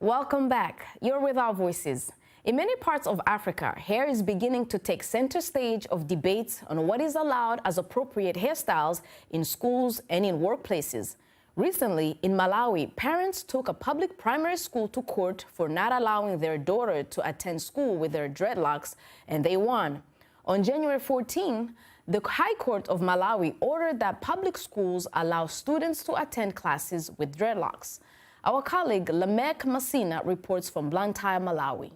Welcome back. You're with Our Voices. In many parts of Africa, hair is beginning to take center stage of debates on what is allowed as appropriate hairstyles in schools and in workplaces. Recently, in Malawi, parents took a public primary school to court for not allowing their daughter to attend school with their dreadlocks, and they won. On January 14, the High Court of Malawi ordered that public schools allow students to attend classes with dreadlocks. Our colleague Lamek Masina reports from Blantyre, Malawi.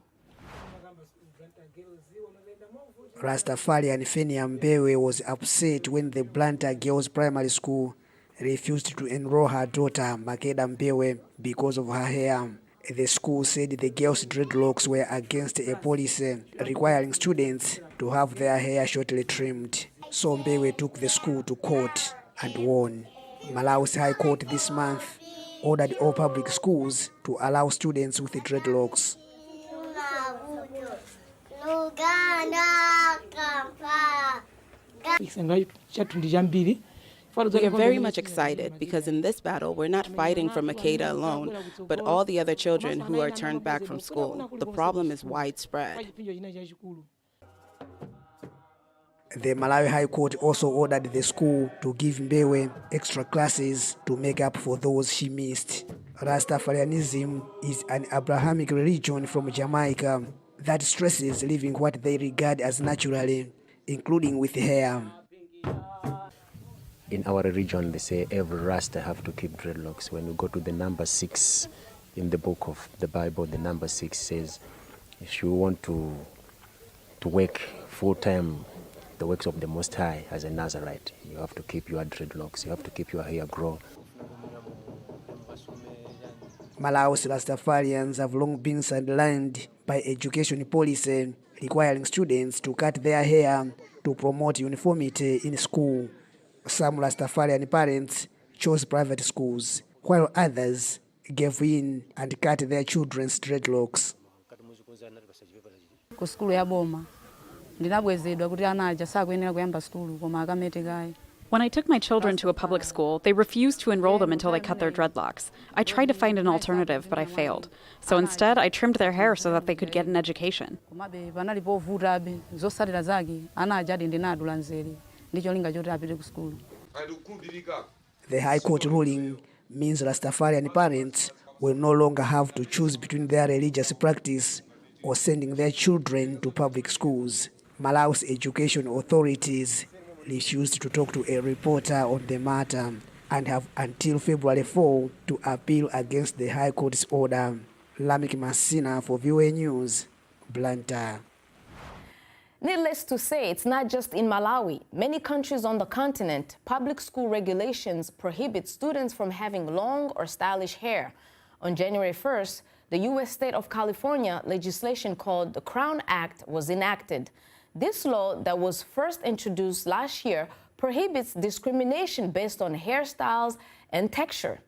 Rastafarian Fenia Mbewe was upset when the Blantyre Girls Primary School refused to enroll her daughter Makeda Mbewe because of her hair. The school said the girls' dreadlocks were against a policy requiring students to have their hair shortly trimmed. So Mbewe took the school to court and won. Malawi's High Court this month ordered all public schools to allow students with dreadlocks. We are very much excited because in this battle, we're not fighting for Makeda alone, but all the other children who are turned back from school. The problem is widespread. The Malawi High Court also ordered the school to give Mbewe extra classes to make up for those she missed. Rastafarianism is an Abrahamic religion from Jamaica that stresses living what they regard as naturally, including with hair. In our religion, they say every Rasta have to keep dreadlocks. When you go to the number 6 in the book of the Bible, the number 6 says, if you want to work full-time the works of the Most High as a Nazarite, you have to keep your dreadlocks, you have to keep your hair grow. Malawi's Rastafarians have long been sidelined by education policy requiring students to cut their hair to promote uniformity in school. Some Rastafarian parents chose private schools, while others gave in and cut their children's dreadlocks. When I took my children to a public school, they refused to enroll them until they cut their dreadlocks. I tried to find an alternative, but I failed. So instead, I trimmed their hair so that they could get an education. The High Court ruling means Rastafarian parents will no longer have to choose between their religious practice or sending their children to public schools. Malawi's education authorities refused to talk to a reporter on the matter and have until February 4 to appeal against the High Court's order. Lamek Masina for VOA News, Blantyre. Needless to say, it's not just in Malawi. Many countries on the continent, public school regulations prohibit students from having long or stylish hair. On January 1st, the U.S. state of California legislation called the Crown Act was enacted. This law that was first introduced last year prohibits discrimination based on hairstyles and texture.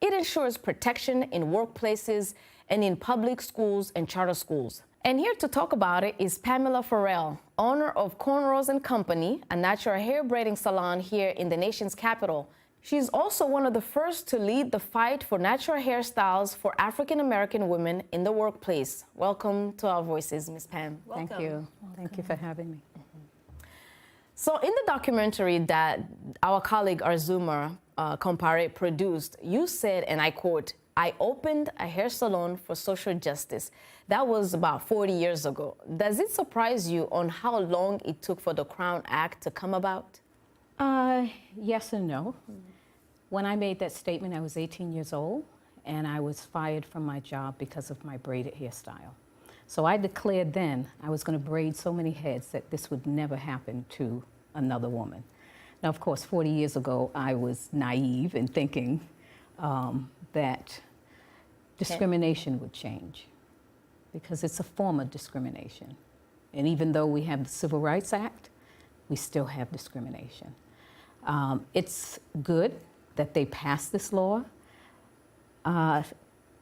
It ensures protection in workplaces and in public schools and charter schools. And here to talk about it is Pamela Farrell, owner of Cornrows & Company, a natural hair braiding salon here in the nation's capital. She's also one of the first to lead the fight for natural hairstyles for African-American women in the workplace. Welcome to Our Voices, Ms. Pam. Welcome. Thank you. Thank you for having me. So in the documentary that our colleague Arzuma Compare produced, you said, and I quote, "I opened a hair salon for social justice." That was about 40 years ago. Does it surprise you on how long it took for the Crown Act to come about? Yes and no. When I made that statement, I was 18 years old, and I was fired from my job because of my braided hairstyle. So I declared then I was going to braid so many heads that this would never happen to another woman. Now, of course, 40 years ago, I was naive in thinking that discrimination would change, because it's a form of discrimination. And even though we have the Civil Rights Act, we still have discrimination. It's good that they passed this law,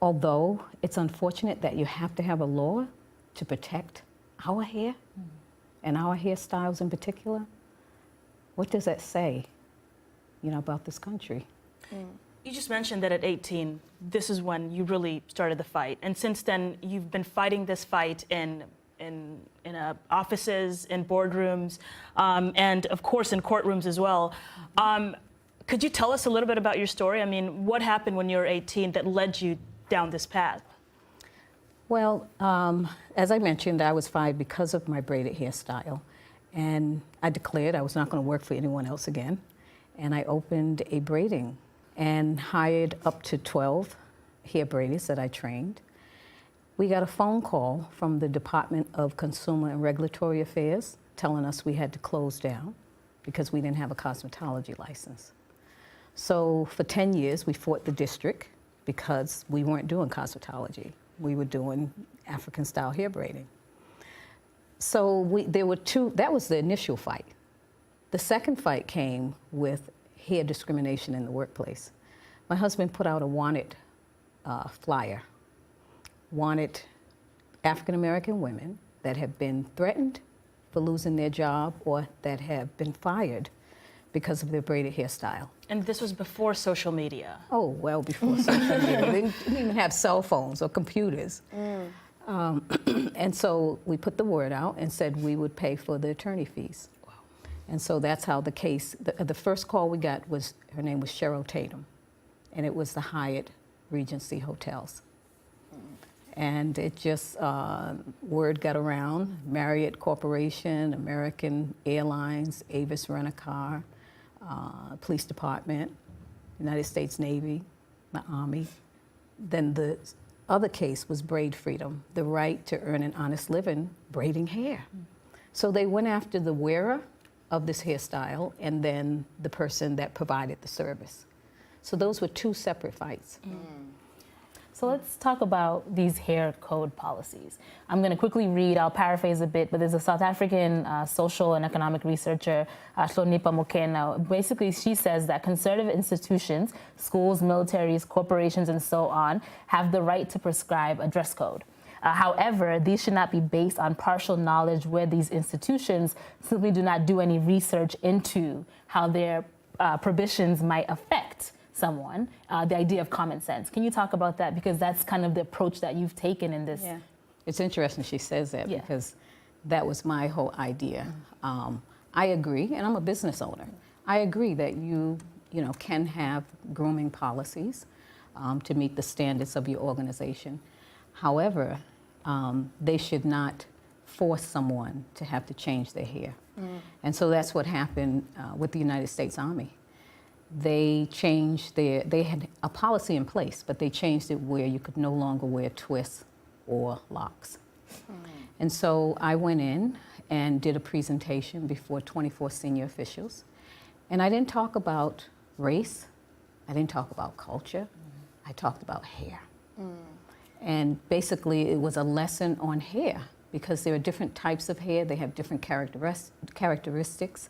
although it's unfortunate that you have to have a law to protect our hair and our hairstyles in particular. What does that say, about this country? You just mentioned that at 18, this is when you really started the fight. And since then, you've been fighting this fight in offices, in boardrooms, and of course in courtrooms as well. Could you tell us a little bit about your story? I mean, what happened when you were 18 that led you down this path? Well, as I mentioned, I was fired because of my braided hairstyle. And I declared I was not going to work for anyone else again. And I opened a braiding and hired up to 12 hair braiders that I trained. We got a phone call from the Department of Consumer and Regulatory Affairs telling us we had to close down because we didn't have a cosmetology license. So for 10 years, we fought the district because we weren't doing cosmetology. We were doing African-style hair braiding. So there were two, that was the initial fight. The second fight came with hair discrimination in the workplace. My husband put out a wanted flyer, wanted African-American women that have been threatened for losing their job or that have been fired because of their braided hairstyle. And this was before social media. Oh, well before social media. They didn't even have cell phones or computers. And so we put the word out and said we would pay for the attorney fees. Wow. And so that's how the case, the first call we got was, her name was Cheryl Tatum, and it was the Hyatt Regency Hotels. And it just, word got around, Marriott Corporation, American Airlines, Avis Rent-A-Car, Police Department, United States Navy, the Army. Then the other case was Braid Freedom, the right to earn an honest living braiding hair. So they went after the wearer of this hairstyle and then the person that provided the service. So those were two separate fights. So let's talk about these hair code policies. I'm going to quickly read, I'll paraphrase a bit, but there's a South African social and economic researcher, Hlonipha Mokena. Basically, she says that conservative institutions, schools, militaries, corporations, and so on, have the right to prescribe a dress code. However, these should not be based on partial knowledge where these institutions simply do not do any research into how their prohibitions might affect someone, the idea of common sense. Can you talk about that? Because that's kind of the approach that you've taken in this. Yeah. It's interesting she says that because that was my whole idea. I agree, and I'm a business owner. I agree that you can have grooming policies to meet the standards of your organization. However, they should not force someone to have to change their hair. And so that's what happened with the United States Army. They changed they had a policy in place, but they changed it where you could no longer wear twists or locks. And so I went in and did a presentation before 24 senior officials. And I didn't talk about race, I didn't talk about culture, I talked about hair. And basically it was a lesson on hair because there are different types of hair, they have different characteristics,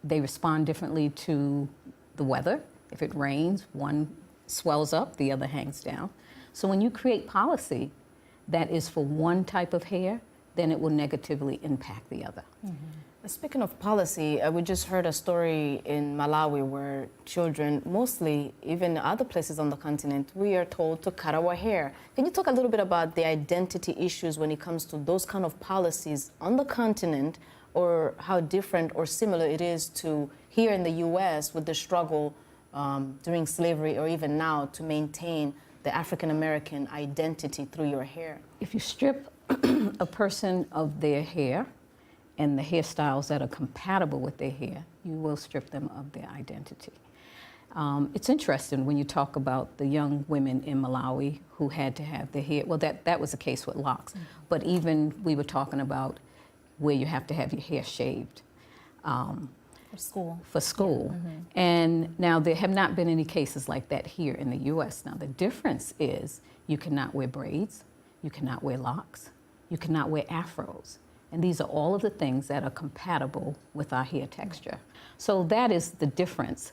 they respond differently to the weather. If it rains, one swells up, the other hangs down. So when you create policy that is for one type of hair, then it will negatively impact the other. Speaking of policy, we just heard a story in Malawi where children, mostly even other places on the continent, we are told to cut our hair. Can you talk a little bit about the identity issues when it comes to those kind of policies on the continent, or how different or similar it is to here in the U.S. with the struggle during slavery or even now to maintain the African-American identity through your hair? If you strip a person of their hair and the hairstyles that are compatible with their hair, you will strip them of their identity. It's interesting when you talk about the young women in Malawi who had to have their hair, well, that was the case with locks, but even we were talking about where you have to have your hair shaved. For school. And now there have not been any cases like that here in the U.S. Now the difference is you cannot wear braids, you cannot wear locks, you cannot wear afros. And these are all of the things that are compatible with our hair texture. So that is the difference.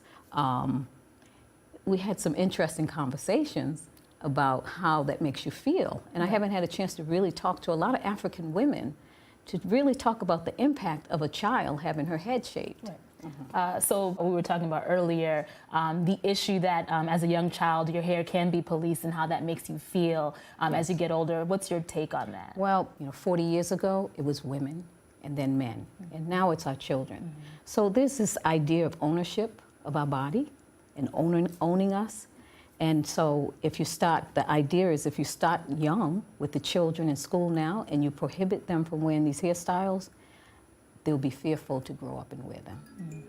We had some interesting conversations about how that makes you feel. And I haven't had a chance to really talk to a lot of African women to really talk about the impact of a child having her head shaved. So we were talking about earlier, the issue that as a young child, your hair can be policed and how that makes you feel as you get older. What's your take on that? Well, 40 years ago, it was women and then men, and now it's our children. So there's this idea of ownership of our body and owning us. And so the idea is if you start young with the children in school now and you prohibit them from wearing these hairstyles, they'll be fearful to grow up and wear them.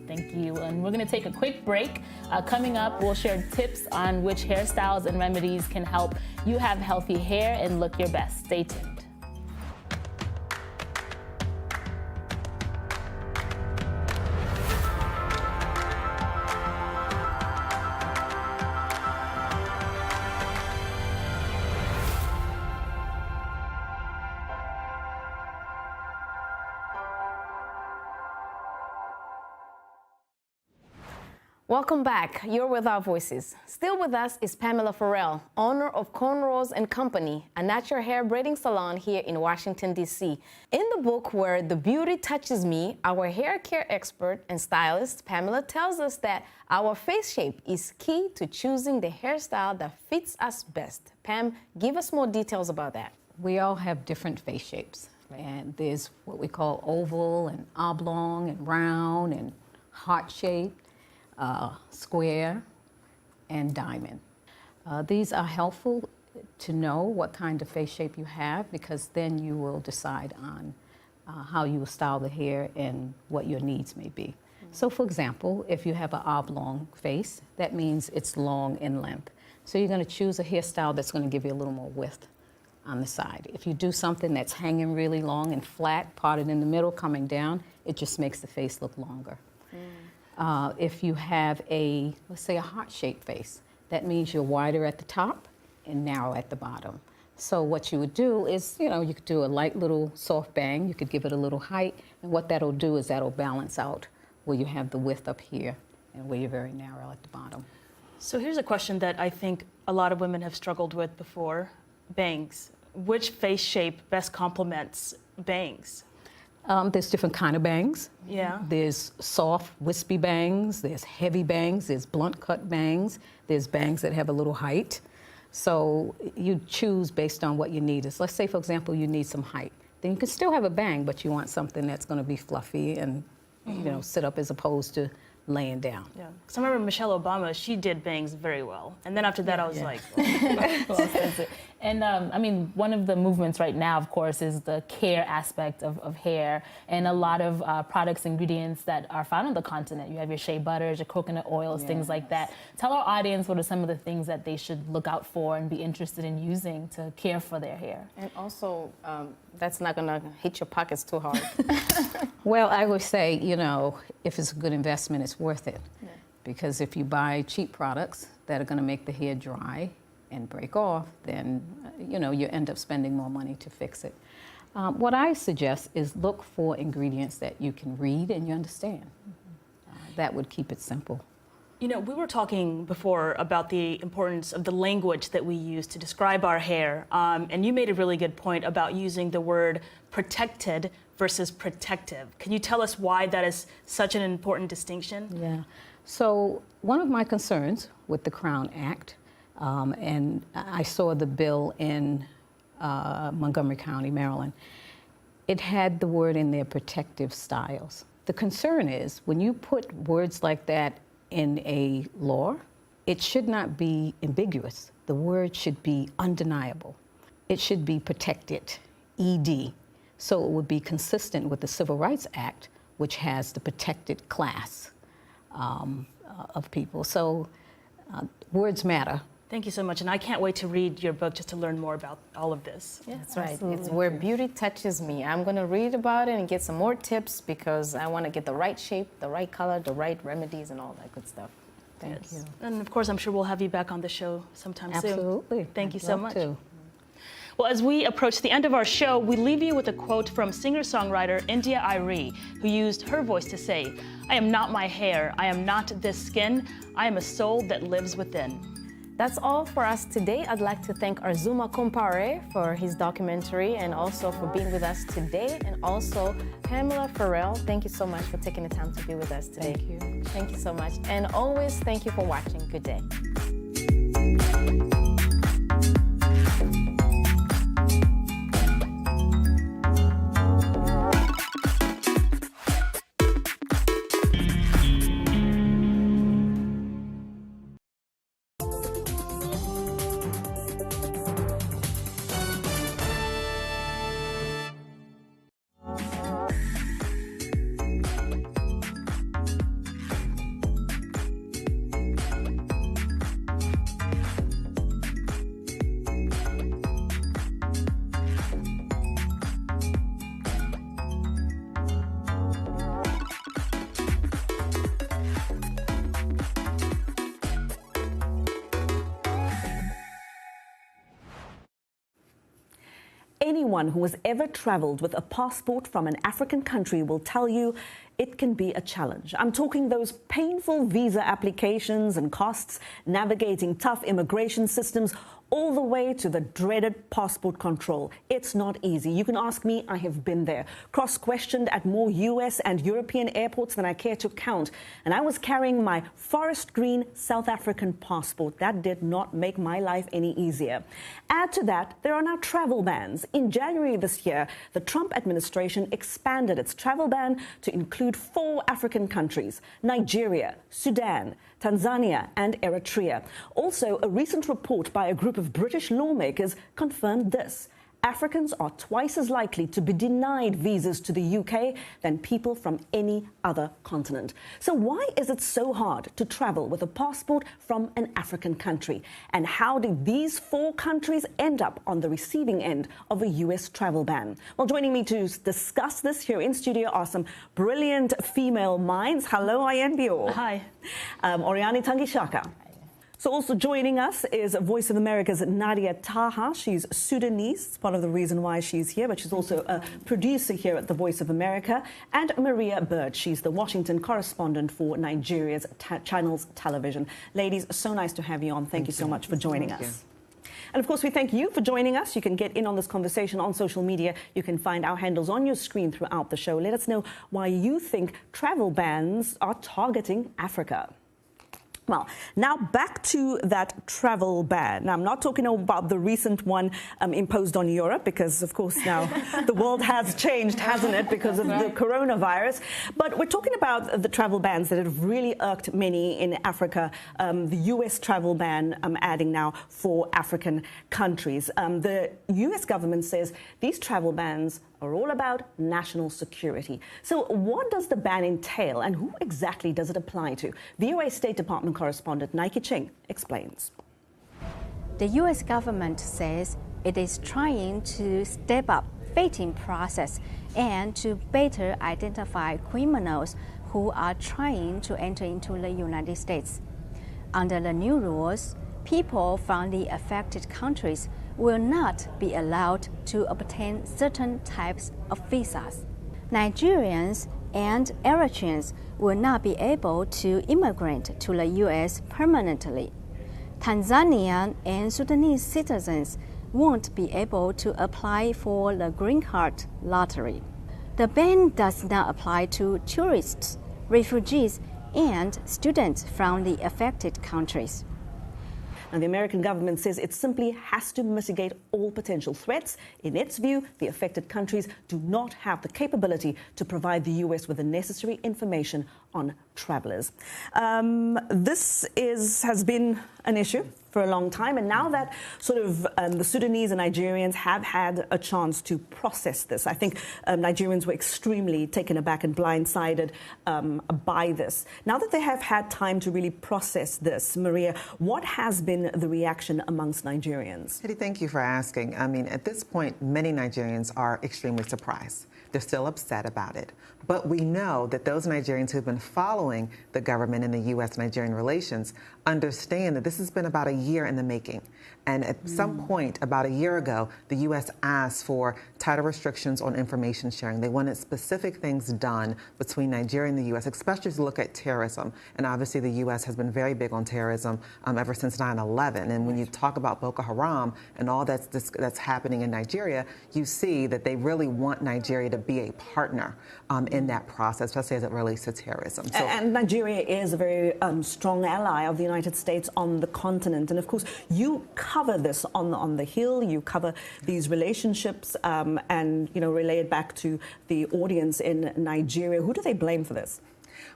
Thank you. And we're going to take a quick break. Coming up, we'll share tips on which hairstyles and remedies can help you have healthy hair and look your best. Stay tuned. Welcome back. You're with Our Voices. Still with us is Pamela Farrell, owner of Cornrows & Company, a natural hair braiding salon here in Washington, D.C. In the book Where the Beauty Touches Me, our hair care expert and stylist, Pamela, tells us that our face shape is key to choosing the hairstyle that fits us best. Pam, give us more details about that. We all have different face shapes, and there's what we call oval and oblong and round and heart-shaped. Square, and diamond. These are helpful to know what kind of face shape you have, because then you will decide on how you will style the hair and what your needs may be. So for example, if you have an oblong face, that means it's long in length. So you're going to choose a hairstyle that's going to give you a little more width on the side. If you do something that's hanging really long and flat, parted in the middle, coming down, it just makes the face look longer. If you have let's say a heart-shaped face, that means you're wider at the top and narrow at the bottom. So what you would do is, you could do a light little soft bang, you could give it a little height, and what that'll do is that'll balance out where you have the width up here and where you're very narrow at the bottom. So here's a question that I think a lot of women have struggled with before. Bangs. Which face shape best complements bangs? There's different kind of bangs. Yeah. There's soft, wispy bangs. There's heavy bangs. There's blunt cut bangs. There's bangs that have a little height. So you choose based on what you need. Let's say, for example, you need some height. Then you can still have a bang, but you want something that's going to be fluffy and sit up as opposed to laying down. Yeah. Because I remember Michelle Obama, she did bangs very well. And then after that, I was like... And I mean, one of the movements right now, of course, is the care aspect of hair, and a lot of products, ingredients that are found on the continent. You have your shea butters, your coconut oils, things like that. Tell our audience what are some of the things that they should look out for and be interested in using to care for their hair. And also, that's not going to hit your pockets too hard. Well, I would say, if it's a good investment, it's worth it. Yeah. Because if you buy cheap products that are going to make the hair dry and break off, then you end up spending more money to fix it. What I suggest is look for ingredients that you can read and you understand. That would keep it simple. We were talking before about the importance of the language that we use to describe our hair, and you made a really good point about using the word protected versus protective. Can you tell us why that is such an important distinction? Yeah. So one of my concerns with the Crown Act, and I saw the bill in Montgomery County, Maryland, it had the word in there, protective styles. The concern is when you put words like that in a law, it should not be ambiguous. The word should be undeniable. It should be protected, ED. So it would be consistent with the Civil Rights Act, which has the protected class of people. So words matter. Thank you so much, and I can't wait to read your book just to learn more about all of this. Yeah, that's right. It's Where Beauty Touches Me. I'm going to read about it and get some more tips because I want to get the right shape, the right color, the right remedies, and all that good stuff. Thank you. And of course, I'm sure we'll have you back on the show sometime soon. Absolutely. Thank you so much. To. Well, as we approach the end of our show, we leave you with a quote from singer-songwriter India Arie, who used her voice to say, "I am not my hair, I am not this skin, I am a soul that lives within." That's all for us today. I'd like to thank Arzuma Kompare for his documentary and also for being with us today. And also Pamela Farrell, thank you so much for taking the time to be with us today. Thank you. Thank you so much. And always thank you for watching. Good day. Anyone who has ever traveled with a passport from an African country will tell you it can be a challenge. I'm talking those painful visa applications and costs, navigating tough immigration systems, all the way to the dreaded passport control. It's not easy. You can ask me, I have been there. Cross-questioned at more US and European airports than I care to count. And I was carrying my forest green South African passport. That did not make my life any easier. Add to that, there are now travel bans. In January this year, the Trump administration expanded its travel ban to include 4 African countries: Nigeria, Sudan, Tanzania and Eritrea. Also, a recent report by a group of British lawmakers confirmed this: Africans are twice as likely to be denied visas to the UK than people from any other continent. So why is it so hard to travel with a passport from an African country? And how did these 4 countries end up on the receiving end of a US travel ban? Well, joining me to discuss this here in studio are some brilliant female minds. Hello, Ayenbio. Hi. Oriani Tangishaka. So also joining us is Voice of America's Nadia Taha. She's Sudanese. It's part of the reason why she's here, but she's also a producer here at the Voice of America. And Maria Bird. She's the Washington correspondent for Nigeria's Channels Television. Ladies, so nice to have you on. Thank you so much for joining us. And of course, we thank you for joining us. You can get in on this conversation on social media. You can find our handles on your screen throughout the show. Let us know why you think travel bans are targeting Africa. Well, now back to that travel ban. Now, I'm not talking about the recent one imposed on Europe because, of course, now the world has changed, hasn't it, because of the coronavirus. But we're talking about the travel bans that have really irked many in Africa. The U.S. travel ban adding now 4 African countries. The U.S. government says these travel bans are all about national security. So what does the ban entail and who exactly does it apply to? VOA State Department correspondent Nike Ching explains. The U.S. government says it is trying to step up vetting process and to better identify criminals who are trying to enter into the United States. Under the new rules, people from the affected countries will not be allowed to obtain certain types of visas. Nigerians and Eritreans will not be able to immigrate to the U.S. permanently. Tanzanian and Sudanese citizens won't be able to apply for the green card lottery. The ban does not apply to tourists, refugees, and students from the affected countries. And the American government says it simply has to mitigate all potential threats. In its view, the affected countries do not have the capability to provide the U.S. with the necessary information on travelers. This has been an issue for a long time, and now that sort of the Sudanese and Nigerians have had a chance to process this, I think Nigerians were extremely taken aback and blindsided by this. Now that they have had time to really process this, Maria, what has been the reaction amongst Nigerians? Thank you for asking. I mean, at this point, many Nigerians are extremely surprised. They're still upset about it. But we know that those Nigerians who've been following the government in the U.S.-Nigerian relations understand that this has been about a year in the making. And at some point, about a year ago, the U.S. asked for tighter restrictions on information sharing. They wanted specific things done between Nigeria and the U.S., especially as you look at terrorism. And obviously, the U.S. has been very big on terrorism ever since 9/11. And when you talk about Boko Haram and all that's happening in Nigeria, you see that they really want Nigeria to be a partner in that process, especially as it relates to terrorism. So, and Nigeria is a very strong ally of the United States on the continent. And of course, you cover this on the Hill. You cover these relationships and, you know, relay it back to the audience in Nigeria. Who do they blame for this?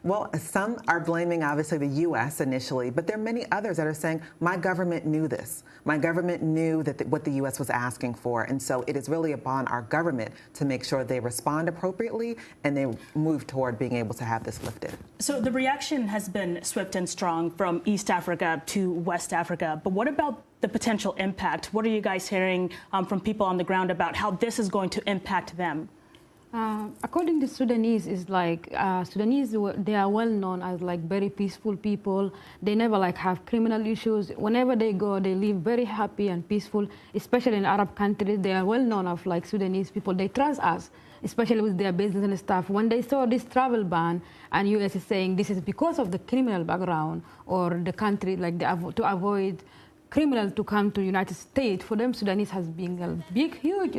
Well, some are blaming, obviously, the U.S. initially, but there are many others that are saying, my government knew this. My government knew that what the U.S. was asking for, and so it is really upon our government to make sure they respond appropriately and they move toward being able to have this lifted. So the reaction has been swift and strong from East Africa to West Africa, but what about the potential impact? What are you guys hearing from people on the ground about how this is going to impact them? According to Sudanese, is like Sudanese, they are well known as like very peaceful people. They never like have criminal issues. Whenever they go, they live very happy and peaceful. Especially in Arab countries, they are well known of like Sudanese people. They trust us, especially with their business and stuff. When they saw this travel ban, and U.S. is saying this is because of the criminal background or the country, like to avoid criminals to come to United States. For them, Sudanese has been a big, huge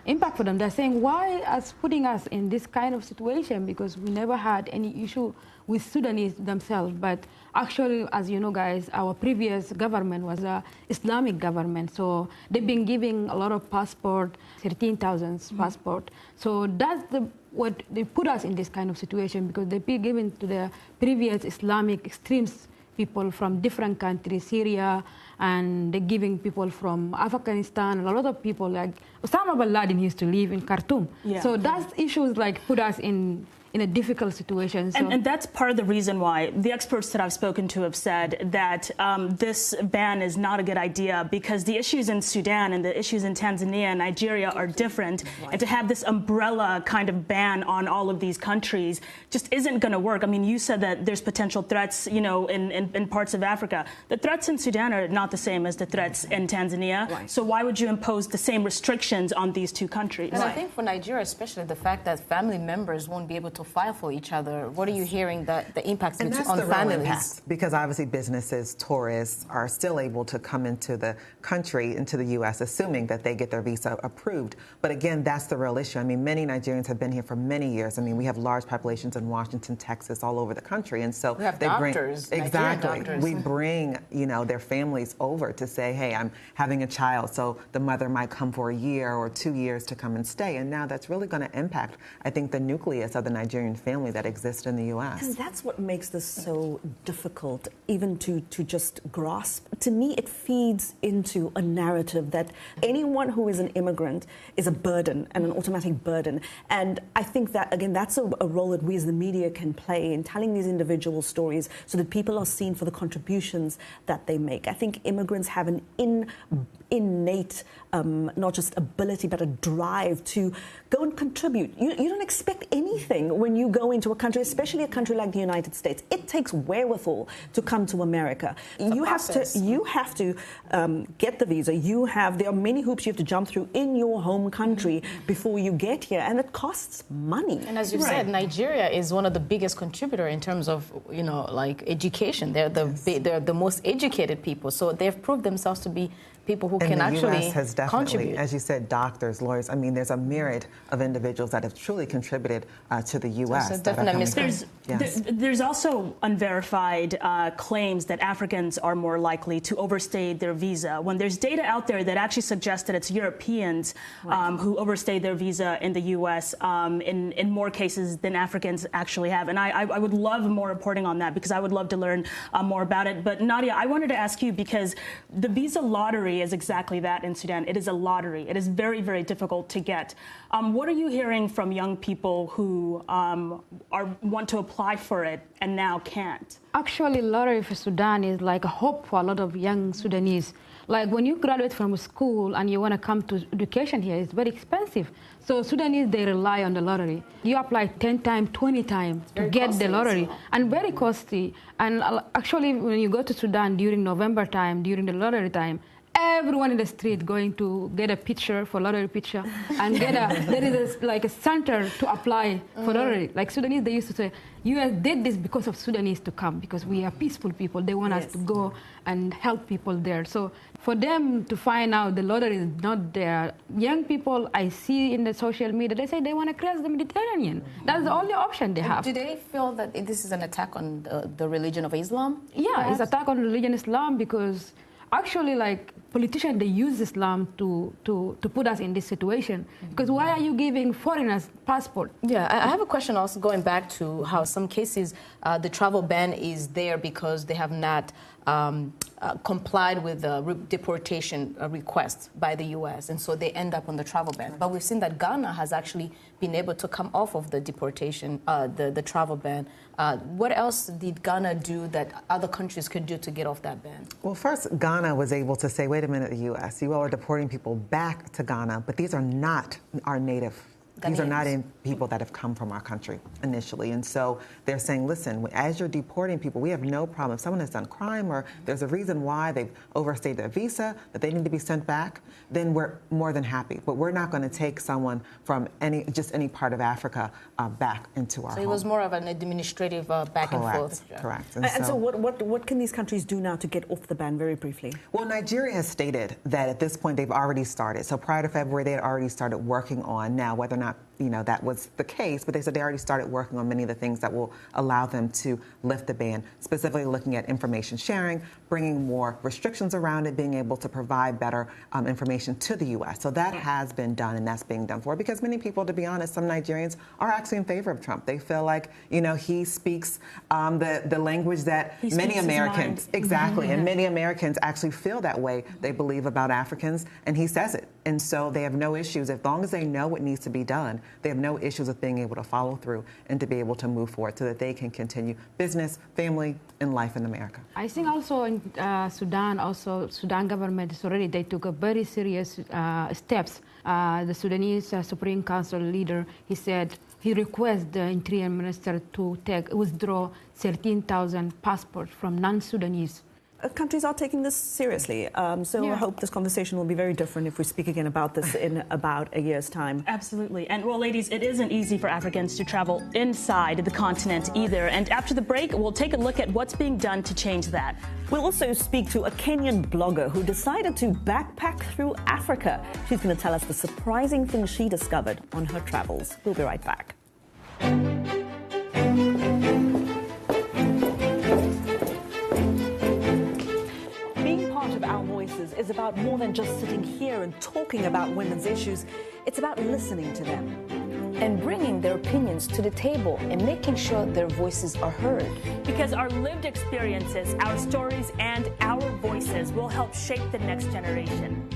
impact for them. They're saying, why is putting us in this kind of situation? Because we never had any issue with Sudanese themselves. But actually, as you know, guys, our previous government was an Islamic government. So they've been giving a lot of passport, 13,000 passport. So that's what they put us in this kind of situation, because they've been given to the previous Islamic extremists, people from different countries, Syria, and they're giving people from Afghanistan, and a lot of people, like Osama bin Laden used to live in Khartoum. Yeah. So that's issues like put us in a difficult situation. So. And that's part of the reason why the experts that I've spoken to have said that this ban is not a good idea, because the issues in Sudan and the issues in Tanzania and Nigeria are different. Right. And to have this umbrella kind of ban on all of these countries just isn't going to work. I mean, you said that there's potential threats, you know, in parts of Africa. The threats in Sudan are not the same as the threats in Tanzania. Right. So why would you impose the same restrictions on these two countries? And I think for Nigeria, especially, the fact that family members won't be able to file for each other. What are you hearing that the impacts on families? Impact, because obviously businesses, tourists are still able to come into the country, into the U.S., assuming that they get their visa approved. But again, that's the real issue. I mean, many Nigerians have been here for many years. I mean, we have large populations in Washington, Texas, all over the country, and so we have doctors, exactly. Doctors. We bring, you know, their families over to say, hey, I'm having a child, so the mother might come for a year or 2 years to come and stay, and now that's really going to impact, I think, the nucleus of the Nigerian family that exists in the U.S. And that's what makes this so difficult, even to just grasp. To me, it feeds into a narrative that anyone who is an immigrant is a burden, and an automatic burden. And I think that, again, that's a role that we as the media can play in telling these individual stories so that people are seen for the contributions that they make. I think immigrants have an innate, not just ability, but a drive to go and contribute. You don't expect anything when you go into a country, especially a country like the United States. It takes wherewithal to come to America. You have to get the visa. There are many hoops you have to jump through in your home country before you get here, and it costs money. And as you said, Nigeria is one of the biggest contributor in terms of, you know, like education. They're the most educated people, so they've proved themselves to be people who can actually US has definitely, contribute. As you said, doctors, lawyers. I mean, there's a myriad of individuals that have truly contributed to the U.S. So definitely there's also unverified claims that Africans are more likely to overstay their visa, when there's data out there that actually suggests that it's Europeans who overstay their visa in the U.S. In more cases than Africans actually have. And I would love more reporting on that, because I would love to learn more about it. But Nadia, I wanted to ask you, because the visa lottery is exactly that in Sudan. It is a lottery. It is very, very difficult to get. What are you hearing from young people who want to apply for it and now can't? Actually, lottery for Sudan is like a hope for a lot of young Sudanese. Like when you graduate from school and you want to come to education here, it's very expensive. So Sudanese, they rely on the lottery. You apply 10 times, 20 times to get the lottery, and very costly. And actually, when you go to Sudan during November time, during the lottery time, everyone in the street going to get a picture for lottery picture and there is like a center to apply for lottery. Like Sudanese, they used to say, US did this because of Sudanese to come, because we are peaceful people. They want us to go and help people there. So for them to find out the lottery is not there, young people I see in the social media, they say they want to cross the Mediterranean. That's the only option they have. Do they feel that this is an attack on the religion of Islam? Yeah, it's attack on religion Islam, because actually, like, politicians, they use Islam to put us in this situation. Because why are you giving foreigners passport? Yeah, I have a question also going back to how some cases the travel ban is there because they have not complied with the deportation request by the U.S., and so they end up on the travel ban. But we've seen that Ghana has actually been able to come off of the deportation, the travel ban. What else did Ghana do that other countries could do to get off that ban? Well, first, Ghana was able to say, wait a minute, the U.S., you all are deporting people back to Ghana, but these are not our native. These are not people that have come from our country initially. And so they're saying, listen, as you're deporting people, we have no problem. If someone has done crime or there's a reason why they've overstayed their visa, that they need to be sent back, then we're more than happy. But we're not going to take someone from just any part of Africa back into our home. So it was more of an administrative back and forth. Correct. And so what can these countries do now to get off the ban, very briefly? Well, Nigeria has stated that at this point they've already started. So prior to February, they had already started working on now whether or not that was the case, but they said they already started working on many of the things that will allow them to lift the ban, specifically looking at information sharing, bringing more restrictions around it, being able to provide better information to the U.S. So that has been done, and that's being done for, because many people, to be honest, some Nigerians are actually in favor of Trump. They feel like, he speaks the language that many Americans, exactly, and many Americans actually feel that way. They believe about Africans, and he says it. And so they have no issues. As long as they know what needs to be done, they have no issues with being able to follow through and to be able to move forward so that they can continue business, family, and life in America. I think also in Sudan government is already, they took a very serious steps. The Sudanese Supreme Council leader, he said, he requested the Interior Minister to withdraw 13,000 passports from non-Sudanese. Countries are taking this seriously. I hope this conversation will be very different if we speak again about this in about a year's time. Absolutely. And, well, ladies, it isn't easy for Africans to travel inside the continent either. And after the break, we'll take a look at what's being done to change that. We'll also speak to a Kenyan blogger who decided to backpack through Africa. She's going to tell us the surprising things she discovered on her travels. We'll be right back. Is about more than just sitting here and talking about women's issues. It's about listening to them and bringing their opinions to the table and making sure their voices are heard. Because our lived experiences, our stories, and our voices will help shape the next generation.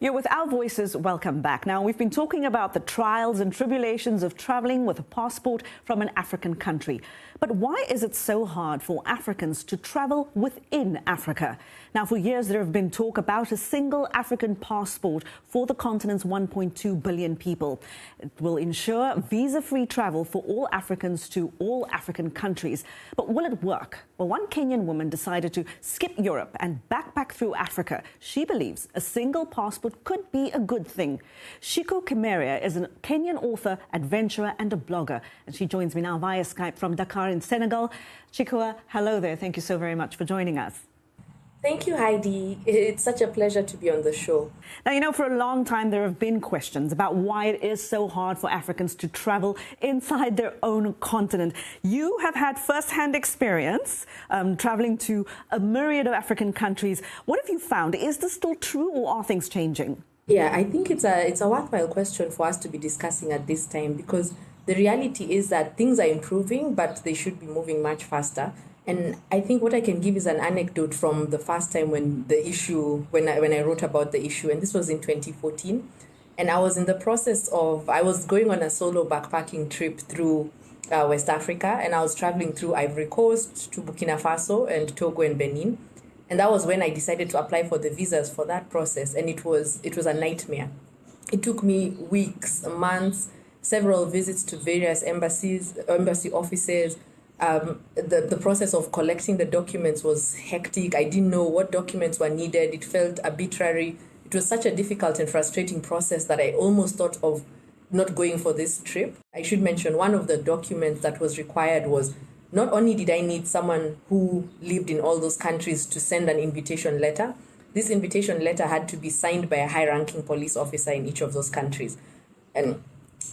You're with Our Voices. Welcome back. Now, we've been talking about the trials and tribulations of traveling with a passport from an African country. But why is it so hard for Africans to travel within Africa? Now, for years, there have been talk about a single African passport for the continent's 1.2 billion people. It will ensure visa-free travel for all Africans to all African countries. But will it work? Well, one Kenyan woman decided to skip Europe and backpack through Africa. She believes a single passport could be a good thing. Ciku Kimeria is a Kenyan author, adventurer, and a blogger. And she joins me now via Skype from Dakar in Senegal. Ciku, hello there. Thank you so very much for joining us. Thank you, Heidi. It's such a pleasure to be on the show. Now, for a long time, there have been questions about why it is so hard for Africans to travel inside their own continent. You have had first-hand experience traveling to a myriad of African countries. What have you found? Is this still true, or are things changing? Yeah, I think it's a worthwhile question for us to be discussing at this time, because the reality is that things are improving, but they should be moving much faster. And I think what I can give is an anecdote from the first time when I wrote about the issue, and this was in 2014. And I was in the process of, I was going on a solo backpacking trip through West Africa, and I was traveling through Ivory Coast to Burkina Faso and Togo and Benin. And that was when I decided to apply for the visas for that process, and it was a nightmare. It took me weeks, months, several visits to various embassy offices. The process of collecting the documents was hectic. I didn't know what documents were needed. It felt arbitrary. It was such a difficult and frustrating process that I almost thought of not going for this trip. I should mention one of the documents that was required was, not only did I need someone who lived in all those countries to send an invitation letter, this invitation letter had to be signed by a high-ranking police officer in each of those countries. And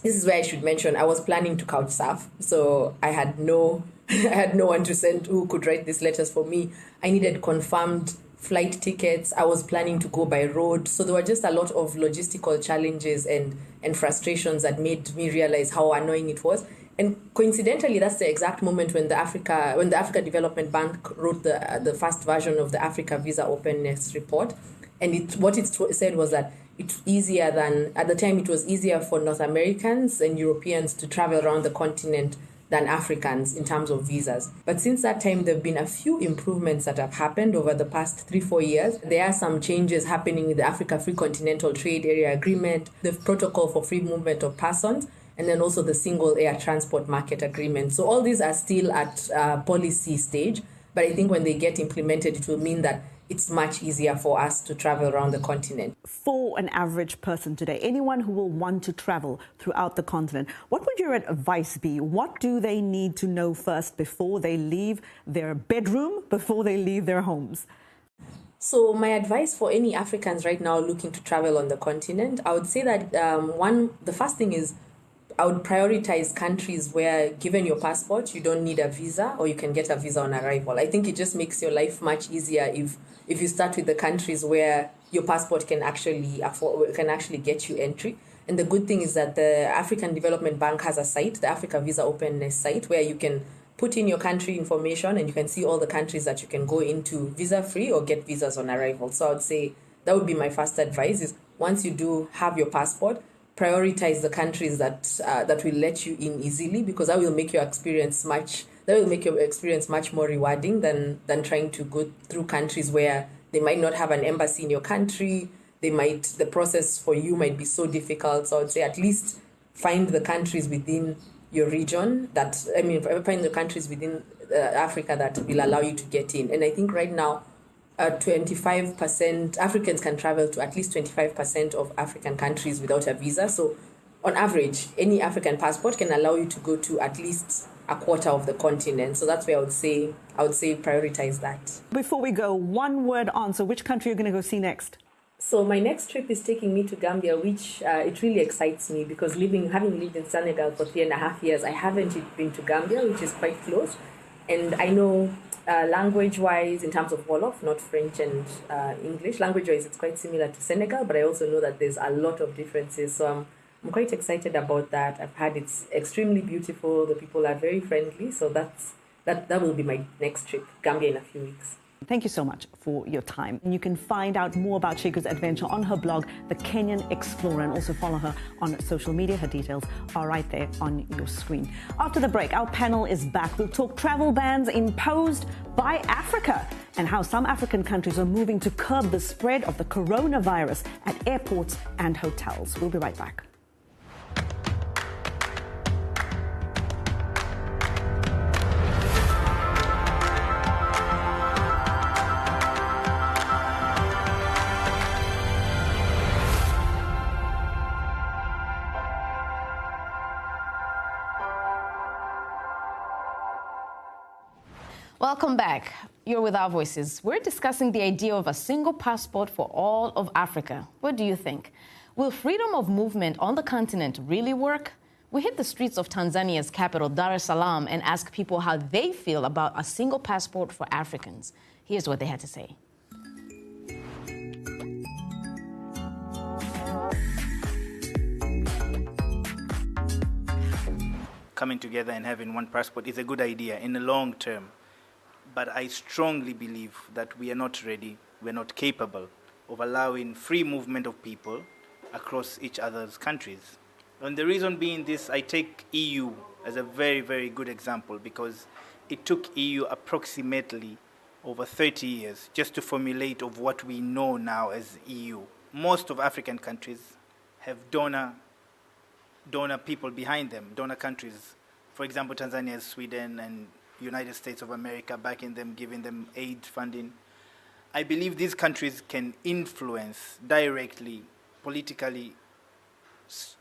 this is where I should mention I was planning to couch surf, so I had no one to send who could write these letters for me. I needed confirmed flight tickets. I was planning to go by road. So there were just a lot of logistical challenges and frustrations that made me realize how annoying it was. And coincidentally, that's the exact moment when the Africa Development Bank wrote the first version of the Africa Visa Openness Report. And what it said was that it's easier than, at the time, it was easier for North Americans and Europeans to travel around the continent than Africans in terms of visas. But since that time, there have been a few improvements that have happened over the past 3-4 years. There are some changes happening in the Africa Free Continental Trade Area Agreement, the Protocol for Free Movement of Persons, and then also the Single Air Transport Market Agreement. So all these are still at policy stage, but I think when they get implemented, it will mean that it's much easier for us to travel around the continent. For an average person today, anyone who will want to travel throughout the continent, what would your advice be? What do they need to know first before they leave their bedroom, before they leave their homes? So my advice for any Africans right now looking to travel on the continent, I would say that the first thing is I would prioritize countries where, given your passport, you don't need a visa or you can get a visa on arrival. I think it just makes your life much easier if you start with the countries where your passport can actually get you entry. And the good thing is that the African Development Bank has a site, the Africa Visa Openness site, where you can put in your country information and you can see all the countries that you can go into visa-free or get visas on arrival. So I would say that would be my first advice is once you do have your passport, prioritize the countries that will let you in easily, because that will make your experience much more rewarding than trying to go through countries where they might not have an embassy in your country. The process for you might be so difficult. So I would say at least find the countries within your region find the countries within Africa that will allow you to get in. And I think right now 25% Africans can travel to at least 25% of African countries without a visa. So on average, any African passport can allow you to go to at least a quarter of the continent. So that's where I would say prioritize that. Before we go, one word answer, which country are you going to go see next? So my next trip is taking me to Gambia, which it really excites me because having lived in Senegal for 3.5 years, I haven't been to Gambia, which is quite close. And I know language-wise, in terms of Wolof, not French and English, language-wise it's quite similar to Senegal, but I also know that there's a lot of differences. So I'm quite excited about that. I've heard it's extremely beautiful. The people are very friendly. So that will be my next trip, Gambia, in a few weeks. Thank you so much for your time. You can find out more about Shiku's adventure on her blog, The Kenyan Explorer, and also follow her on social media. Her details are right there on your screen. After the break, our panel is back. We'll talk travel bans imposed by Africa and how some African countries are moving to curb the spread of the coronavirus at airports and hotels. We'll be right back. Welcome back. You're with Our Voices. We're discussing the idea of a single passport for all of Africa. What do you think? Will freedom of movement on the continent really work? We hit the streets of Tanzania's capital, Dar es Salaam, and ask people how they feel about a single passport for Africans. Here's what they had to say. Coming together and having one passport is a good idea in the long term. but I strongly believe that we are not ready, we're not capable of allowing free movement of people across each other's countries. And the reason being this, I take EU as a very, very good example, because it took EU approximately over 30 years just to formulate of what we know now as EU. Most of African countries have donor people behind them, donor countries. For example, Tanzania, Sweden, and United States of America backing them, giving them aid funding. I believe these countries can influence directly, politically,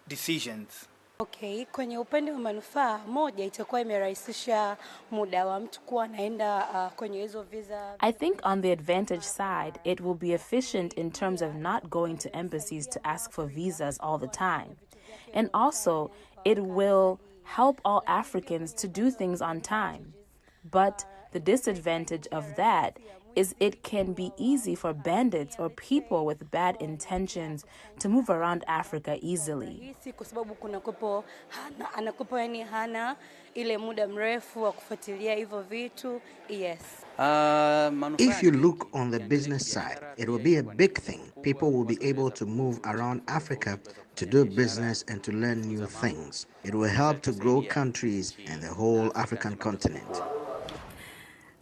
decisions. Okay, kwenye upande wa manufaa moja itakuwa imerahisisha muda wa mtu kuwa anaenda kwenye hizo visa. I think on the advantage side, it will be efficient in terms of not going to embassies to ask for visas all the time. And also, it will help all Africans to do things on time. But the disadvantage of that is it can be easy for bandits or people with bad intentions to move around Africa easily. Kwa sababu anakupa hana ile muda mrefu wa kufuatilia hivyo vitu. Yes. If you look on the business side, it will be a big thing. People will be able to move around Africa to do business and to learn new things. It will help to grow countries and the whole African continent.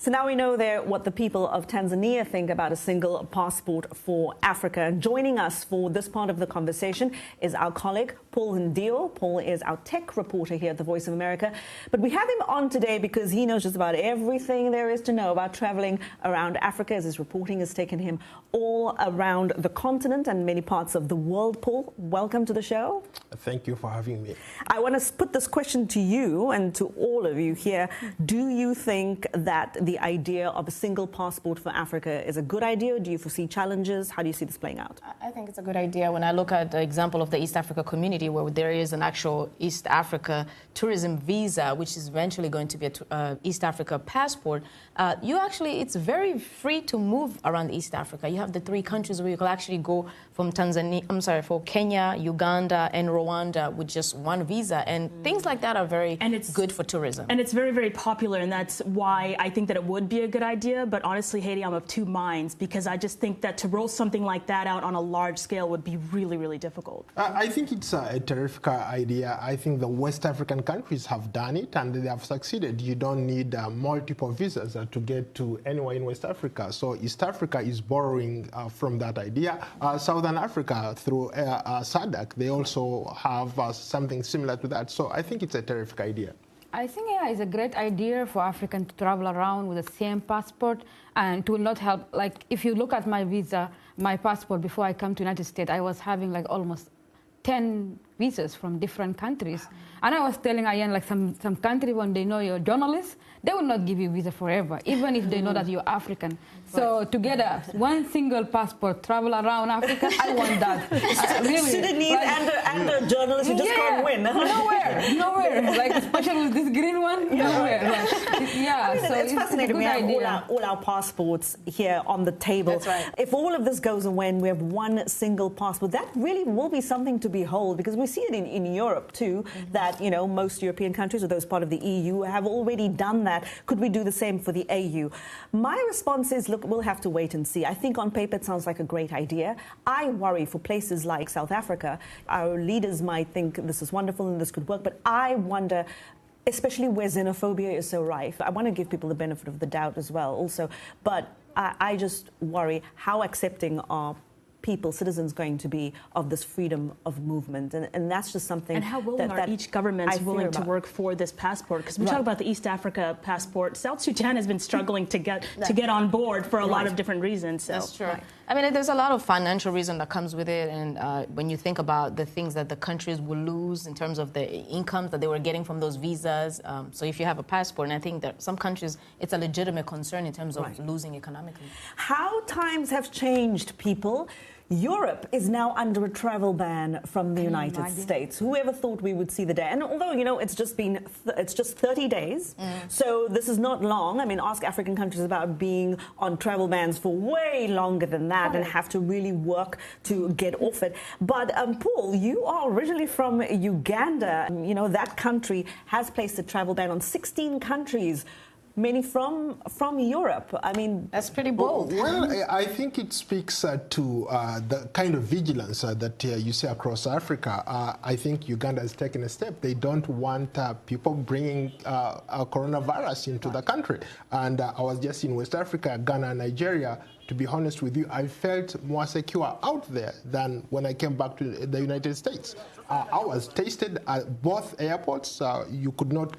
So now we know there what the people of Tanzania think about a single passport for Africa. And joining us for this part of the conversation is our colleague, Paul Ndio. Paul is our tech reporter here at the Voice of America. But we have him on today because he knows just about everything there is to know about traveling around Africa, as his reporting has taken him all around the continent and many parts of the world. Paul, welcome to the show. Thank you for having me. I want to put this question to you and to all of you here. Do you think that the idea of a single passport for Africa is a good idea? Do you foresee challenges? How do you see this playing out? I think it's a good idea. When I look at the example of the East Africa community, where there is an actual East Africa tourism visa, which is eventually going to be an East Africa passport, it's very free to move around East Africa. You have the 3 countries where you can actually go from for Kenya, Uganda, and Rwanda with just one visa. And things like that are very good for tourism. And it's very, very popular, and that's why I think that it would be a good idea. But honestly, Haiti, I'm of two minds, because I just think that to roll something like that out on a large scale would be really, really difficult. I think it's a terrific idea. I think the West African countries have done it, and they have succeeded. You don't need multiple visas to get to anywhere in West Africa. So East Africa is borrowing from that idea. Southern Africa, through SADC, they also have something similar to that. So I think it's a terrific idea. I think, it's a great idea for Africans to travel around with the same passport, and it will not help. Like, if you look at my visa, my passport, before I come to United States, I was having like almost 10 visas from different countries. And I was telling Ayan, like some country, when they know you're a journalist, they will not give you visa forever, even if they know that you're African. So together, one single passport, travel around Africa, I want that. Really. Sudanese and a journalist, you just can't win. Nowhere. Like, especially with this green one, nowhere. So it's fascinating. We have all our passports here on the table. That's right. If all of this goes away and we have one single passport, that really will be something to behold, because we see it in Europe too, that, most European countries, or those part of the EU, have already done that. Could we do the same for the AU? My response is, look, we'll have to wait and see. I think on paper it sounds like a great idea. I worry for places like South Africa. Our leaders might think this is wonderful and this could work, but I wonder, especially where xenophobia is so rife. I want to give people the benefit of the doubt as well also, but I just worry how accepting are citizens going to be of this freedom of movement, and that's just something. And how willing are each government willing to work for this passport? Because we talk about the East Africa passport. South Sudan has been struggling to get on board for a lot of different reasons. So. That's true. Right. I mean, there's a lot of financial reason that comes with it, and when you think about the things that the countries will lose in terms of the incomes that they were getting from those visas. So if you have a passport, and I think that some countries, it's a legitimate concern in terms of losing economically. How times have changed, people. Europe is now under a travel ban from the United States. Whoever thought we would see the day? And although, it's just 30 days, so this is not long. I mean, ask African countries about being on travel bans for way longer than that and have to really work to get off it. But Paul, you are originally from Uganda. That country has placed a travel ban on 16 countries many from Europe. I mean, that's pretty bold. Well, I think it speaks to the kind of vigilance that you see across Africa. I think Uganda has taken a step. They don't want people bringing a coronavirus into the country. And I was just in West Africa, Ghana, Nigeria. To be honest with you, I felt more secure out there than when I came back to the United States. I was tested at both airports. You could not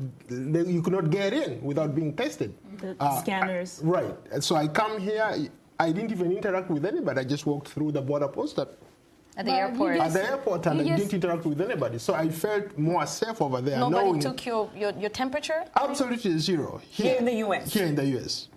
get in without being tested. The scanners. Right. So I come here. I didn't even interact with anybody. I just walked through the border post at the airport. At the airport, and I didn't interact with anybody. So I felt more safe over there. Nobody took your temperature? Absolutely zero. Here in the U.S.? Here in the U.S.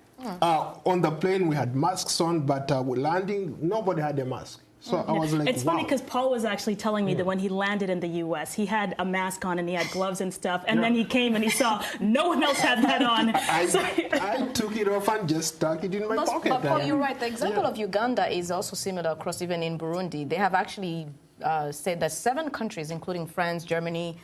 On the plane, we had masks on, but landing, nobody had a mask. So I was like, it's funny because Paul was actually telling me that when he landed in the U.S., he had a mask on and he had gloves and stuff, and then he came and he saw no one else had that on. I took it off and just stuck it in my pocket. But Paul, you're right. The example of Uganda is also similar across even in Burundi. They have actually said that 7 countries, including France, Germany,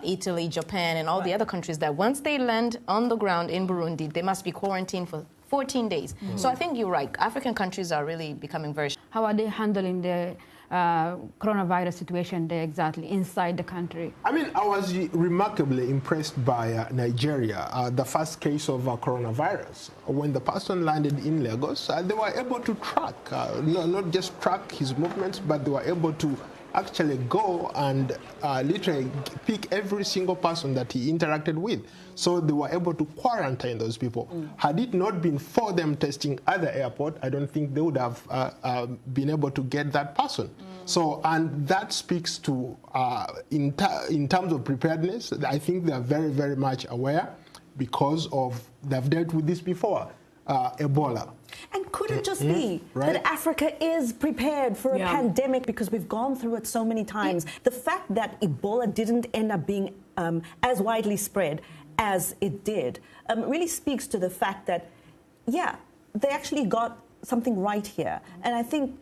Italy, Japan, and all the other countries, that once they land on the ground in Burundi, they must be quarantined for 14 days. So I think you're right. African countries are really becoming very... How are they handling the coronavirus situation there exactly inside the country? I mean, I was remarkably impressed by Nigeria, the first case of coronavirus. When the person landed in Lagos, they were able to track, not just track his movements, but they were able to actually go and literally pick every single person that he interacted with. So they were able to quarantine those people. Had it not been for them testing at the airport, I don't think they would have been able to get that person. So, and that speaks to, in terms of preparedness, I think they are very, very much aware because of, they've dealt with this before, Ebola. And could it just be that Africa is prepared for a pandemic because we've gone through it so many times? The fact that Ebola didn't end up being as widely spread as it did really speaks to the fact that, they actually got something right here. And I think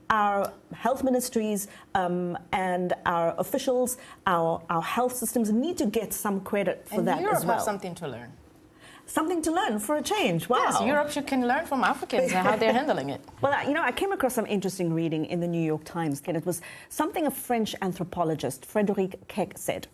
our health ministries and our officials, our health systems need to get some credit for that as well. And Europe have something to learn. Something to learn for a change. Wow. Yes, Europe can learn from Africans and how they're handling it. Well, I came across some interesting reading in the New York Times, and it was something a French anthropologist, Frédéric Keck, said.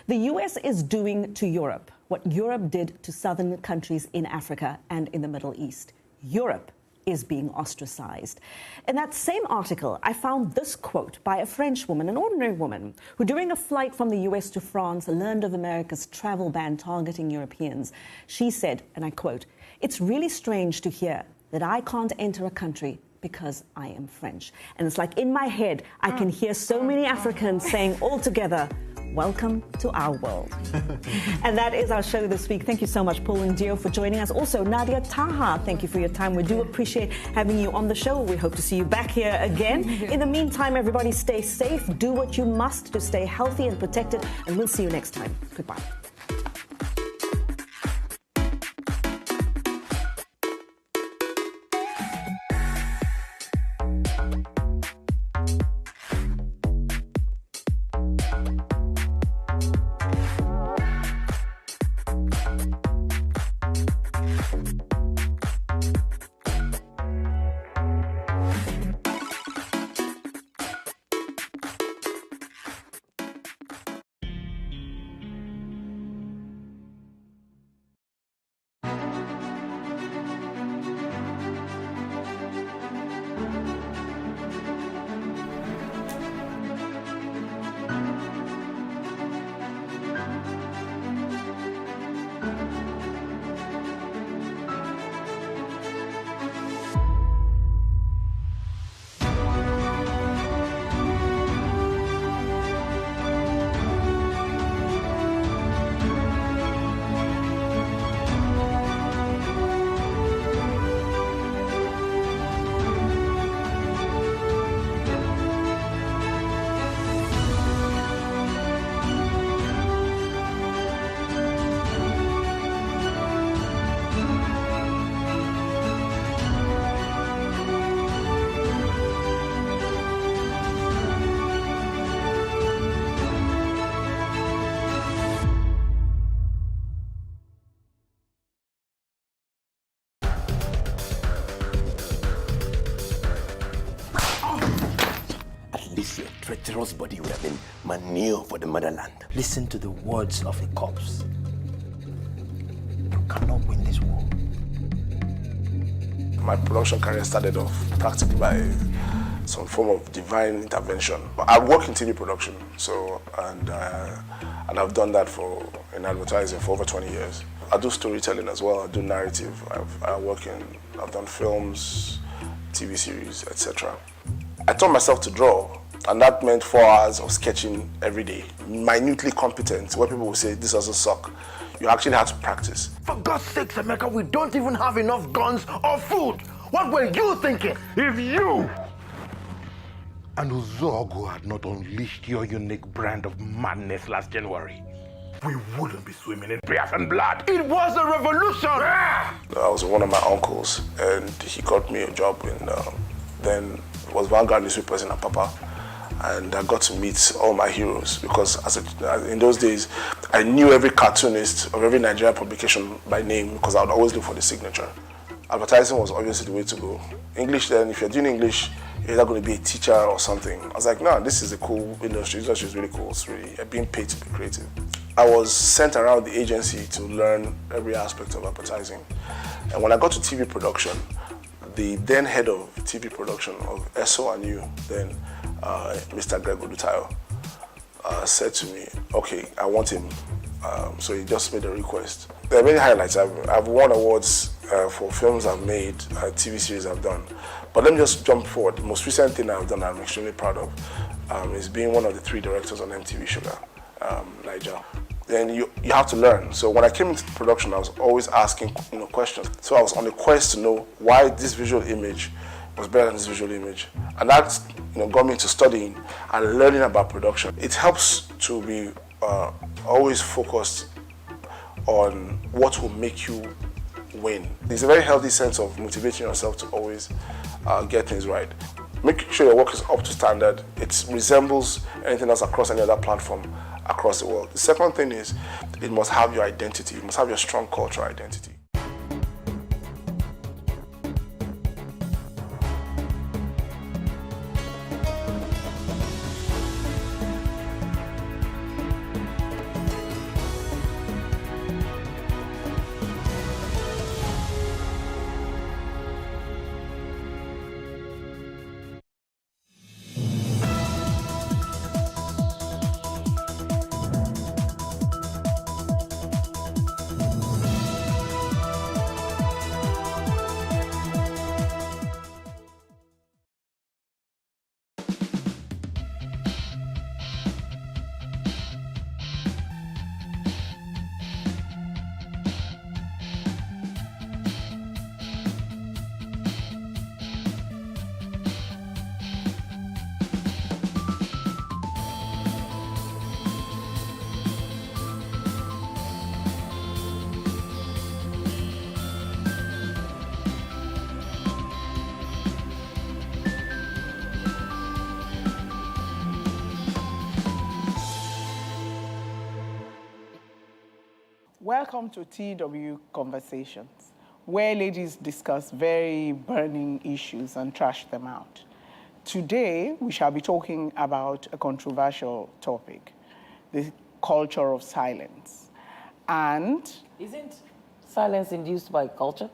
The U.S. is doing to Europe what Europe did to southern countries in Africa and in the Middle East. Europe is being ostracized. In that same article, I found this quote by a French woman, an ordinary woman, who during a flight from the US to France learned of America's travel ban targeting Europeans. She said, and I quote, "It's really strange to hear that I can't enter a country because I am French." And it's like in my head, I can hear so many Africans saying all together, welcome to our world. And that is our show this week. Thank you so much, Paul Ndio, for joining us. Also, Nadia Taha, thank you for your time. We do appreciate having you on the show. We hope to see you back here again. In the meantime, everybody stay safe. Do what you must to stay healthy and protected. And we'll see you next time. Goodbye. your treacherous body would have been manure for the motherland. Listen to the words of a corpse. You cannot win this war. My production career started off practically by some form of divine intervention. I work in TV production, and I've done that in advertising for over 20 years. I do storytelling as well. I do narrative. I've done films, TV series, etc. I taught myself to draw, and that meant 4 hours of sketching every day, minutely competent, where people will say, this doesn't suck. You actually had to practice. For God's sakes, Emeka, we don't even have enough guns or food. What were you thinking? If you and Uzogu had not unleashed your unique brand of madness last January, we wouldn't be swimming in Biafran blood. It was a revolution! I was with one of my uncles, and he got me a job in, then it was Vanguard newspapers in Apapa. And I got to meet all my heroes because in those days, I knew every cartoonist of every Nigerian publication by name because I would always look for the signature. Advertising was obviously the way to go. English then, if you're doing English, you're either going to be a teacher or something. I was like, no, this is a cool industry. This industry is really cool. It's really being paid to be creative. I was sent around the agency to learn every aspect of advertising. And when I got to TV production, the then head of TV production of SO&U, then Mr. Greg Odutayo, said to me, okay, I want him. So he just made a request. There are many highlights. I've won awards for films I've made, TV series I've done. But let me just jump forward. The most recent thing I've done I'm extremely proud of is being one of the 3 directors on MTV Sugar, Niger. Then you have to learn. So when I came into production, I was always asking questions. So I was on a quest to know why this visual image was better than this visual image. And that got me into studying and learning about production. It helps to be always focused on what will make you win. There's a very healthy sense of motivating yourself to always get things right. Make sure your work is up to standard. It resembles anything else across any other platform across the world. The second thing is it must have your identity. It must have your strong cultural identity. Welcome to TW Conversations, where ladies discuss very burning issues and trash them out. Today, we shall be talking about a controversial topic, the culture of silence. And isn't silence induced by culture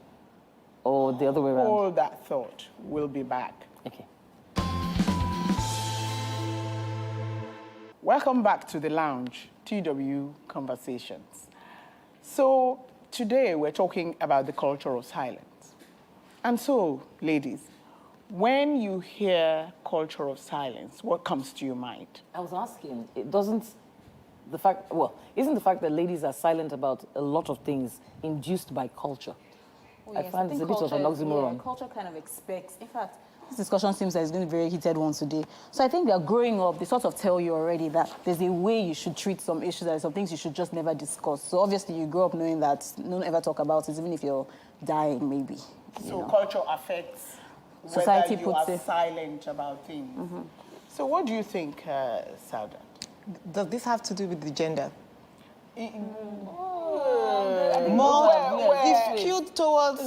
or the other way around? Hold that thought. We'll be back. Okay. Welcome back to the lounge, TW Conversations. So today we're talking about the culture of silence. And so, ladies, when you hear culture of silence, what comes to your mind? I was asking, isn't the fact that ladies are silent about a lot of things induced by culture? Well, yes, I find it's a bit of an oxymoron. Yeah, culture kind of expects, in fact, this discussion seems like it's going to be a very heated one today. So I think they're growing up, they sort of tell you already that there's a way you should treat some issues, there are some things you should just never discuss. So obviously you grow up knowing that don't ever talk about it, even if you're dying, maybe. So culture affects society whether you are silent about things. Mm-hmm. So what do you think, Sauda? Does this have to do with the gender? More skewed towards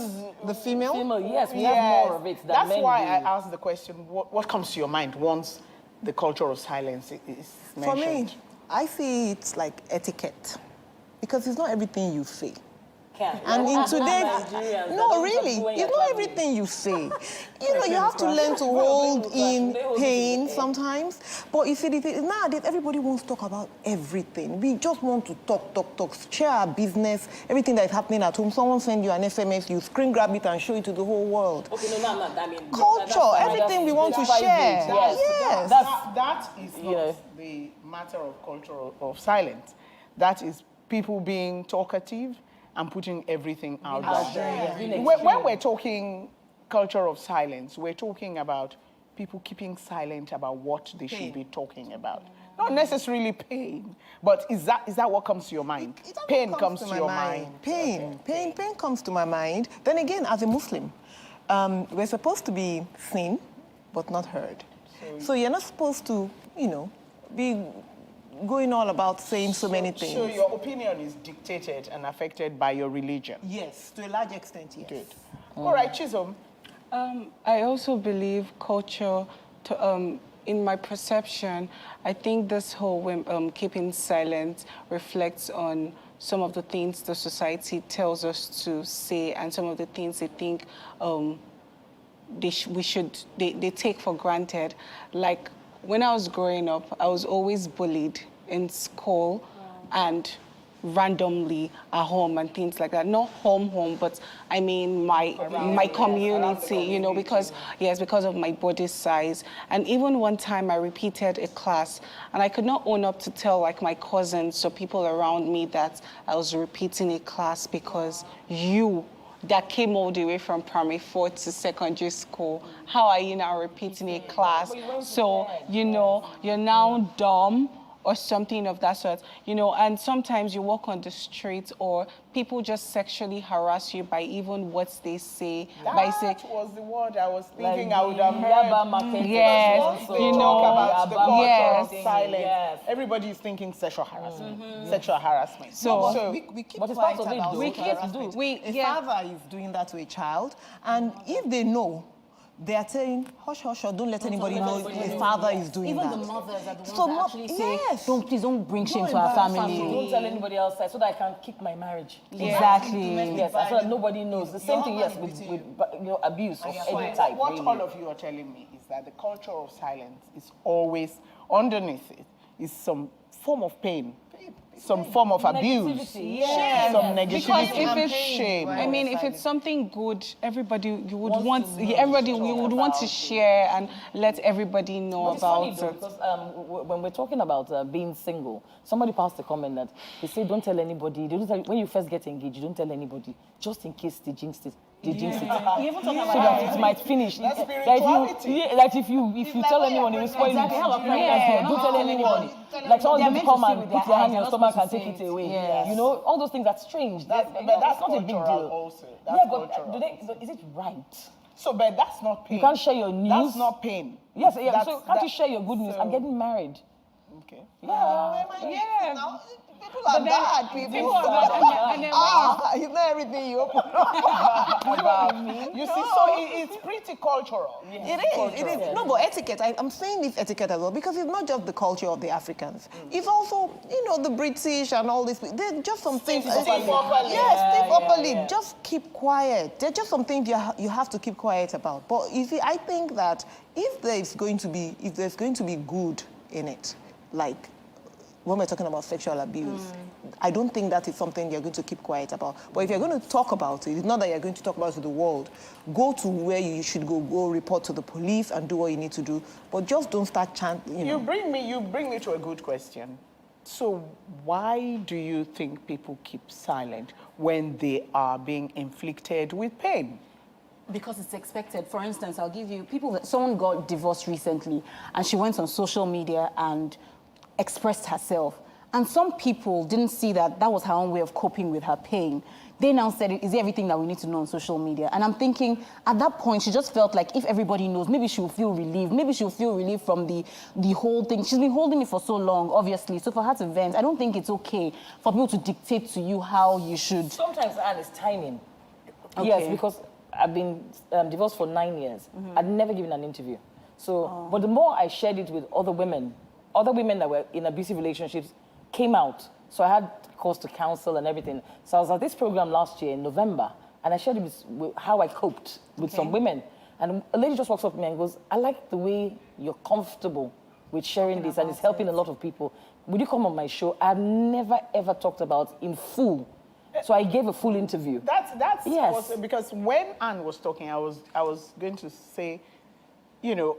the female? Yes, we have more of it than That's men why do. I asked the question, what comes to your mind once the culture of silence is mentioned? For me, I see it's like etiquette, because it's not everything you say. And in today's, no, really, it's not everything you say. You know, you have to learn to hold in pain sometimes. But you see, nowadays, everybody wants to talk about everything. We just want to talk, share our business, everything that is happening at home. Someone send you an SMS, you screen grab it and show it to the whole world. Okay, no, I mean, culture, everything we want to share. Yes. That is not the matter of culture of silence. That is people being talkative and putting everything out there. When we're talking culture of silence, we're talking about people keeping silent about what they should be talking about. Not necessarily pain, but is that what comes to your mind? Pain comes to your mind. Pain comes to my mind. Then again, as a Muslim, we're supposed to be seen, but not heard. So you're not supposed to, be going all about saying so many things. So your opinion is dictated and affected by your religion? Yes, to a large extent, yes. Good. All right, Chisom. I also believe culture, in my perception, I think this whole keeping silent reflects on some of the things the society tells us to say and some of the things they think they take for granted. Like, when I was growing up, I was always bullied in school and randomly at home and things like that. Not home, but I mean my community, because of my body size. And even one time I repeated a class and I could not own up to tell like my cousins or people around me that I was repeating a class because you that came all the way from primary 4 to secondary school. How are you now repeating a class? So, you're now dumb or something of that sort, and sometimes you walk on the street or people just sexually harass you by even what they say. That was the word I was thinking I would have heard. Yes, talk about the culture of silence. Yes. Everybody is thinking sexual harassment. So we keep quiet about harassment. A father is doing that to a child, and if they know, they are saying, hush, hush, don't let anybody know the father is doing that. Even the mothers are the ones that actually say, please don't bring shame to our family. Don't tell anybody else so that I can keep my marriage. Exactly. Yes, so that nobody knows. The same thing, yes, with abuse of any type. What all of you are telling me is that the culture of silence is always, underneath it, is some form of pain. Some form of abuse, some negativity, because if it's shame. I mean, if it's something good, everybody would want to share and let everybody know about it. Because when we're talking about being single, somebody passed a comment that they say don't tell anybody. When you first get engaged, you don't tell anybody, just in case they jinx it. So that it might finish. That's spirituality. If you tell anyone, it will spoil it. Don't tell anybody. Like someone will come and put their hand in your stomach and take it away. All those things are strange. But that's not a big deal. Also, but is it right? But that's not pain. You can't share your news. That's not pain. Yes, so can't you share your good news? I'm getting married. Okay. People are bad people. It's not everything you open about. You see, so it's pretty cultural. It is. No, but etiquette, I'm saying this etiquette as well, because it's not just the culture of the Africans. It's also, the British and all this. There's just some things. Stiff upper lip. Just keep quiet. There's just some things you have to keep quiet about. But you see, I think that if there's going to be good in it, like when we're talking about sexual abuse, I don't think that is something you're going to keep quiet about. But if you're going to talk about it, it's not that you're going to talk about it to the world. Go to where you should go report to the police and do what you need to do. But just don't start chanting. You bring me to a good question. So why do you think people keep silent when they are being inflicted with pain? Because it's expected. For instance, I'll give you someone got divorced recently and she went on social media and expressed herself. And some people didn't see that was her own way of coping with her pain. They now said, is it everything that we need to know on social media? And I'm thinking, at that point, she just felt like if everybody knows, maybe she'll feel relieved. Maybe she'll feel relieved from the whole thing. She's been holding it for so long, obviously. So for her to vent, I don't think it's okay for people to dictate to you how you should. Sometimes, Anne, it's timing. Okay. Yes, because I've been divorced for 9 years. I'd never given an interview. So, but the more I shared it with other women that were in abusive relationships came out. So I had calls to counsel and everything. So I was at this program last year in November, and I shared it with how I coped with some women. And a lady just walks up to me and goes, I like the way you're comfortable with sharing this, and it's helping a lot of people. Would you come on my show? I've never, ever talked about in full. So I gave a full interview. That's yes. also, because when Anne was talking, I was going to say, you know,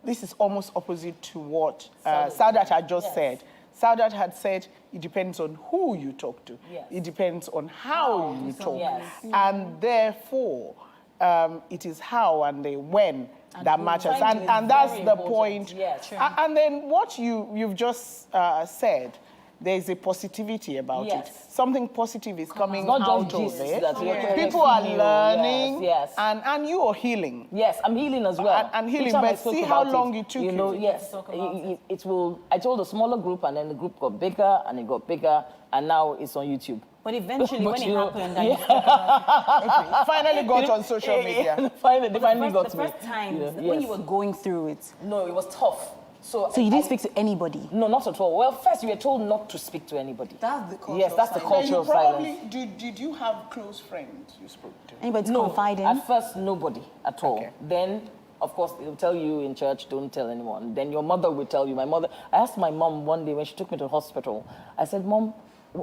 this is almost opposite to what Saudat had just said. Saudat had said it depends on who you talk to. Yes. It depends on how you talk. Yes. And therefore, it is how and the when that matters. And that's the important. point. Yes. And then what you've just said, there's a positivity about it. Something positive is coming not out just of gist it. that People are learning. Yes. And you are healing. Yes, I'm healing as well. And healing, Each time I but spoke see how about long it took you. You know, yes. It will. I told a smaller group, and then the group got bigger, and it got bigger, and now it's on YouTube. But eventually, when it happened, finally got on social media. Finally the got me. first time Yeah. when you were going through it. No, it was tough. So you didn't speak to anybody? No, not at all. Well, first you were told not to speak to anybody. That's the culture. Yes, that's the culture of silence. Did you have close friends you spoke to? Anybody to No, confide in? at first nobody at all. Then, of course, they'll tell you in church, don't tell anyone. Then your mother will tell you. I asked my mom one day when she took me to the hospital, I said, Mom,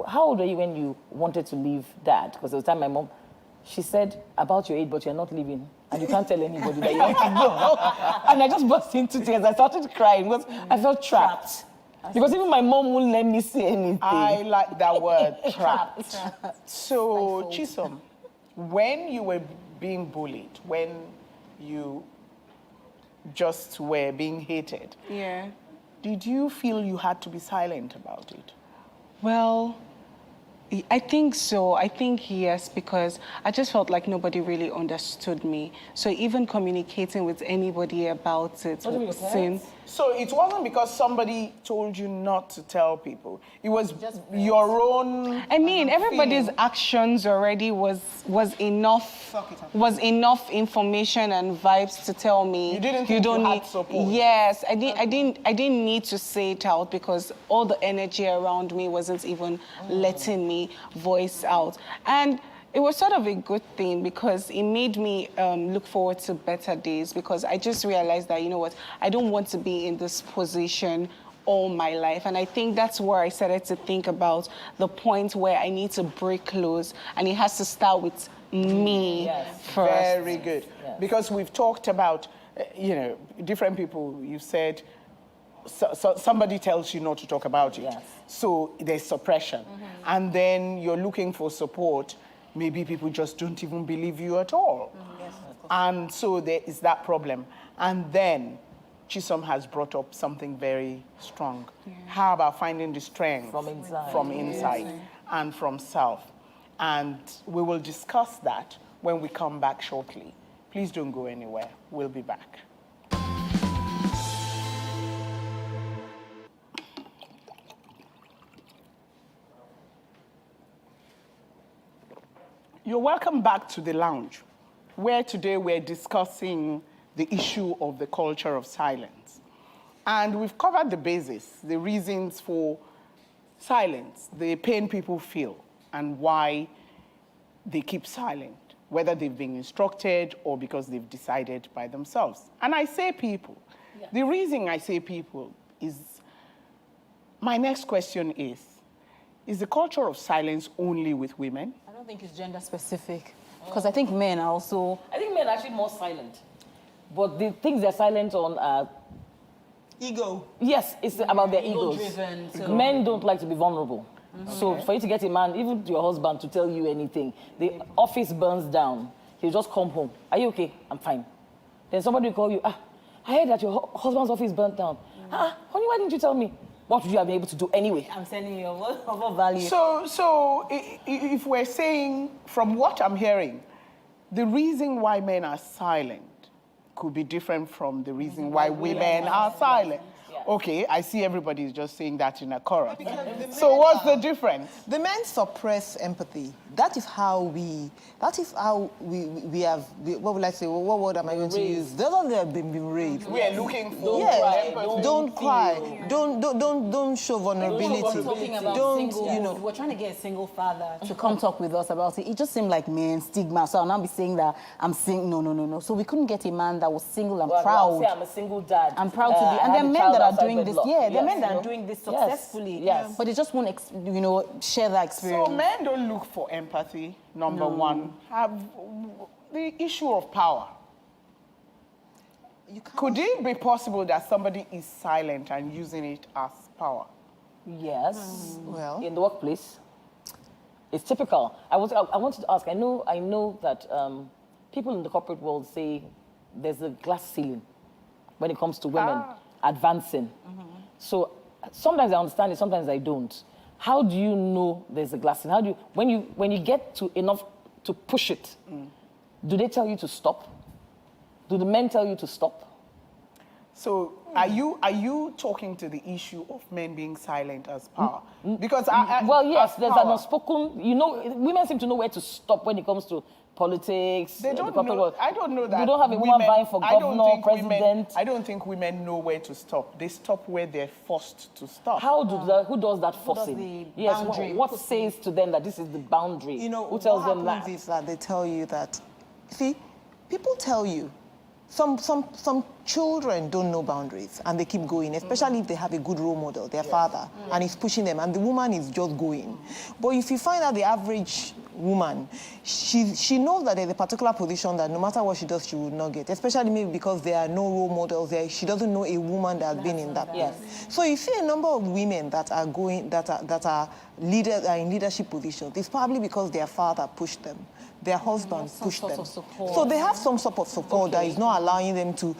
how old were you when you wanted to leave Dad? Because at the time my mom, she said, about your age, but you're not leaving. And you can't tell anybody that you want to go. And I just burst into tears. I started crying because I felt trapped. Because even my mom wouldn't let me say anything. I like that word, trapped. So, Chisom, when you were being bullied, when you just were being hated, did you feel you had to be silent about it? Well, I think so. I think yes, because I just felt like nobody really understood me. So even communicating with anybody about it, so it wasn't because somebody told you not to tell people. It was just your own. I mean, everybody's actions already was enough information and vibes to tell me you didn't think don't you need had support. Yes, I didn't need to say it out because all the energy around me wasn't even letting me voice out. And it was sort of a good thing because it made me look forward to better days, because I just realized that, you know what, I don't want to be in this position all my life. And I think that's where I started to think about the point where I need to break loose, and it has to start with me first. Very good. Yes. Because we've talked about, you know, different people. You said so somebody tells you not to talk about it. Yes. So there's suppression. And then you're looking for support. Maybe people just don't even believe you at all. Yes, and so there is that problem. And then Chisom has brought up something very strong. How about finding the strength from inside and from self? And we will discuss that when we come back shortly. Please don't go anywhere. We'll be back. You're welcome back to the lounge, where today we're discussing the issue of the culture of silence. And we've covered the basis, the reasons for silence, the pain people feel, and why they keep silent, whether they've been instructed or because they've decided by themselves. And I say people. The reason I say people is, my next question is the culture of silence only with women? I don't think it's gender specific, because I think men are also... I think men are actually more silent. But the things they're silent on are... Ego. Yes, it's about their egos. Ego-driven, so- Men don't like to be vulnerable. So for you to get a man, even your husband, to tell you anything, the office burns down, he'll just come home. Are you okay? I'm fine. Then somebody will call you, I heard that your husband's office burnt down. Honey, why didn't you tell me? What would you have been able to do anyway? I'm sending you what value. So if we're saying, from what I'm hearing, the reason why men are silent could be different from the reason why women are silent. Okay, I see everybody is just saying that in a chorus. So what's the difference? The men suppress empathy. That is how we have, what will I say, what word am I going to use? Those are they have been raised. We are looking for Don't cry. Don't show vulnerability. We're trying to get a single father to come talk with us about it. It just seemed like men stigma. So I'll now be saying that I'm single. No. So we couldn't get a man that was single and proud. I'll say I'm a single dad. I'm proud to be. And there are men that are doing this. Yeah, there are men that are doing this Yes. successfully. Yes. But they just won't, share that experience. So men don't look for empathy, number one. Have the issue of power. Could it be possible that somebody is silent and using it as power? Yes. Well, in the workplace, it's typical. I wanted to ask. I know that people in the corporate world say there's a glass ceiling when it comes to women advancing. So sometimes I understand it, sometimes I don't. How do you know there's a glass ceiling? How do you, when you get to enough to push it, do they tell you to stop? Do the men tell you to stop? So are you talking to the issue of men being silent as power? Because well, yes, there's an unspoken. Women seem to know where to stop when it comes to politics. They don't know. I don't know that. You don't have a woman vying for governor, president. I don't think women know where to stop. They stop where they're forced to stop. Who does that forcing? Yes. What says to them that this is the boundary? Who tells them that? What happens is that they tell you that. See, people tell you. Some children don't know boundaries and they keep going, especially if they have a good role model, their father, and he's pushing them, and the woman is just going. But if you find out the average woman, she knows that there's a particular position that no matter what she does, she would not get, especially maybe because there are no role models there. She doesn't know a woman that has been in that place. So you see a number of women that are going, that are leaders, are in leadership positions. It's probably because their father pushed them. Their husband pushed them. So they have some sort of support that is not allowing them to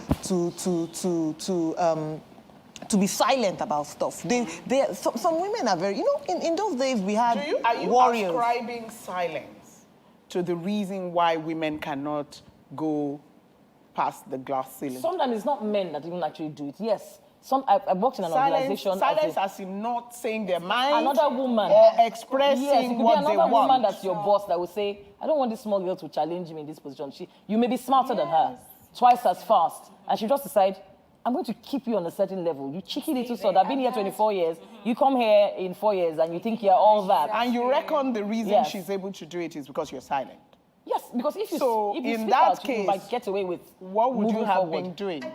be silent about stuff. Some women are very, in those days we had warriors. Are you ascribing silence to the reason why women cannot go past the glass ceiling? Sometimes it's not men that even actually do it. Yes. I worked in an organization. Silence as in not saying their mind. Another woman. Or expressing yes, it could what be they another want. woman that's your boss that will say, I don't want this small girl to challenge me in this position. You may be smarter than her, twice as fast. And she just decide, I'm going to keep you on a certain level. You cheeky little sod. I've been here 24 years. You come here in 4 years and you think you're all that. And you reckon the reason she's able to do it is because you're silent? Yes, because if you in that out, case, you might get away with what would you have forward. been doing? I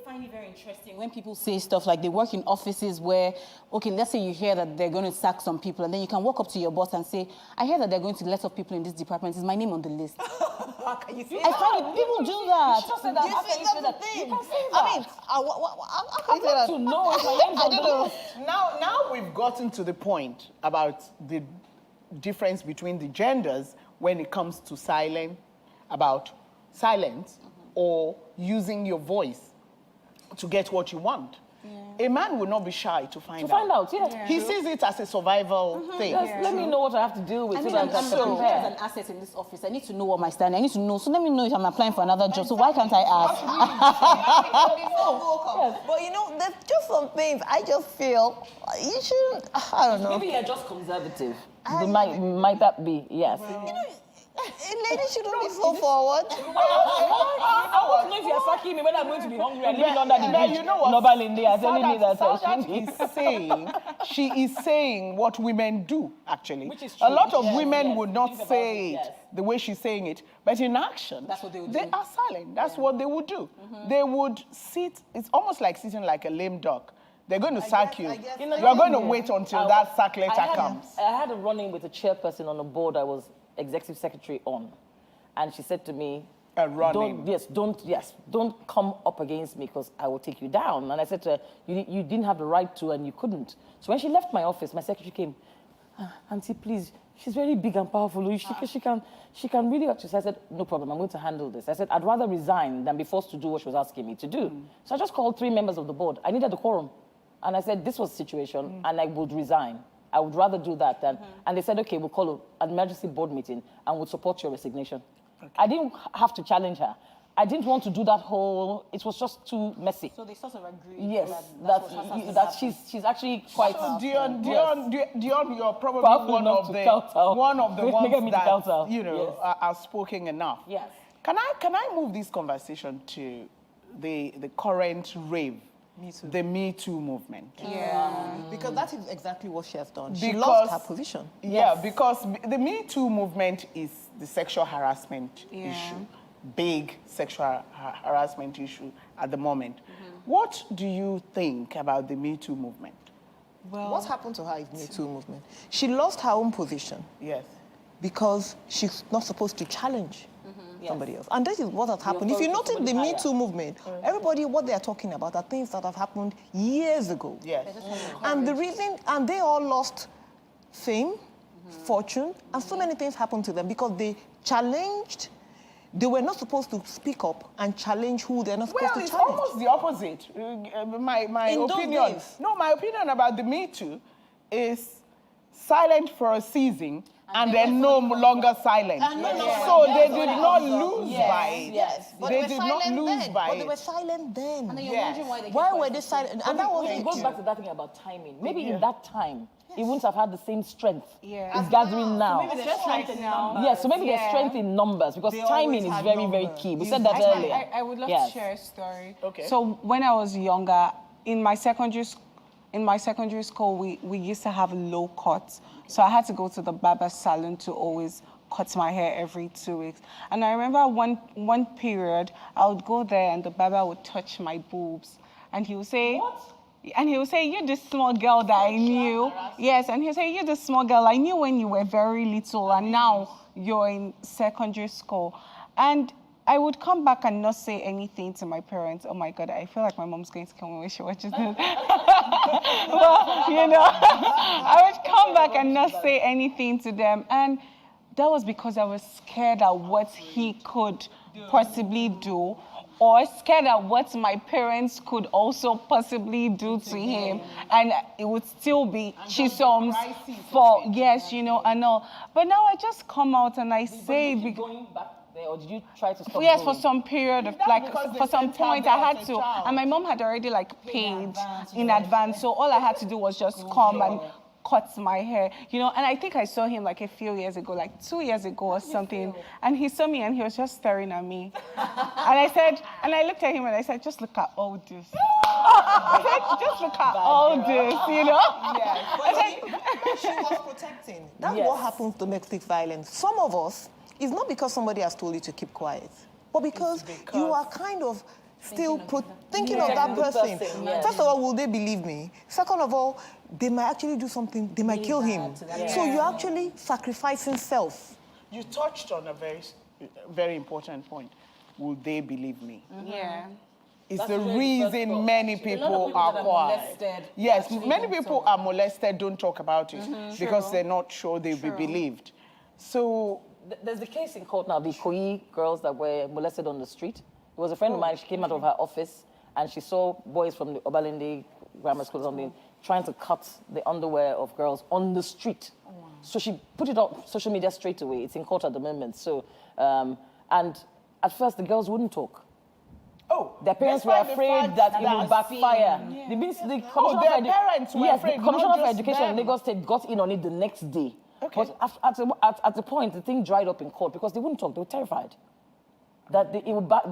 find it very interesting when people say stuff like they work in offices where, okay, let's say you hear that they're going to sack some people, and then you can walk up to your boss and say, I hear that they're going to let off people in this department. Is my name on the list? How can you say I find it, people do that. You just said that. You How can you say that? You can say that. I mean, I want to know if my name's on the list. Now we've gotten to the point about the difference between the genders when it comes to about silence or using your voice to get what you want. A man will not be shy to find out. He sees it as a survival thing. Yes, let me know what I have to deal with. I mean, I'm here as an asset in this office. I need to know what my stand. I need to know. So let me know if I'm applying for another job. So why can't I ask? But there's just some things I just feel you shouldn't. I don't know. Maybe you're just conservative. Might that be? Yes. A lady shouldn't be so forward. I don't know if you're sacking me when I'm going to be hungry and living under the bridge. You know what? She is saying what women do, actually. Which is true. A lot of women would not say it the way she's saying it, but in action, that's what they would they are silent. That's what they would do. They would sit, it's almost like sitting like a lame duck. They're going to sack you. You're going to wait until that sack letter comes. I had a run-in with a chairperson on a board I was executive secretary on, and she said to me, don't come up against me because I will take you down. And I said to her, you didn't have the right to and you couldn't. So when she left my office, my secretary came, Auntie, please, she's very big and powerful. She can really actually. I said, no problem, I'm going to handle this. I said, I'd rather resign than be forced to do what she was asking me to do. So I just called 3 members of the board. I needed a quorum. And I said, this was the situation, and I would resign. I would rather do that than, and they said, okay, we'll call an emergency board meeting and we'll support your resignation. Okay. I didn't have to challenge her. I didn't want to do that whole. It was just too messy. So they sort of agree. Yes, that she's actually quite. So Dion, you're probably Powerful one enough of to the kowtow. one of the Make ones me that kowtow. you Yes. are spoken enough. Yes. Can I move this conversation to the current rave, the Me Too movement? Yeah, because that is exactly what she has done. She Because- lost her position. Yeah, because the Me Too movement is the sexual harassment issue, big sexual harassment issue at the moment. What do you think about the Me Too movement? Well, what happened to her is Me Too movement. She lost her own position. Yes. Because she's not supposed to challenge somebody else. And this is what has happened. If you notice the Me Too movement, everybody, what they are talking about are things that have happened years ago. Yes. And the reason, and they all lost fame, fortune, and so many things happened to them because they challenged. They were not supposed to speak up and challenge who they're not supposed Well, to it's challenge. almost the opposite. My In those opinion. days. No, my opinion about the Me Too is silent for a season and then no longer silent. So they did not lose by it. Yes, but They were did not silent lose then. by But they it. were silent then. And then you're wondering why they Why kept were quiet they for silent? so And that was long. It goes back to that thing about timing. Maybe in that time, it wouldn't have had the same strength it's gathering now. Maybe there's strength in numbers. Yes, so maybe there's strength in numbers because They timing always is had very, very numbers. key. We said that earlier. I would love Yes. to share a story. Okay. So when I was younger, in my secondary school, we used to have low cuts. So I had to go to the barber salon to always cut my hair every 2 weeks. And I remember one period, I would go there and the barber would touch my boobs. And he would say, And he would say, you're the small girl that I knew. Yes, and he would say, you're the small girl I knew when you were very little, and now you're in secondary school. And I would come back and not say anything to my parents. Oh my God, I feel like my mom's going to kill me when she watches this. Well, you know, I would come back and not say anything to them. And that was because I was scared at what he could possibly do, or scared at what my parents could also possibly do to him. And it would still be Chisholm's fault. Yes, you know, I know. But now I just come out and I say... Going back there, or did you try to stop Yes, going? for some period of, like, for some point I had to. And my mom had already, like, paid in advance. So all I had to do was just come and cut my hair, you know. And I think I saw him like a few years ago, like 2 years ago or something. And he saw me and he was just staring at me. And I said, and I looked at him and I said, just look at all this. I said, just look at all this, you know? But she was protecting. That's what happens to domestic violence. Some of us, it's not because somebody has told you to keep quiet, but because you are kind of still thinking of that person. First of all, will they believe me? Second of all, they might actually do something, they might kill him. So you're actually sacrificing self. You touched on a very important point. Will they believe me? Yeah. It's the reason many people are quiet. Yes, many people are molested, don't talk about it because they're not sure they'll be believed. So There's the case in court now, the Koyi girls that were molested on the street. It was a friend of mine, she came out of her office and she saw boys from the Obalende Grammar School or something trying to cut the underwear of girls on the street. So she put it on social media straight away. It's in court at the moment. So, and at first the girls wouldn't talk. Their parents were afraid that it would backfire. The Commissioner for Education in Lagos State got in on it the next day. But at the point, the thing dried up in court because they wouldn't talk. They were terrified that the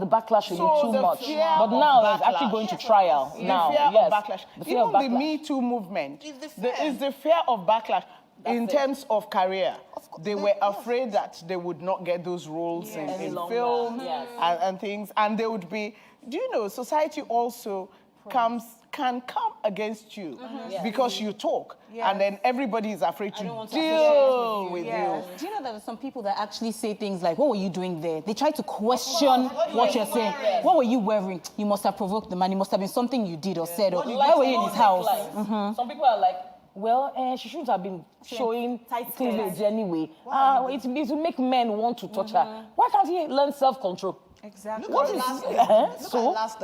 backlash would be too much. But now it's actually going to trial. Now, the fear of backlash. The fear of Even backlash. the Me Too movement is the fear of backlash. In terms of career, they were afraid that they would not get those roles in film and things, and they would be. Do you know, society also can come against you because you talk, and then everybody is afraid to deal with you. Do you know there are some people that actually say things like, what were you doing there? They try to question what you're saying. What were you wearing? You must have provoked the man. It must have been something you did or said. Or why were you in his house? Some people are like, well, she shouldn't have been showing cleavage anyway. It will make men want to touch her. Why can't he learn self-control? Exactly. What Look is at last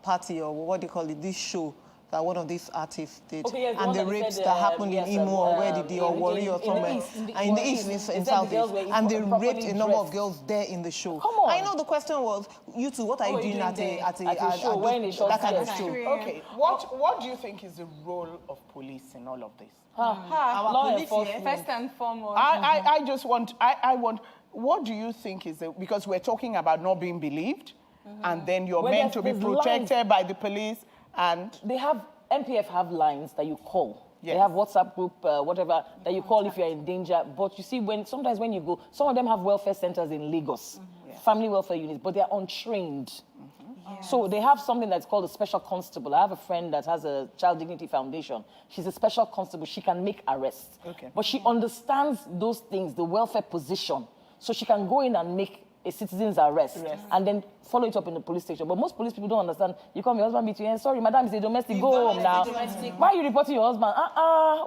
party, or what do you call it, this show that one of these artists did, Okay, yes, and the rapes that happened in Imo or where did they, or Warri or somewhere, in the East, in Southeast, and they raped a number of girls there in the show. Come on. I know the question was, you two, what are you doing at a show, when it that kind of shows? show? Okay, what do you think is the role of police in all of this? Our Law police enforcement. here, first and foremost. I just want, I want, what do you think is the, because we're talking about not being believed, and then you're Well, meant to be there's protected lines. by the police, and They have, MPF have lines that you call. Yes. They have WhatsApp group, whatever, that you call if you're in danger. But you see, sometimes when you go, some of them have welfare centers in Lagos, family welfare units, but they're untrained. So they have something that's called a special constable. I have a friend that has a Child Dignity Foundation. She's a special constable. She can make arrests. Okay. But she understands those things, the welfare position. So she can go in and make a citizen's arrest and then follow it up in the police station. But most police people don't understand. You come, your husband beat you, and sorry, madam, it's a domestic, go home now. Why are you reporting your husband?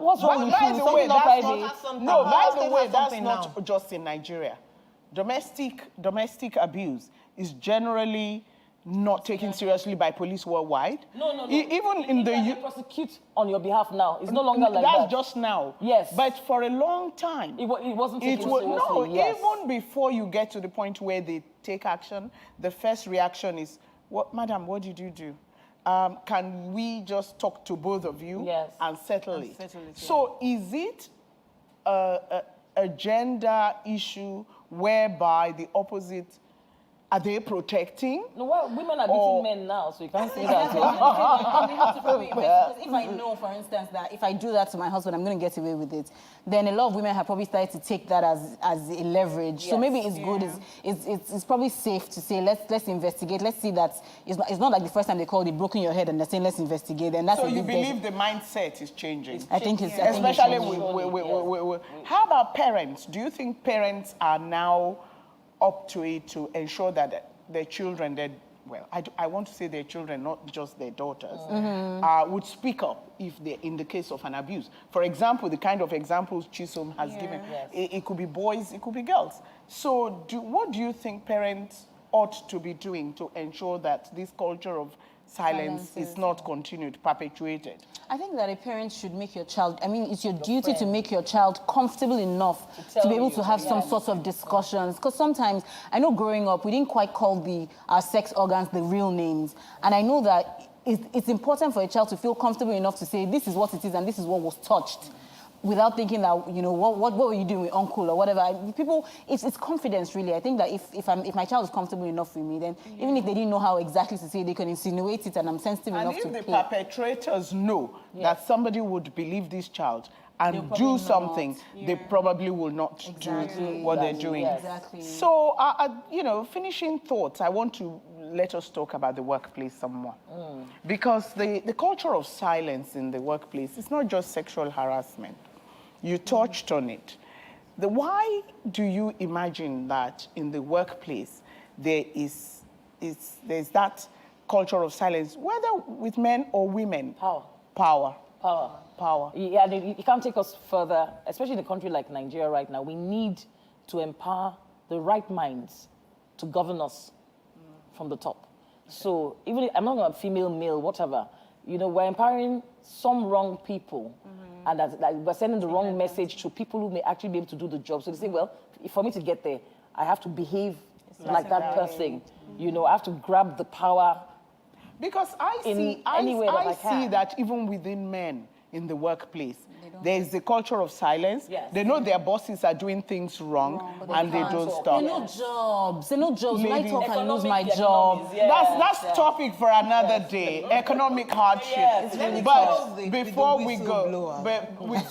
What's wrong with you? Something not private. No, by the way, that's not just in Nigeria. Domestic abuse is generally not taken seriously by police worldwide. No. Even in they prosecute on your behalf now. It's no longer like that. That's just now. Yes. But for a long time, it wasn't taken seriously. No, yes. even before you get to the point where they take action, the first reaction is, "Madam, what did you do? Can we just talk to both of you and settle it?" So is it a gender issue whereby the opposite, are they protecting? No, well, women are beating men now, so you can't say that. Because if I know, for instance, that if I do that to my husband, I'm going to get away with it, then a lot of women have probably started to take that as a leverage. So maybe it's good. It's probably safe to say, let's investigate. Let's see that it's not like the first time they called, they've broken your head and they're saying, let's investigate. And that's so you believe the mindset is changing? I think it's especially with how about parents? Do you think parents are now up to it to ensure that their children, I want to say their children, not just their daughters, would speak up if they're in the case of an abuse? For example, the kind of examples Chisom has given. It could be boys, it could be girls. So what do you think parents ought to be doing to ensure that this culture of silence is not continued, perpetuated? I think that a parent should make your child, it's your duty to make your child comfortable enough to be able to have some sort of discussions. Because sometimes, I know growing up, we didn't quite call our sex organs the real names. And I know that it's important for a child to feel comfortable enough to say, this is what it is and this is what was touched, without thinking that, what were you doing with uncle or whatever. People, it's confidence, really. I think that if my child is comfortable enough with me, then even if they didn't know how exactly to say it, they can insinuate it, and I'm sensitive enough to And if the perpetrators know that somebody would believe this child and do something, they probably will not do what they're doing. Exactly. So, finishing thoughts, I want to let us talk about the workplace some more. Because the culture of silence in the workplace is not just sexual harassment. You touched on it. Why do you imagine that in the workplace there's that culture of silence, whether with men or women? Power. Yeah, you can't take us further, especially in a country like Nigeria right now. We need to empower the right minds to govern us from the top. So even I'm not about female, male, whatever. We're empowering some wrong people, and that we're sending the wrong message to people who may actually be able to do the job. So they say, well, for me to get there, I have to behave like that person. I have to grab the power. Because I see that even within men in the workplace, there is a culture of silence. They know their bosses are doing things wrong, and they don't stop. They know jobs. Why talk and lose my economics, job? That's topic for another day. Economic hardship. But before we go, because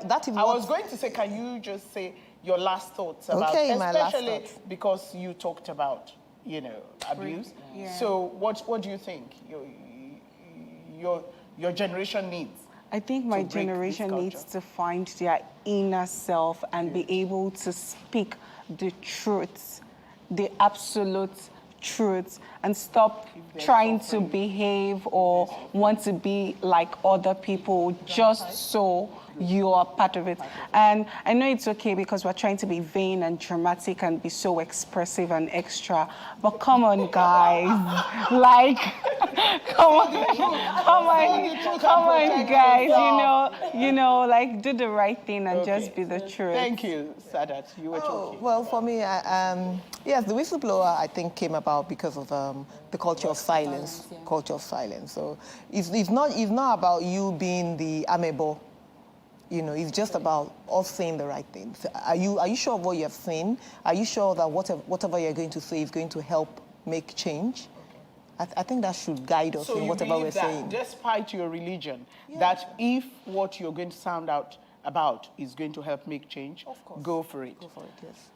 that is I was going to say, can you just say your last thoughts about, especially because you talked about, abuse. So what do you think your generation needs? I think my generation needs to find their inner self and be able to speak the truths, the absolute truths, and stop trying to behave or want to be like other people just so you are part of it. And I know it's okay because we're trying to be vain and dramatic and be so expressive and extra, but come on, guys. come on, guys. You know, like do the right thing and just be the truth. Thank you, Sadat. You were talking. Well, for me, yes, the whistleblower, I think, came about because of the culture of silence. Culture of silence. So it's not about you being the amebo. You know, it's just about us saying the right things. Are you sure of what you have seen? Are you sure that whatever you're going to say is going to help make change? I think that should guide us in whatever we're saying. Despite your religion, that if what you're going to sound out about is going to help make change, go for it. Go for it, yes.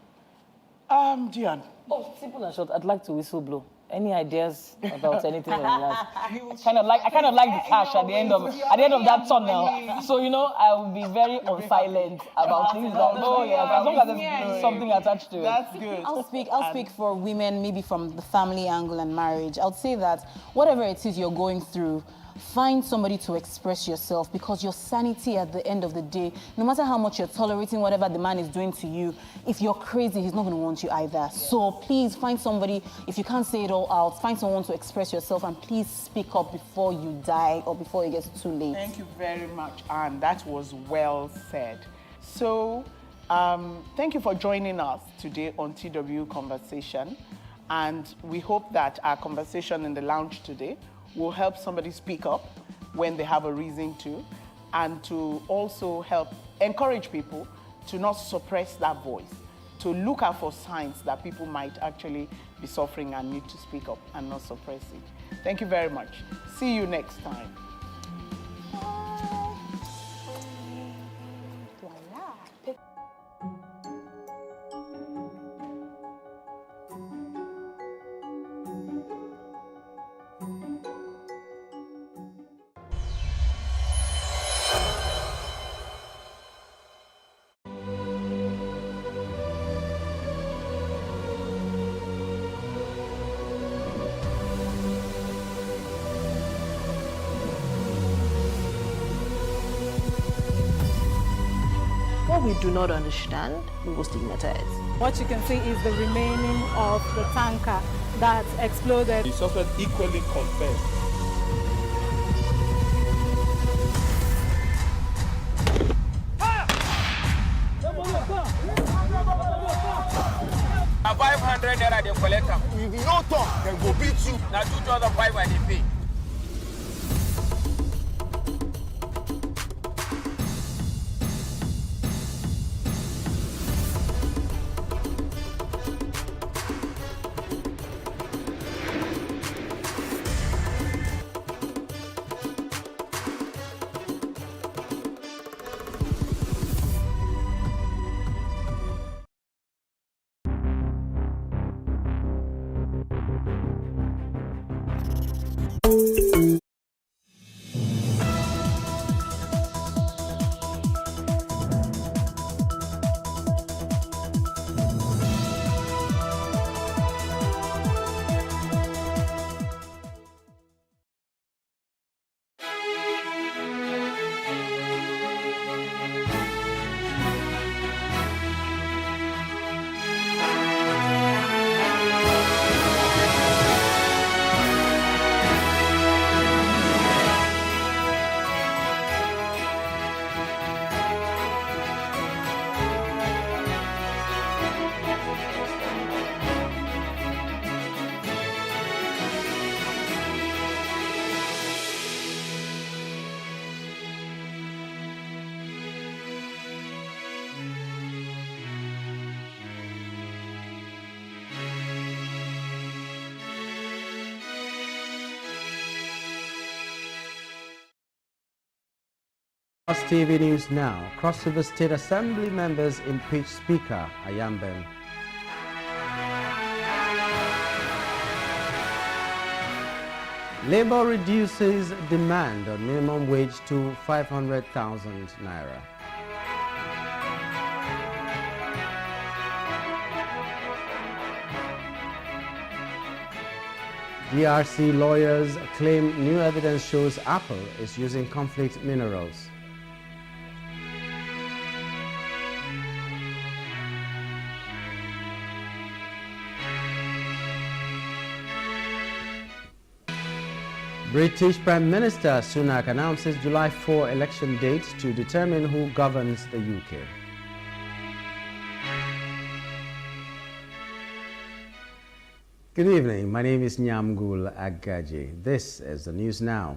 Dion. Oh, simple and short. I'd like to whistleblow. Any ideas about anything like that? I kind of like the cash at the end of that tunnel. So I will be very silent about things that as long as there's something attached to it. That's good. I'll speak for women, maybe from the family angle and marriage. I would say that whatever it is you're going through, find somebody to express yourself, because your sanity at the end of the day, no matter how much you're tolerating whatever the man is doing to you, if you're crazy, he's not going to want you either. Yeah. So please find somebody, if you can't say it all out, find someone to express yourself, and please speak up before you die or before it gets too late. Thank you very much, Anne. That was well said. So thank you for joining us today on TW Conversation. And we hope that our conversation in the lounge today will help somebody speak up when they have a reason to, and to also help encourage people to not suppress that voice, to look out for signs that people might actually be suffering and need to speak up and not suppress it. Thank you very much. See you next time. What we do not understand, we will stigmatize. What you can see is the remaining of the tanker that exploded. The suspect equally confessed. A 500 naira they collect them. If you no talk, they go beat you. Now 2,500 they pay. Cross TV News now. Cross River State Assembly members impeach Speaker Ayambeng. Labour reduces demand on minimum wage to 500,000 naira. DRC lawyers claim new evidence shows Apple is using conflict minerals. British Prime Minister Sunak announces July 4 election date to determine who governs the UK. Good evening. My name is Nyamgul Agaji. This is the news now.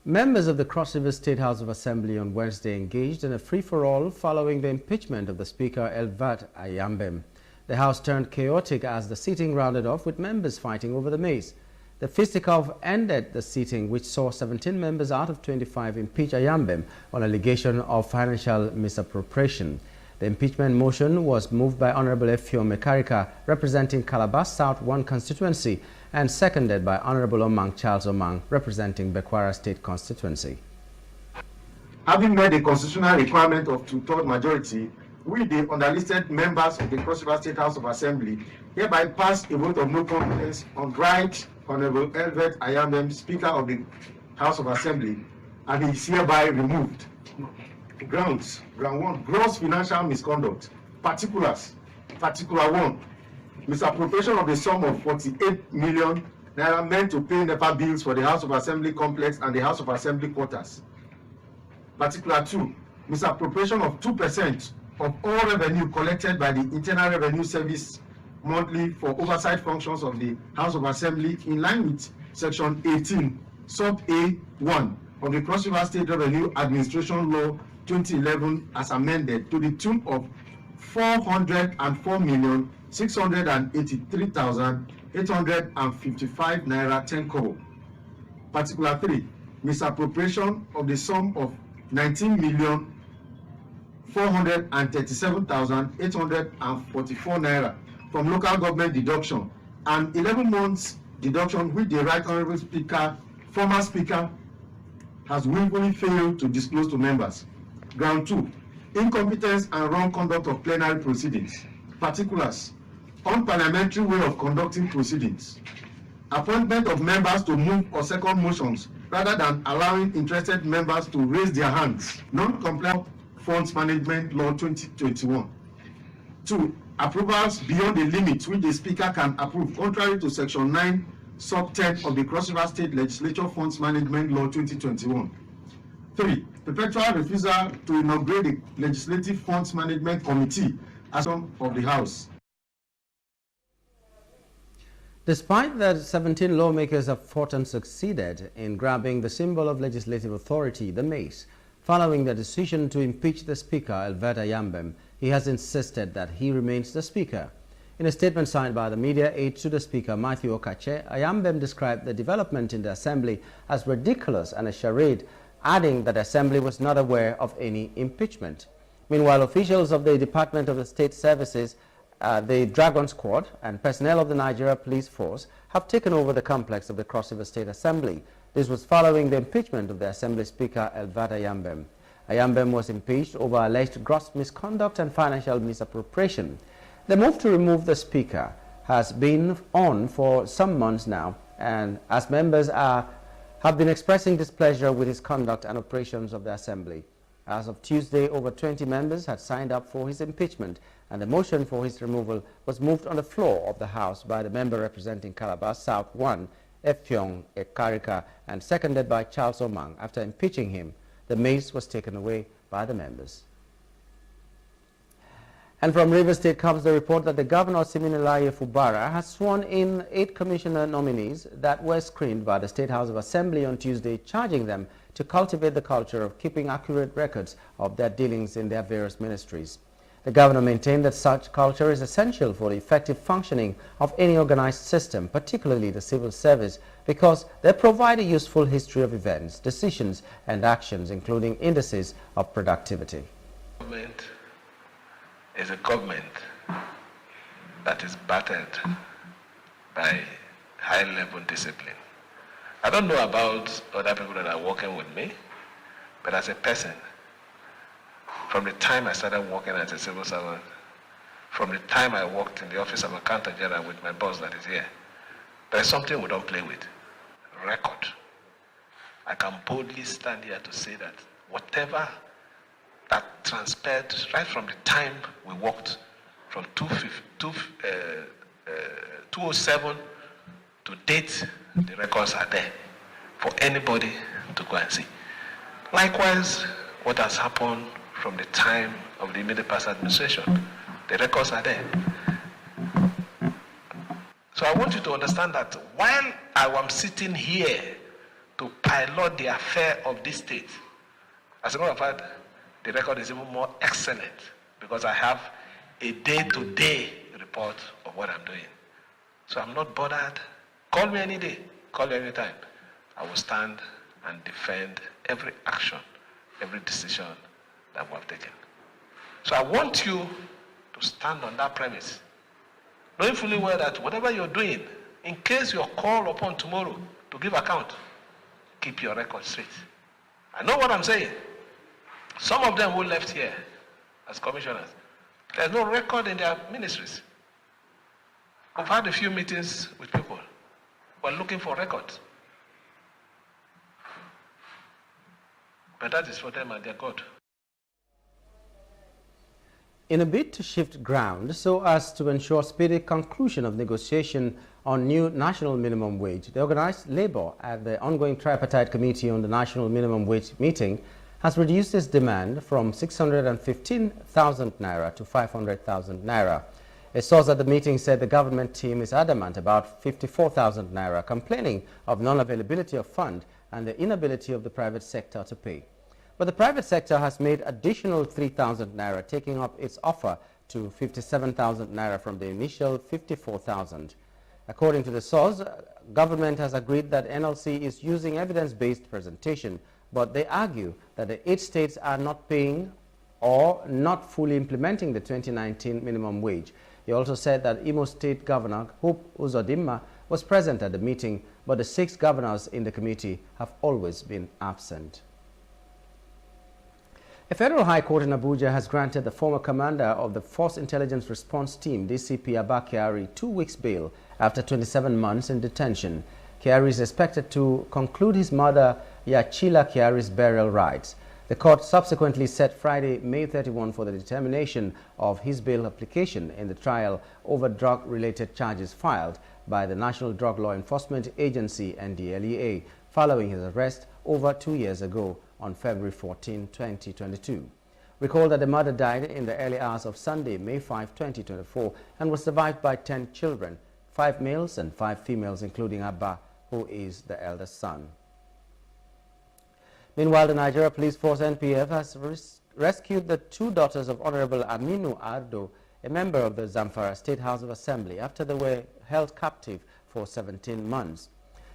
Members of the Cross River State House of Assembly on Wednesday engaged in a free-for-all following the impeachment of the Speaker Elvat Ayambem. The House turned chaotic as the sitting rounded off with members fighting over the mace. The fisticuffs ended the sitting, which saw 17 members out of 25 impeach Ayambem on allegation of financial misappropriation. The impeachment motion was moved by Honorable Effiong Ekarika, representing Calabar South 1 constituency, and seconded by Honorable Omang Charles Omang, representing Bekwara State constituency. Having met the constitutional requirement of two-thirds majority, we, the underlisted members of the Cross River State House of Assembly, hereby pass a vote of no confidence on Right Honorable Elvat Ayambem, Speaker of the House of Assembly, and he is hereby removed. Grounds. Ground 1, gross financial misconduct. Particulars. Particular 1, misappropriation of the sum of 48 million naira meant to pay NEPA bills for the House of Assembly complex and the House of Assembly quarters. Particular 2, misappropriation of 2% of all revenue collected by the Internal Revenue Service monthly for oversight functions of the House of Assembly in line with Section 18, Sub A1 of the Cross River State Revenue Administration Law 2011 as amended to the tune of 404,683,855 naira 10 kobo. Particular 3, misappropriation of the sum of 19,437,844 naira from local government deduction and 11 months deduction which the Right Honorable Speaker, former Speaker, has willfully failed to disclose to members. Ground 2, incompetence and wrong conduct of plenary proceedings. Particulars, unparliamentary way of conducting proceedings. Appointment of members to move or second motions rather than allowing interested members to raise their hands. Non-compliant Funds Management Law 2021. 2, approvals beyond the limits which the Speaker can approve contrary to Section 9, Sub 10 of the Cross River State Legislature Funds Management Law 2021. 3, perpetual refusal to inaugurate the Legislative Funds Management Committee as of the House. Despite that 17 lawmakers have fought and succeeded in grabbing the symbol of legislative authority, the mace, following the decision to impeach the Speaker, Elvat Ayambem, he has insisted that he remains the Speaker. In a statement signed by the media aide to the Speaker, Matthew Okache, Ayambem described the development in the Assembly as ridiculous and a charade, adding that the Assembly was not aware of any impeachment. Meanwhile, officials of the Department of the State Services, the Dragon Squad, and personnel of the Nigeria Police Force have taken over the complex of the Cross River State Assembly. This was following the impeachment of the Assembly Speaker, Elvat Ayambem. Ayambem was impeached over alleged gross misconduct and financial misappropriation. The move to remove the Speaker has been on for some months now, and as members have been expressing displeasure with his conduct and operations of the Assembly. As of Tuesday, over 20 members had signed up for his impeachment, and the motion for his removal was moved on the floor of the House by the member representing Calabar South 1, Effiong Ekarika, and seconded by Charles Omang. After impeaching him, the mace was taken away by the members. And from Rivers State comes the report that the Governor Siminalayi Fubara has sworn in 8 commissioner nominees that were screened by the State House of Assembly on Tuesday, charging them to cultivate the culture of keeping accurate records of their dealings in their various ministries. The Governor maintained that such culture is essential for the effective functioning of any organized system, particularly the civil service, because they provide a useful history of events, decisions, and actions, including indices of productivity. Government is a government that is battered by high-level discipline. I don't know about other people that are working with me, but as a person, from the time I started working as a civil servant, from the time I worked in the office of Accountant General with my boss that is here, there is something we don't play with: record. I can boldly stand here to say that whatever that transpired right from the time we worked from 2007 to date, the records are there. for anybody to go and see. Likewise, what has happened from the time of the immediate past administration, the records are there. So I want you to understand that while I am sitting here to pilot the affair of this state, as a matter of fact, the record is even more excellent because I have a day-to-day report of what I'm doing. So I'm not bothered. Call me any day, call me anytime. I will stand and defend every action, every decision that we have taken. So I want you to stand on that premise, knowing fully well that whatever you're doing, in case you're called upon tomorrow to give account, keep your record straight. I know what I'm saying. Some of them who left here as commissioners, there's no record in their ministries. I've had a few meetings with people who are looking for records. But that is for them and their God. In a bid to shift ground so as to ensure speedy conclusion of negotiation on new national minimum wage, the organized labor at the ongoing tripartite committee on the national minimum wage meeting has reduced its demand from 615,000 naira to 500,000 naira. A source at the meeting said the government team is adamant about 54,000 naira, complaining of non-availability of fund and the inability of the private sector to pay. But the private sector has made additional 3,000 naira, taking up its offer to 57,000 naira from the initial 54,000. According to the source, government has agreed that NLC is using evidence-based presentation, but they argue that the 8 states are not paying or not fully implementing the 2019 minimum wage. He also said that Imo State Governor Hope Uzodimma was present at the meeting, but the 6 governors in the committee have always been absent. A federal high court in Abuja has granted the former commander of the Force Intelligence Response Team, DCP Abba Kyari, 2 weeks bail after 27 months in detention. Kyari is expected to conclude his mother Yachila Kyari's burial rites. The court subsequently set Friday, May 31 for the determination of his bail application in the trial over drug-related charges filed by the National Drug Law Enforcement Agency, NDLEA, following his arrest over 2 years ago on February 14, 2022. Recall that the mother died in the early hours of Sunday, May 5, 2024, and was survived by 10 children, 5 males and 5 females, including Abba, who is the eldest son. Meanwhile, the Nigeria Police Force NPF has rescued the 2 daughters of Honorable Aminu Ardo, a member of the Zamfara State House of Assembly, after they were held captive for 17 months.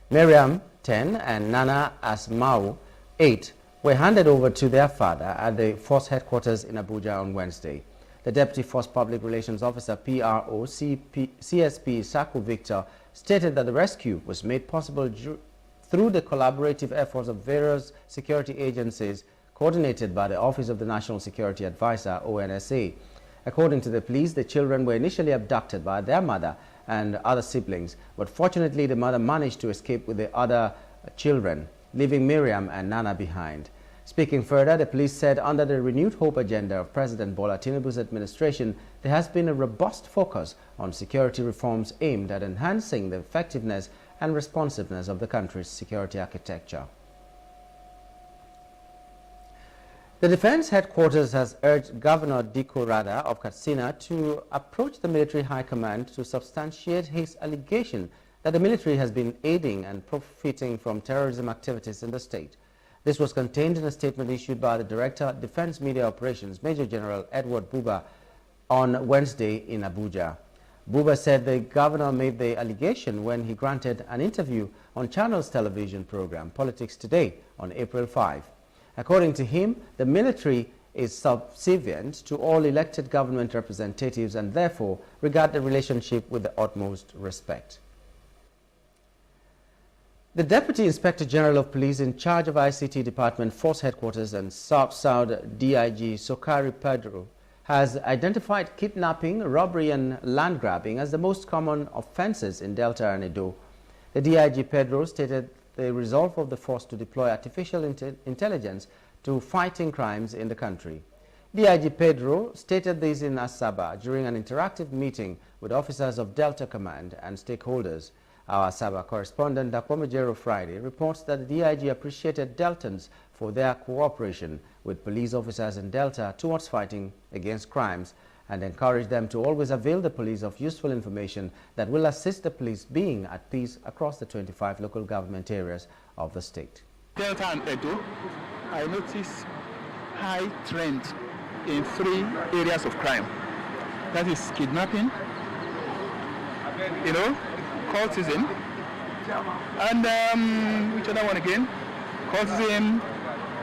Miriam, 10, and Nana Asmau, 8, were handed over to their father at the force headquarters in Abuja on Wednesday. The Deputy Force Public Relations Officer, PRO, CSP Saku Victor, stated that the rescue was made possible through the collaborative efforts of various security agencies coordinated by the Office of the National Security Advisor, ONSA. According to the police, the children were initially abducted by their mother and other siblings, but fortunately the mother managed to escape with the other children, leaving Miriam and Nana behind. Speaking further, the police said under the renewed hope agenda of President Bola Tinubu's administration, there has been a robust focus on security reforms aimed at enhancing the effectiveness and responsiveness of the country's security architecture. The Defense Headquarters has urged Governor Diko Rada of Katsina to approach the military high command to substantiate his allegation that the military has been aiding and profiting from terrorism activities in the state. This was contained in a statement issued by the Director of Defense Media Operations, Major General Edward Buba, on Wednesday in Abuja. Buba said the governor made the allegation when he granted an interview on Channel's television program, Politics Today, on April 5. According to him, the military is subservient to all elected government representatives and therefore regard the relationship with the utmost respect. The Deputy Inspector General of Police in charge of ICT Department Force Headquarters and South DIG Sokari Pedro has identified kidnapping, robbery and land grabbing as the most common offenses in Delta and Edo. The DIG Pedro stated the resolve of the force to deploy artificial intelligence to fighting crimes in the country. DIG Pedro stated this in Asaba during an interactive meeting with officers of Delta Command and stakeholders. Our Sabah correspondent, Dakwamajero Friday, reports that the DIG appreciated Deltans for their cooperation with police officers in Delta towards fighting against crimes and encouraged them to always avail the police of useful information that will assist the police being at peace across the 25 local government areas of the state. Delta and Edo, I notice high trend in 3 areas of crime. That is kidnapping, cultism, and which other one again? Cultism,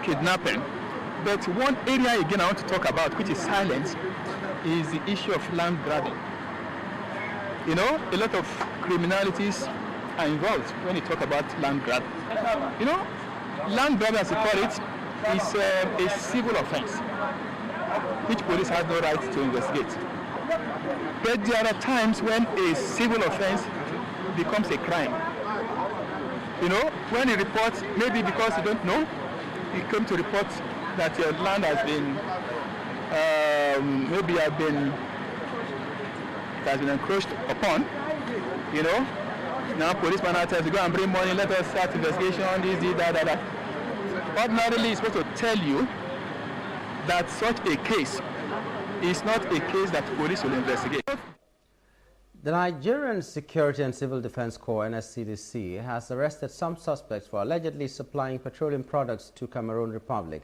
kidnapping. But one area again I want to talk about, which is silent, is the issue of land grabbing. A lot of criminalities are involved when you talk about land grab. Land grab, as you call it, is a civil offense, which police has no right to investigate. But there are times when a civil offense becomes a crime. When you report, maybe because you don't know, you come to report that your land has been, it has been encroached upon, Now policeman now tells you, go and bring money, let us start investigation on this, that. Ordinarily, it's supposed to tell you that such a case is not a case that police will investigate. The Nigerian Security and Civil Defense Corps, NSCDC, has arrested some suspects for allegedly supplying petroleum products to Cameroon Republic.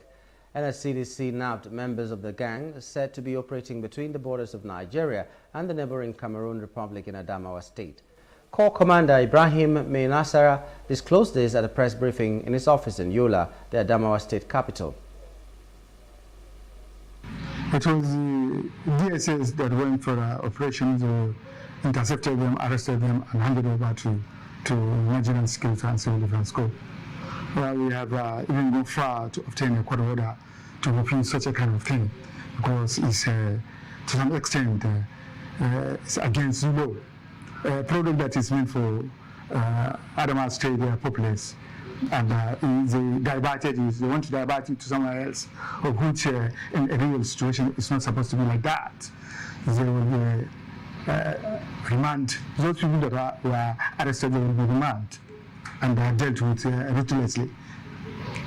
NSCDC nabbed members of the gang said to be operating between the borders of Nigeria and the neighboring Cameroon Republic in Adamawa State. Corps Commander Ibrahim Mainasara disclosed this at a press briefing in his office in Yola, the Adamawa State capital. It was the DSS that went for operations, intercepted them, arrested them, and handed over to Nigerian Security and Civil Defense Corps. Well, we have even gone far to obtain a court order to refuse such a kind of thing, because it's to some extent it's against the law. A product that is meant for Adamawa State populace, and they want to divert it to somewhere else, of which in a real situation it's not supposed to be like that. They will remand those people that were arrested. They will be remanded and are dealt with ruthlessly.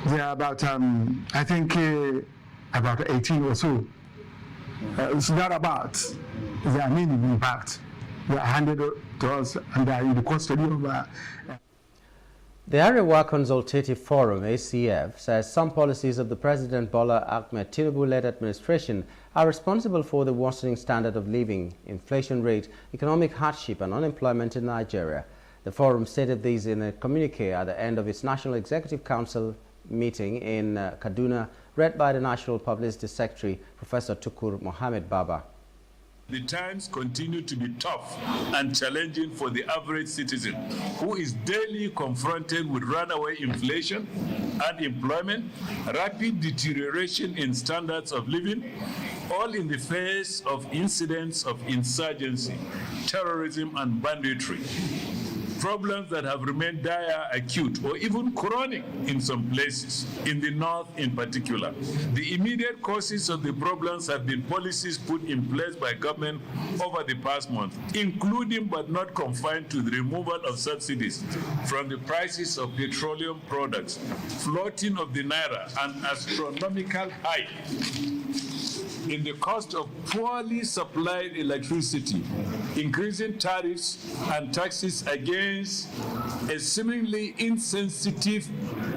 There are about I think about 18 or so. So thereabouts, they are mainly being packed. They are handed to us and they are in the custody of. The Arewa Consultative Forum, ACF, says some policies of the President Bola Ahmed Tinubu-led administration are responsible for the worsening standard of living, inflation rate, economic hardship and unemployment in Nigeria. The forum stated this in a communique at the end of its National Executive Council meeting in Kaduna, read by the National Publicity Secretary, Professor Tukur Mohammed Baba. The times continue to be tough and challenging for the average citizen, who is daily confronted with runaway inflation, unemployment, rapid deterioration in standards of living, all in the face of incidents of insurgency, terrorism, and banditry. Problems that have remained dire, acute, or even chronic in some places, in the north in particular. The immediate causes of the problems have been policies put in place by government over the past month, including but not confined to the removal of subsidies from the prices of petroleum products, floating of the naira, and astronomical hike in the cost of poorly supplied electricity, increasing tariffs and taxes against a seemingly insensitive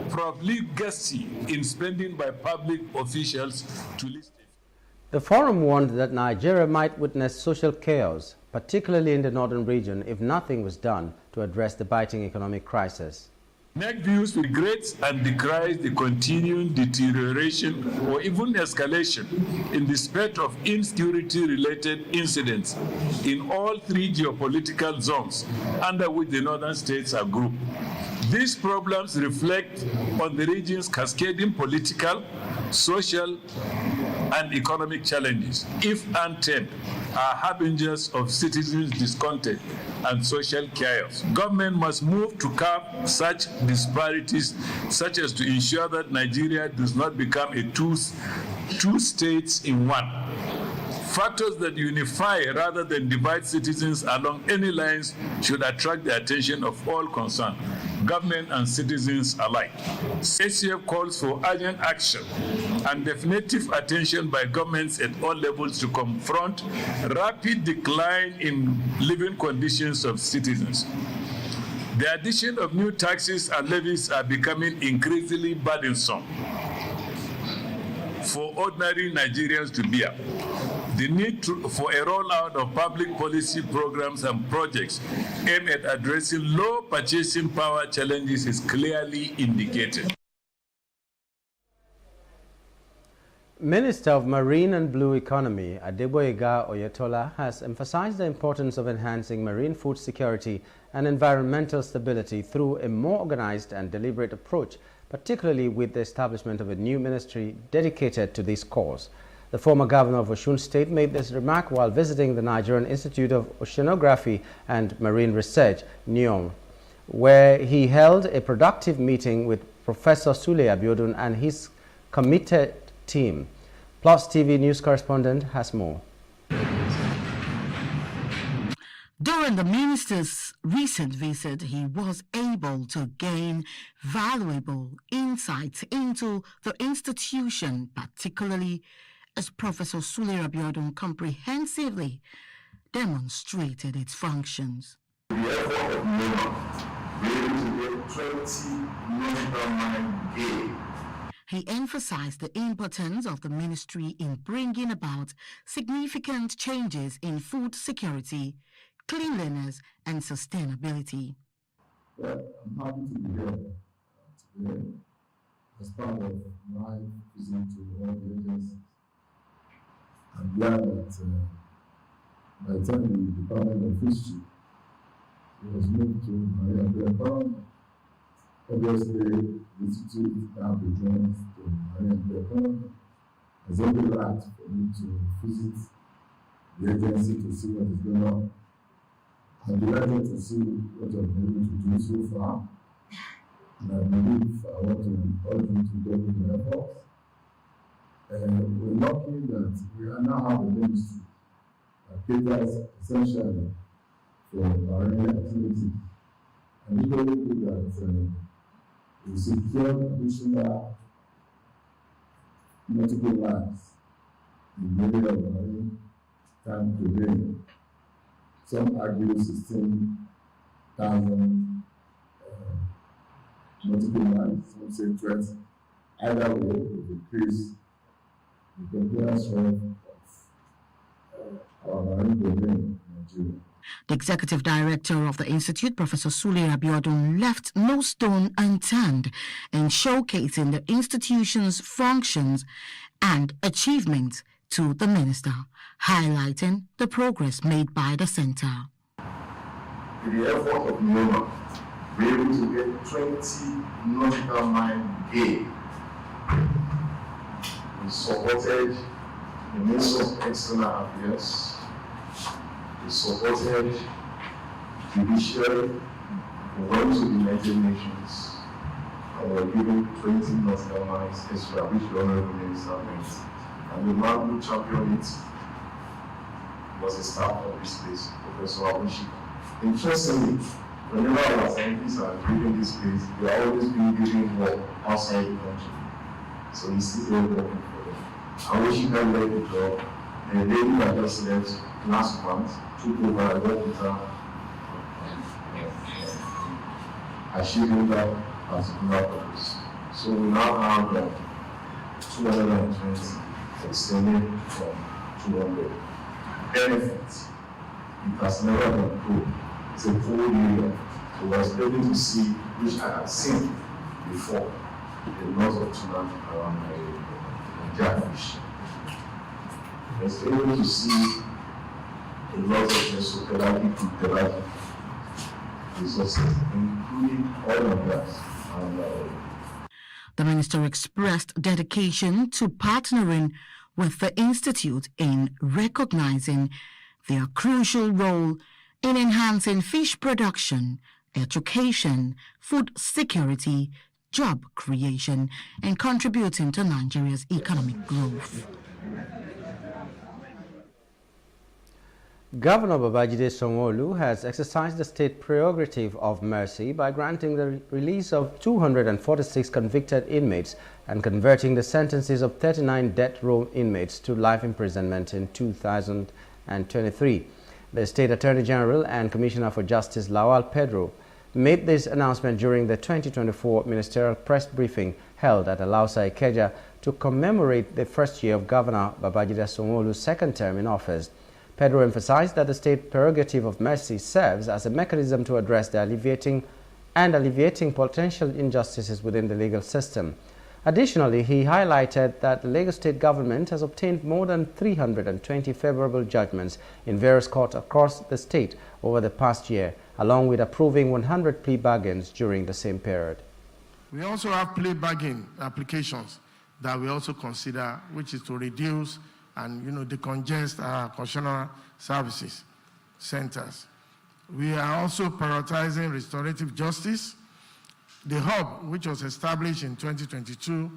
profligacy in spending by public officials to list. The forum warned that Nigeria might witness social chaos, particularly in the northern region, if nothing was done to address the biting economic crisis. NEC views regrets and decries the continuing deterioration or even escalation in the spate of insecurity-related incidents in all 3 geopolitical zones under which the northern states are grouped. These problems reflect on the region's cascading political, social, and economic challenges, if untamed, are harbingers of citizens' discontent and social chaos. Government must move to curb such disparities, such as to ensure that Nigeria does not become a two states in one. Factors that unify rather than divide citizens along any lines should attract the attention of all concerned, government and citizens alike. ACF calls for urgent action and definitive attention by governments at all levels to confront rapid decline in living conditions of citizens. The addition of new taxes and levies are becoming increasingly burdensome for ordinary Nigerians to bear. The need for a rollout of public policy programs and projects aimed at addressing low purchasing power challenges is clearly indicated. Minister of Marine and Blue Economy, Adeboyega Oyetola, has emphasized the importance of enhancing marine food security and environmental stability through a more organized and deliberate approach, particularly with the establishment of a new ministry dedicated to this cause. The former governor of Osun State made this remark while visiting the Nigerian Institute of Oceanography and Marine Research, NIOM, where he held a productive meeting with Professor Sule Abiodun and his committed team. Plus TV news correspondent has more. During the minister's recent visit, he was able to gain valuable insights into the institution, particularly as Professor Sule Abiodun comprehensively demonstrated its functions. The effort of NOMA, be able to get 20 nautical mile gay. He emphasized the importance of the ministry in bringing about significant changes in food security, cleanliness, and sustainability. Well, I'm happy to be here today as part of my visit to all the agencies. I'm glad that by the time the Department of Fisheries was moved to Marine Economy, obviously the Institute now belongs to Marine Economy. It's only right for me to visit the agency to see what is going on. I'm delighted to see what I've been able to do so far, and I believe I want to urge you to double the efforts. We're lucky that we now have a ministry that caters essentially for marine activity, and we believe that we secure additional multiple lives in many of the marine time today. Some argue 16,000 multiple lives, some say 20. Either way, will increase the compliance rate of our marine domain in Nigeria. The executive director of the Institute, Professor Sule Abiodun, left no stone unturned in showcasing the institution's functions and achievements to the minister, highlighting the progress made by the center. With the effort of NOMA, we were able to get 20 nautical mile gay. We supported the Minister of External Affairs. We supported judiciary. We went to the United Nations and were given 20 nautical miles extra, which the Honorable Minister meant. And the man who championed it was a staff of this place, Professor Abushi. Interestingly, whenever our scientists are leaving this place, they are always being given work outside the country. So he's still there working for them. Abushi can let the job. The lady that just left last month took over and worked with her, achieving that particular purpose. So we now have 220 extended from 200. Benefits. It has never been proved. It's a full area. So I was able to see, which I had seen before, a lot of tuna around Jackfish. I was able to see a lot of mesopelagic and pelagic resources, including oil and gas and The minister expressed dedication to partnering with the Institute in recognizing their crucial role in enhancing fish production, education, food security, job creation, and contributing to Nigeria's economic growth. Governor Babajide Sanwo-Olu has exercised the state prerogative of mercy by granting the release of 246 convicted inmates and converting the sentences of 39 death row inmates to life imprisonment in 2023. The State Attorney General and Commissioner for Justice Lawal Pedro made this announcement during the 2024 ministerial press briefing held at Alausa Ikeja to commemorate the first year of Governor Babajide Sanwo-Olu's second term in office. Pedro emphasized that the state prerogative of mercy serves as a mechanism to address the alleviating potential injustices within the legal system. Additionally, he highlighted that the Lagos State government has obtained more than 320 favorable judgments in various courts across the state over the past year, along with approving 100 plea bargains during the same period. We also have plea bargain applications that we also consider, which is to reduce and decongest our correctional services centers. We are also prioritizing restorative justice. The hub, which was established in 2022,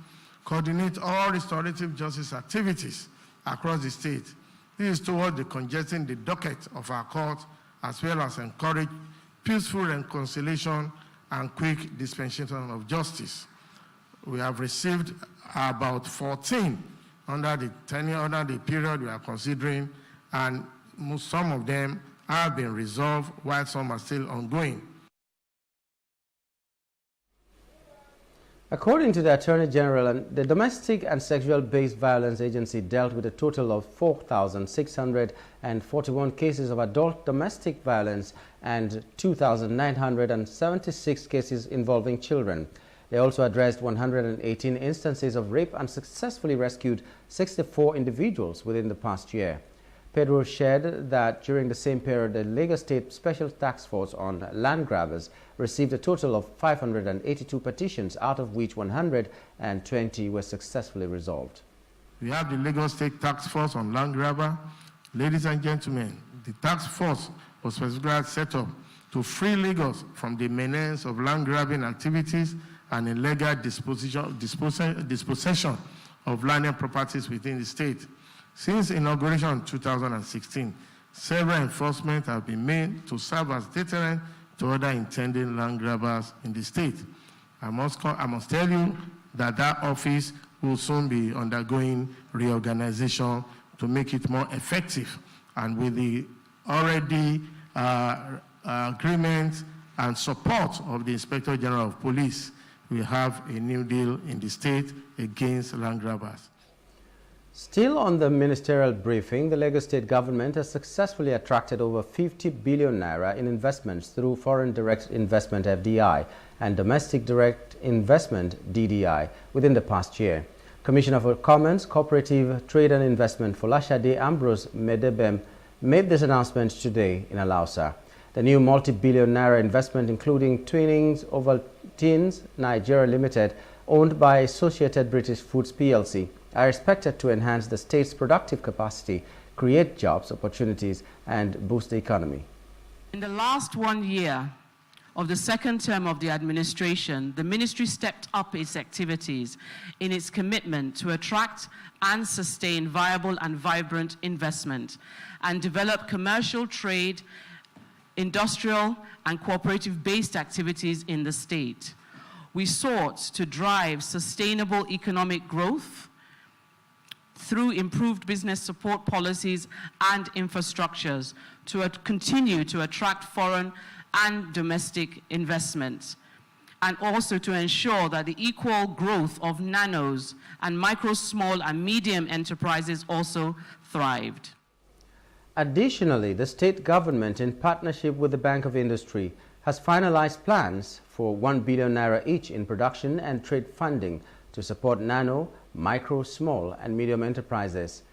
coordinates all restorative justice activities across the state. This is toward decongesting the docket of our court, as well as encourage peaceful reconciliation and quick dispensation of justice. We have received about 14 under the period we are considering, and some of them have been resolved while some are still ongoing. According to the Attorney General, the Domestic and Sexual-Based Violence Agency dealt with a total of 4,641 cases of adult domestic violence and 2,976 cases involving children. They also addressed 118 instances of rape and successfully rescued 64 individuals within the past year. Pedro shared that during the same period, the Lagos State Special Task Force on Land Grabbers received a total of 582 petitions, out of which 120 were successfully resolved. We have the Lagos State Task Force on Land Grabber. Ladies and gentlemen, the task force was specifically set up to free Lagos from the menace of land grabbing activities and illegal dispossession of landed properties within the state. Since inauguration in 2016, several enforcements have been made to serve as deterrent to other intended land grabbers in the state. I must tell you that that office will soon be undergoing reorganization to make it more effective, and with the already agreement and support of the Inspector General of Police, we have a new deal in the state against land grabbers. Still on the ministerial briefing, the Lagos State government has successfully attracted over 50 billion naira in investments through foreign direct investment FDI and domestic direct investment DDI within the past year. Commissioner for Commerce, Cooperative, Trade and Investment Folashade Ambrose Medebem made this announcement today in Alausa. The new multi-billion naira investment, including Twinings Ovaltines Nigeria Limited, owned by Associated British Foods PLC, are expected to enhance the state's productive capacity, create jobs opportunities, and boost the economy. In the last 1 year of the second term of the administration, the ministry stepped up its activities in its commitment to attract and sustain viable and vibrant investment and develop commercial, trade, industrial, and cooperative-based activities in the state. We sought to drive sustainable economic growth through improved business support policies and infrastructures to continue to attract foreign and domestic investments, and also to ensure that the equal growth of nanos and micro, small, and medium enterprises also thrived. Additionally, the state government, in partnership with the Bank of Industry, has finalized plans for 1 billion naira each in production and trade funding to support nano, micro, small, and medium enterprises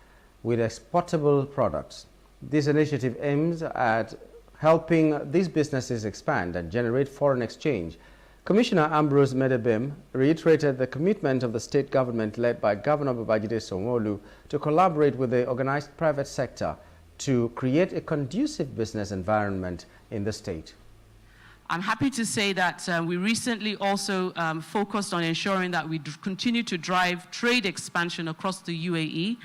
with exportable products. This initiative aims at helping these businesses expand and generate foreign exchange. Commissioner Ambrose Medebem reiterated the commitment of the state government led by Governor Babajide Sanwo-Olu to collaborate with the organized private sector to create a conducive business environment in the state. I'm happy to say that we recently also focused on ensuring that we continue to drive trade expansion across the UAE,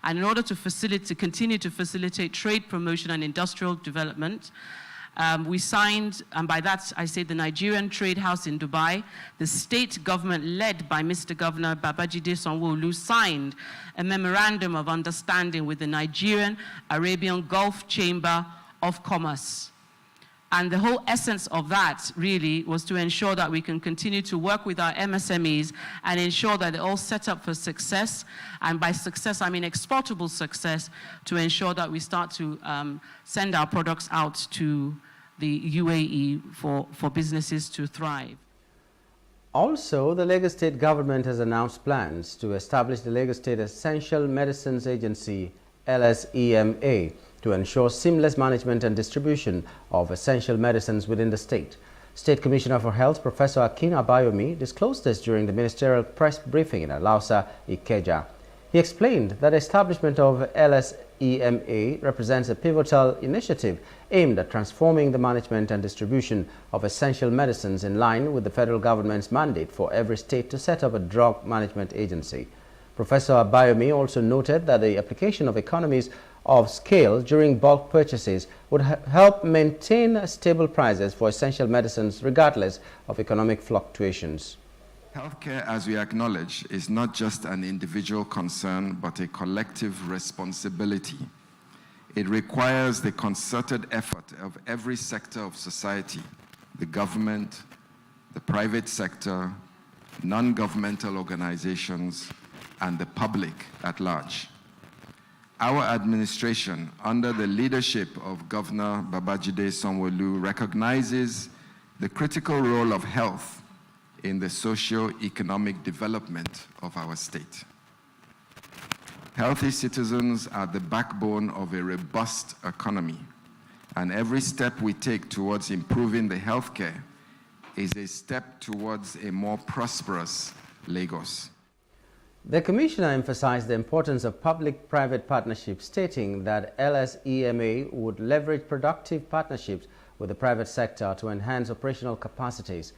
And in order to continue to facilitate trade promotion and industrial development, we signed, and by that I say the Nigerian Trade House in Dubai, the state government led by Mr. Governor Babajide Sanwo-Olu signed a memorandum of understanding with the Nigerian Arabian Gulf Chamber of Commerce. And the whole essence of that really was to ensure that we can continue to work with our MSMEs and ensure that they're all set up for success. And by success, I mean exportable success, to ensure that we start to send our products out to the UAE for businesses to thrive. Also, the Lagos State government has announced plans to establish the Lagos State Essential Medicines Agency, LSEMA, to ensure seamless management and distribution of essential medicines within the state. State Commissioner for Health, Professor Akin Abayomi, disclosed this during the ministerial press briefing in Alausa, Ikeja. He explained that establishment of LSEMA represents a pivotal initiative aimed at transforming the management and distribution of essential medicines in line with the federal government's mandate for every state to set up a drug management agency. Professor Abayomi also noted that the application of economies of scale during bulk purchases would help maintain stable prices for essential medicines regardless of economic fluctuations. Healthcare, as we acknowledge, is not just an individual concern, but a collective responsibility. It requires the concerted effort of every sector of society, the government, the private sector, non-governmental organizations, and the public at large. Our administration, under the leadership of Governor Babajide Sanwo-Olu, recognizes the critical role of health in the socio-economic development of our state. Healthy citizens are the backbone of a robust economy, and every step we take towards improving the healthcare is a step towards a more prosperous Lagos. The Commissioner emphasized the importance of public-private partnerships, stating that LSEMA would leverage productive partnerships with the private sector to enhance operational capacities.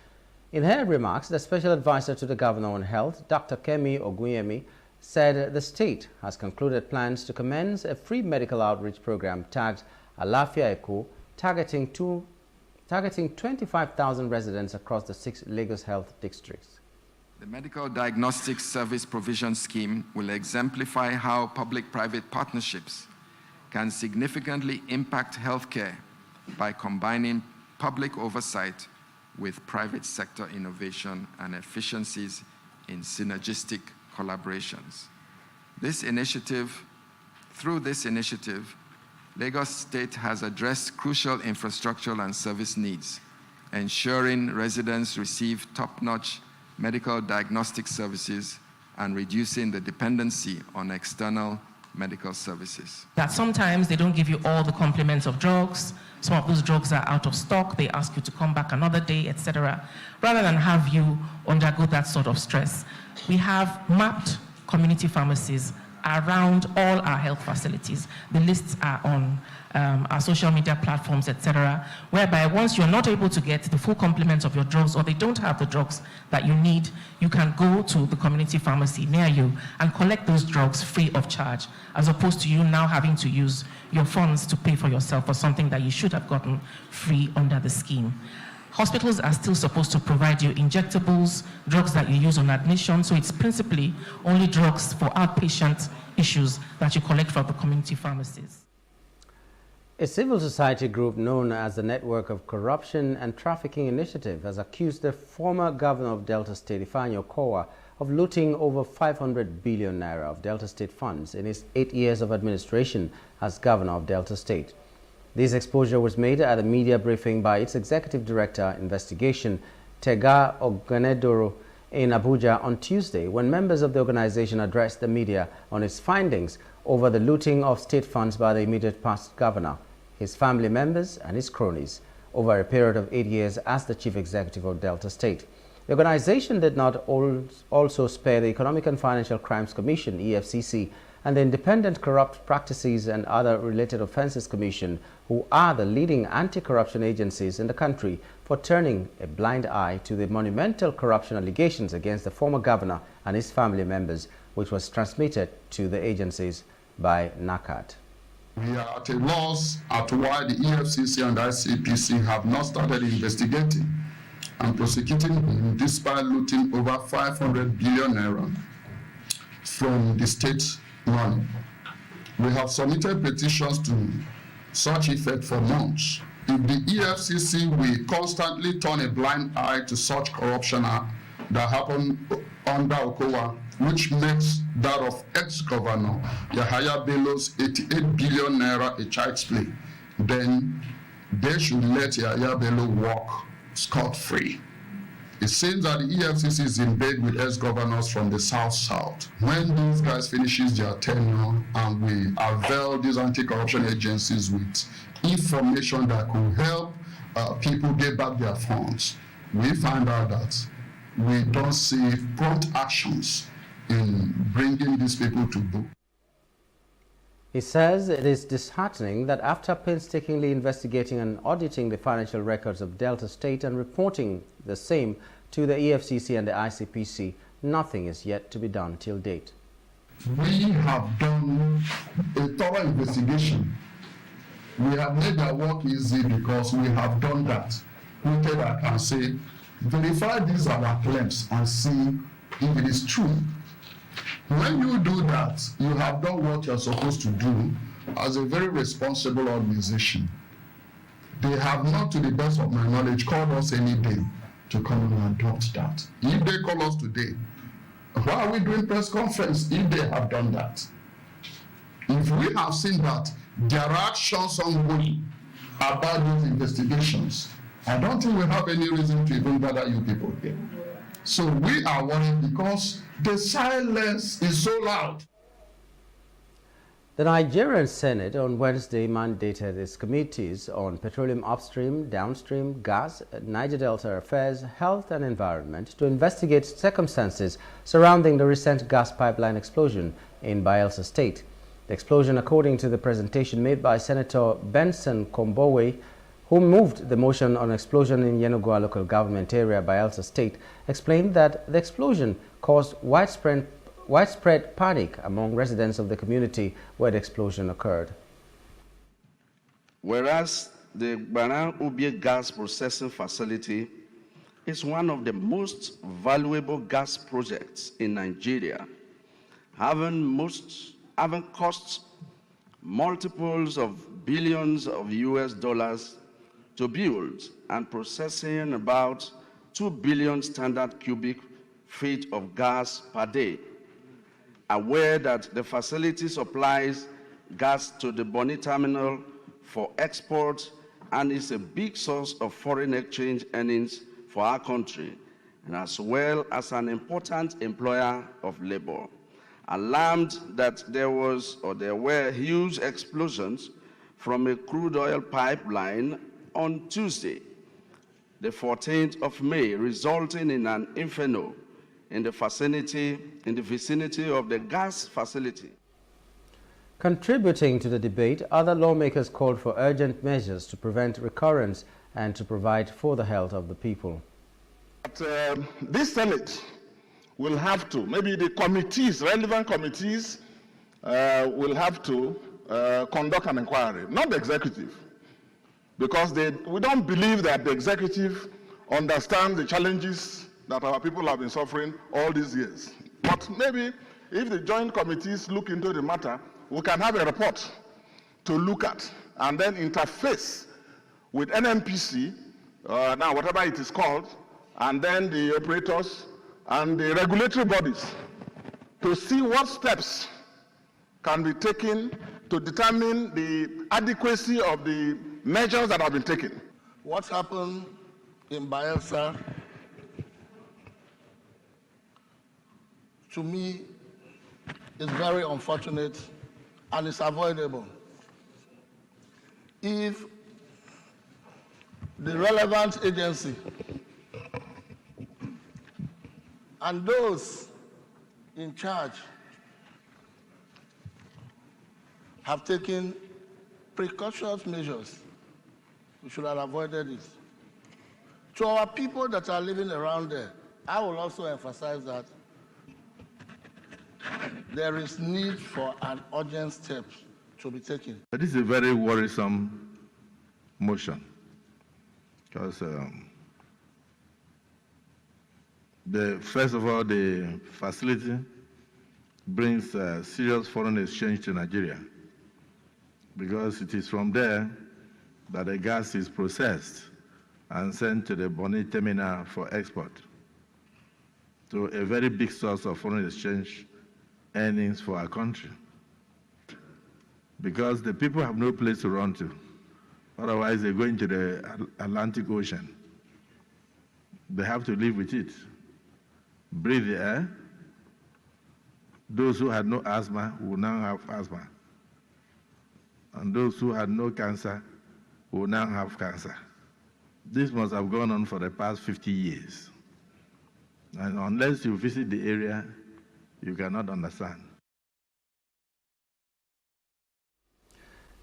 In her remarks, the Special Advisor to the Governor on Health, Dr. Kemi Ogunyemi, said the state has concluded plans to commence a free medical outreach program tagged Alafia Eco, targeting 25,000 residents across the 6 Lagos health districts. The Medical Diagnostics Service Provision Scheme will exemplify how public-private partnerships can significantly impact healthcare by combining public oversight with private sector innovation and efficiencies in synergistic collaborations. Through this initiative, Lagos State has addressed crucial infrastructural and service needs, ensuring residents receive top-notch medical diagnostic services and reducing the dependency on external medical services. That sometimes they don't give you all the complements of drugs. Some of those drugs are out of stock. They ask you to come back another day, etc. Rather than have you undergo that sort of stress, we have mapped community pharmacies around all our health facilities. The lists are on our social media platforms, etc., whereby once you're not able to get the full complement of your drugs or they don't have the drugs that you need, you can go to the community pharmacy near you and collect those drugs free of charge, as opposed to you now having to use your funds to pay for yourself for something that you should have gotten free under the scheme. Hospitals are still supposed to provide you injectables, drugs that you use on admission, so it's principally only drugs for outpatient issues that you collect from the community pharmacies. A civil society group known as the Network of Corruption and Trafficking Initiative has accused the former governor of Delta State, Ifeanyi Okowa, of looting over 500 billion naira of Delta State funds in his 8 years of administration as governor of Delta State. This exposure was made at a media briefing by its Executive Director, Investigation, Tega Oganedoro, in Abuja on Tuesday, when members of the organization addressed the media on its findings over the looting of state funds by the immediate past governor, his family members and his cronies over a period of 8 years as the chief executive of Delta State. The organization did not also spare the Economic and Financial Crimes Commission, EFCC, and the Independent Corrupt Practices and Other Related Offences Commission, who are the leading anti-corruption agencies in the country, for turning a blind eye to the monumental corruption allegations against the former governor and his family members, which was transmitted to the agencies by NACAD. We are at a loss at why the EFCC and ICPC have not started investigating and prosecuting him despite looting over 500 billion naira from the state money. We have submitted petitions to such effect for months. If the EFCC will constantly turn a blind eye to such corruption that happened under Okowa, which makes that of ex-governor Yahaya Bello's 88 billion naira a child's play, then they should let Yahaya Bello walk scot-free. It seems that the EFCC is in bed with ex-governors from the South-South. When these guys finishes their tenure and we avail these anti-corruption agencies with information that could help people get back their funds, we find out that we don't see prompt actions in bringing these people to book. He says it is disheartening that after painstakingly investigating and auditing the financial records of Delta State and reporting the same to the EFCC and the ICPC, nothing is yet to be done till date. We have done a thorough investigation. We have made our work easy because we have done that. We can say, verify these are our claims and see if it is true. When you do that, you have done what you're supposed to do as a very responsible organization. They have not, to the best of my knowledge, called us any day to come and adopt that. If they call us today, why are we doing press conference if they have done that? If we have seen that there are actions ongoing about those investigations, I don't think we have any reason to even bother you people here. So we are worried because the silence is so loud. The Nigerian Senate on Wednesday mandated its committees on petroleum upstream, downstream, gas, Niger Delta affairs, health and environment to investigate circumstances surrounding the recent gas pipeline explosion in Bayelsa State. The explosion, according to the presentation made by Senator Benson Kombowe, who moved the motion on explosion in Yenagoa local government area, Bayelsa State, explained that the explosion caused widespread panic among residents of the community where the explosion occurred. Whereas the Baran Ubie gas processing facility is one of the most valuable gas projects in Nigeria, having cost multiples of billions of US dollars to build and processing about 2 billion standard cubic feet of gas per day. Aware that the facility supplies gas to the Bonny terminal for export and is a big source of foreign exchange earnings for our country, and as well as an important employer of labor. Alarmed that there were huge explosions from a crude oil pipeline on Tuesday, the 14th of May, resulting in an inferno in the vicinity of the gas facility. Contributing to the debate, other lawmakers called for urgent measures to prevent recurrence and to provide for the health of the people. But, this Senate will have to, maybe the committees, relevant committees, will have to conduct an inquiry, not the executive, because we don't believe that the executive understands the challenges that our people have been suffering all these years. But maybe if the joint committees look into the matter, we can have a report to look at and then interface with NNPC, now whatever it is called, and then the operators and the regulatory bodies to see what steps can be taken to determine the adequacy of the measures that have been taken. What happened in Bayelsa, to me, is very unfortunate and it's avoidable. If the relevant agency and those in charge have taken precautionary measures, we should have avoided it. To our people that are living around there, I will also emphasize that there is need for an urgent step to be taken. This is a very worrisome motion because first of all, the facility brings serious foreign exchange to Nigeria because it is from there that the gas is processed and sent to the Bonny terminal for export. So a very big source of foreign exchange earnings for our country. Because the people have no place to run to. Otherwise, they go into the Atlantic Ocean. They have to live with it. Breathe the air. Those who had no asthma will now have asthma. And those who had no cancer will now have cancer. This must have gone on for the past 50 years. And unless you visit the area, you cannot understand.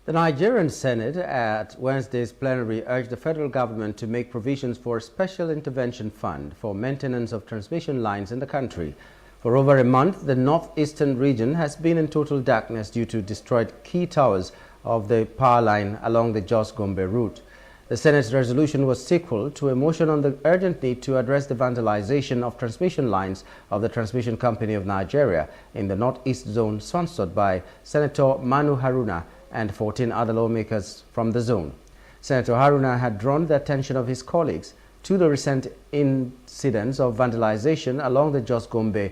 The Nigerian Senate at Wednesday's plenary urged the federal government to make provisions for a special intervention fund for maintenance of transmission lines in the country. For over a month, the northeastern region has been in total darkness due to destroyed key towers of the power line along the Jos-Gombe route. The Senate's resolution was sequel to a motion on the urgent need to address the vandalization of transmission lines of the Transmission Company of Nigeria in the Northeast Zone, sponsored by Senator Manu Haruna and 14 other lawmakers from the zone. Senator Haruna had drawn the attention of his colleagues to the recent incidents of vandalization along the Jos-Gombe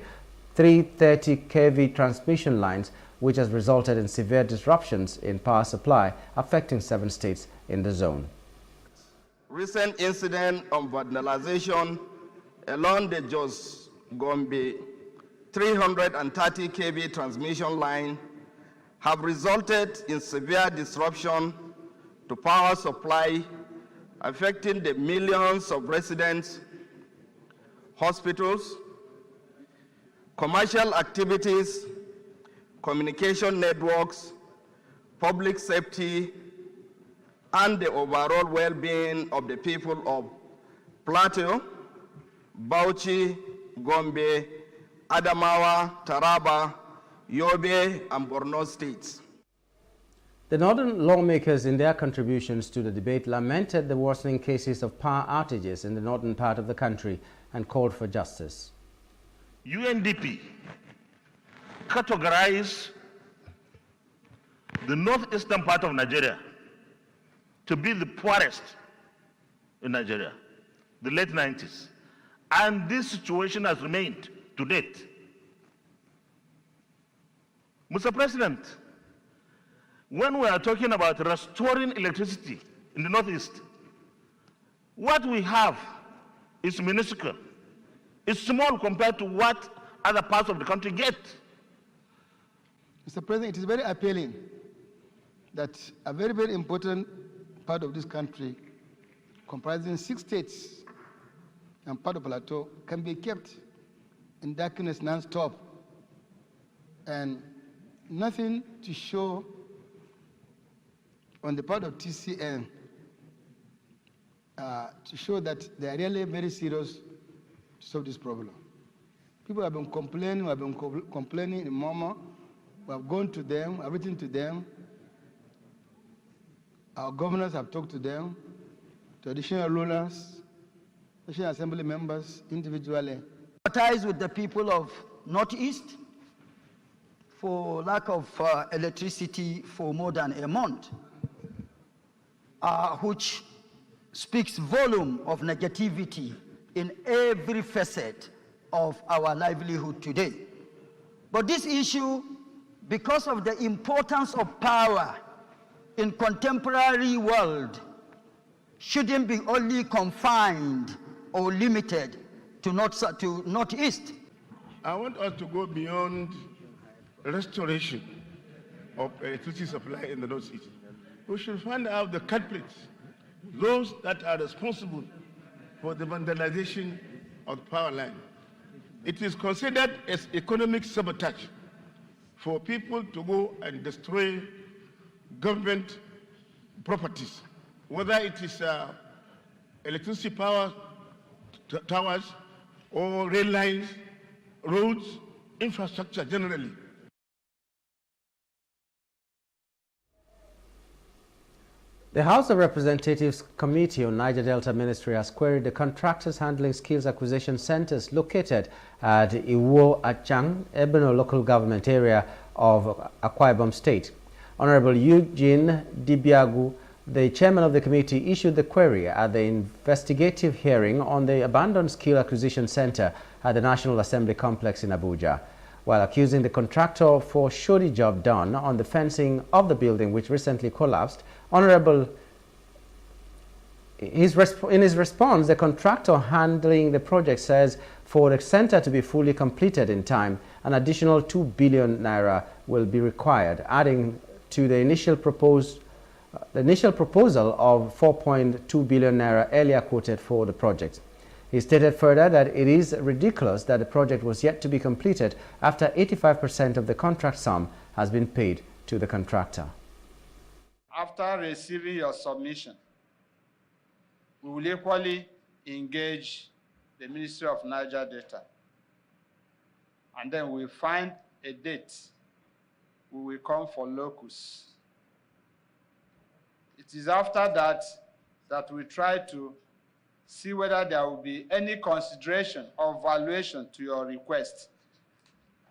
330 kV transmission lines, which has resulted in severe disruptions in power supply affecting 7 states in the zone. Recent incident of vandalization along the Jos-Gombe 330 kV transmission line have resulted in severe disruption to power supply, affecting the millions of residents, hospitals, commercial activities, communication networks, public safety, and the overall well-being of the people of Plateau, Bauchi, Gombe, Adamawa, Taraba, Yobe, and Borno states. The northern lawmakers, in their contributions to the debate, lamented the worsening cases of power outages in the northern part of the country and called for justice. UNDP categorized the northeastern part of Nigeria to be the poorest in Nigeria, the late 90s. And this situation has remained to date. Mr. President, when we are talking about restoring electricity in the Northeast, what we have is minuscule. It's small compared to what other parts of the country get. Mr. President, it is very appealing that a very, very important part of this country, comprising 6 states and part of Plateau, can be kept in darkness non-stop, and nothing to show on the part of TCN to show that they are really very serious to solve this problem. People have been complaining, in Momo. We have gone to them, I've written to them. Our governors have talked to them, traditional rulers, National Assembly members individually. Sympathize with the people of Northeast for lack of electricity for more than a month, which speaks volume of negativity in every facet of our livelihood today. But this issue, because of the importance of power in contemporary world, shouldn't be only confined or limited to Northeast. I want us to go beyond restoration of electricity supply in the Northeast. We should find out the culprits, those that are responsible for the vandalization of the power line. It is considered as economic sabotage for people to go and destroy government properties, whether it is electricity power towers or rail lines, roads, infrastructure generally. The House of Representatives Committee on Niger Delta Ministry has queried the contractors handling skills acquisition centers located at Iwo Achang, Ebeno local government area of Akwa Ibom State. Honorable Eugene Dibiagu, the chairman of the committee, issued the query at the investigative hearing on the abandoned skill acquisition center at the National Assembly complex in Abuja, while accusing the contractor for shoddy job done on the fencing of the building which recently collapsed. In his response, the contractor handling the project says for the center to be fully completed in time, an additional 2 billion naira will be required, adding to the initial proposal of 4.2 billion naira earlier quoted for the project. He stated further that it is ridiculous that the project was yet to be completed after 85% of the contract sum has been paid to the contractor. After receiving your submission, we will equally engage the Ministry of Niger Delta, and then we find a date we will come for locus. It is after that we try to see whether there will be any consideration or valuation to your request.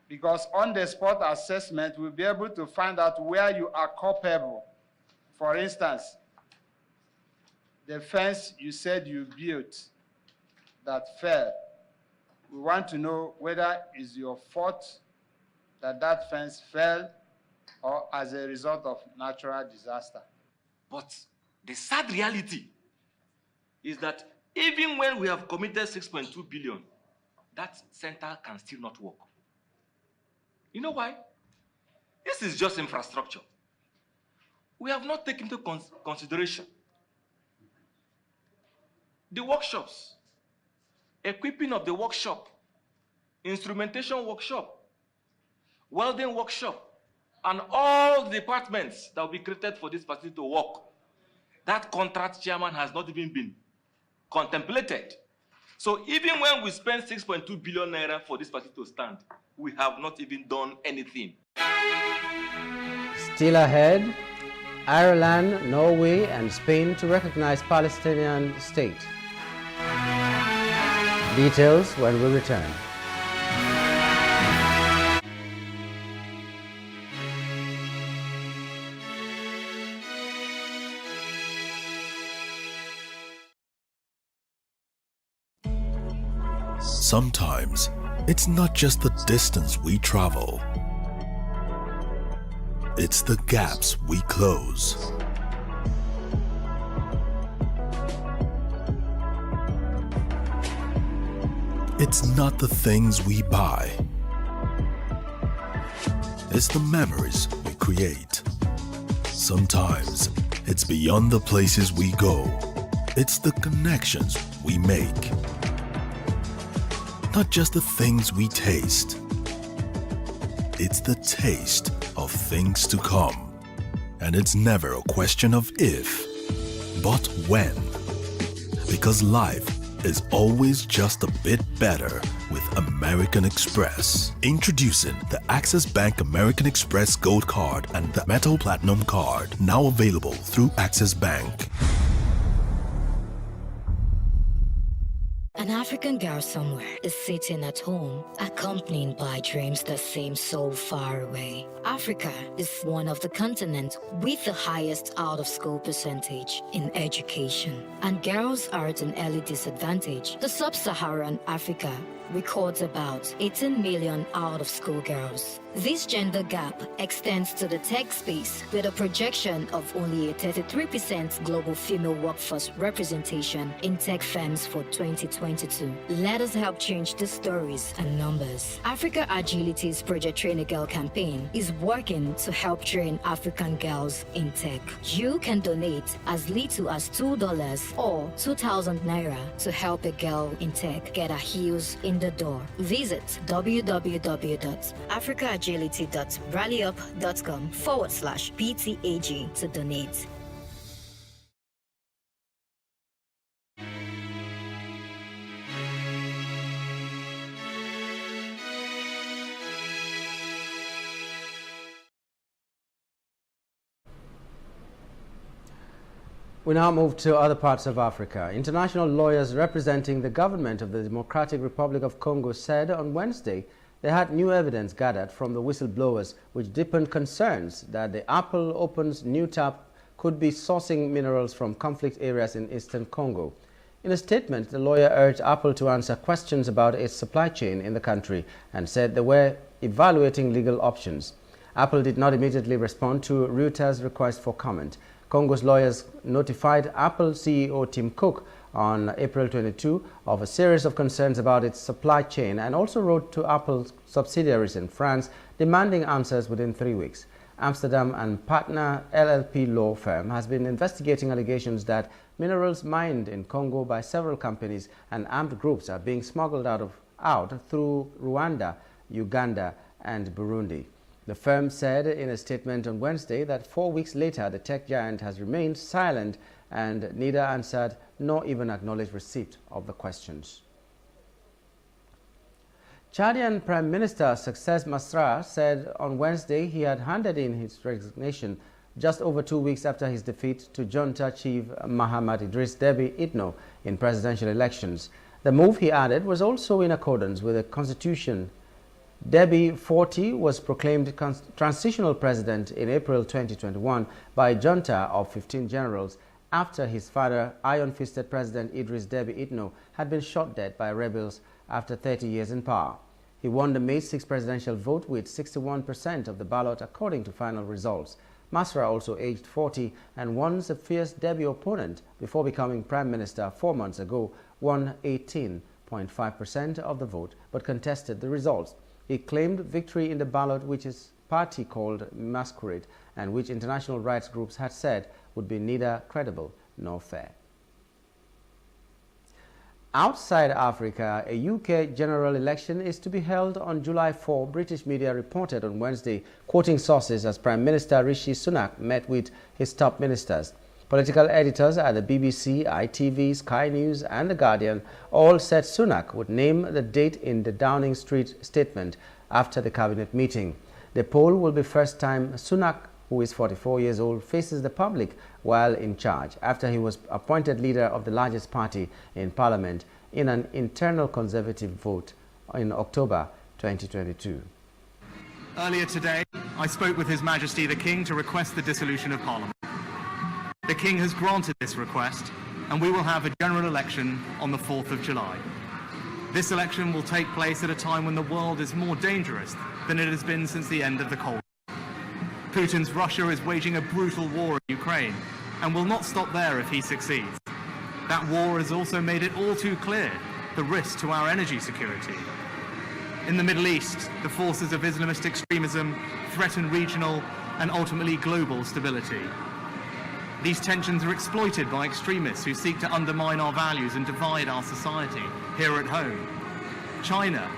Because on the spot assessment, we'll be able to find out where you are culpable. For instance, the fence you said you built that fell, we want to know whether it's your fault that fence fell or as a result of natural disaster. But the sad reality is that even when we have committed 6.2 billion, that center can still not work. You know why? This is just infrastructure. We have not taken into consideration the workshops, equipping of the workshop, instrumentation workshop, welding workshop, and all the departments that will be created for this facility to work. That contract chairman has not even been contemplated. So even when we spend 6.2 billion naira for this facility to stand, we have not even done anything. Still ahead, Ireland, Norway and Spain to recognize Palestinian state. Details when we return. Sometimes, it's not just the distance we travel. It's the gaps we close. It's not the things we buy. It's the memories we create. Sometimes, it's beyond the places we go. It's the connections we make. Not just the things we taste. It's the taste of things to come. And it's never a question of if, but when. Because life is always just a bit better with American Express. Introducing the Access Bank American Express Gold Card and the Metal Platinum Card, now available through Access Bank. An African girl somewhere is sitting at home, accompanied by dreams that seem so far away. Africa is one of the continents with the highest out-of-school percentage in education, and girls are at an early disadvantage. The sub-Saharan Africa records about 18 million out-of-school girls. This gender gap extends to the tech space with a projection of only a 33% global female workforce representation in tech firms for 2022. Let us help change the stories and numbers. Africa Agility's Project Train a Girl campaign is working to help train African girls in tech. You can donate as little as $2 or 2,000 naira to help a girl in tech get her heels in the door. Visit www.africaagility.rallyup.com/PTAG to donate. We now move to other parts of Africa. International lawyers representing the government of the Democratic Republic of Congo said on Wednesday they had new evidence gathered from the whistleblowers which deepened concerns that the Apple Open's new tap could be sourcing minerals from conflict areas in eastern Congo. In a statement, the lawyer urged Apple to answer questions about its supply chain in the country and said they were evaluating legal options. Apple did not immediately respond to Reuters' request for comment. Congo's lawyers notified Apple CEO Tim Cook on April 22 of a series of concerns about its supply chain and also wrote to Apple's subsidiaries in France demanding answers within 3 weeks. Amsterdam and Partner LLP law firm has been investigating allegations that minerals mined in Congo by several companies and armed groups are being smuggled out through Rwanda, Uganda and Burundi. The firm said in a statement on Wednesday that 4 weeks later the tech giant has remained silent and neither answered nor even acknowledged receipt of the questions. Chadian Prime Minister Success Masra said on Wednesday he had handed in his resignation just over 2 weeks after his defeat to junta chief Mahamat Idriss Déby Itno in presidential elections. The move, he added, was also in accordance with the constitution. Déby, 40, was proclaimed transitional president in April 2021 by a junta of 15 generals after his father, iron-fisted President Idriss Déby Itno, had been shot dead by rebels after 30 years in power. He won the May 6 presidential vote with 61% of the ballot according to final results. Masra, also aged 40 and once a fierce Déby opponent before becoming prime minister 4 months ago, won 18.5% of the vote but contested the results. He claimed victory in the ballot which his party called Masquerade and which international rights groups had said would be neither credible nor fair. Outside Africa, a UK general election is to be held on July 4, British media reported on Wednesday, quoting sources as Prime Minister Rishi Sunak met with his top ministers. Political editors at the BBC, ITV, Sky News and The Guardian all said Sunak would name the date in the Downing Street statement after the cabinet meeting. The poll will be first time Sunak, who is 44 years old, faces the public while in charge after he was appointed leader of the largest party in Parliament in an internal Conservative vote in October 2022. Earlier today, I spoke with His Majesty the King to request the dissolution of Parliament. The King has granted this request, and we will have a general election on the 4th of July. This election will take place at a time when the world is more dangerous than it has been since the end of the Cold War. Putin's Russia is waging a brutal war in Ukraine and will not stop there if he succeeds. That war has also made it all too clear the risk to our energy security. In the Middle East, the forces of Islamist extremism threaten regional and ultimately global stability. These tensions are exploited by extremists who seek to undermine our values and divide our society here at home. China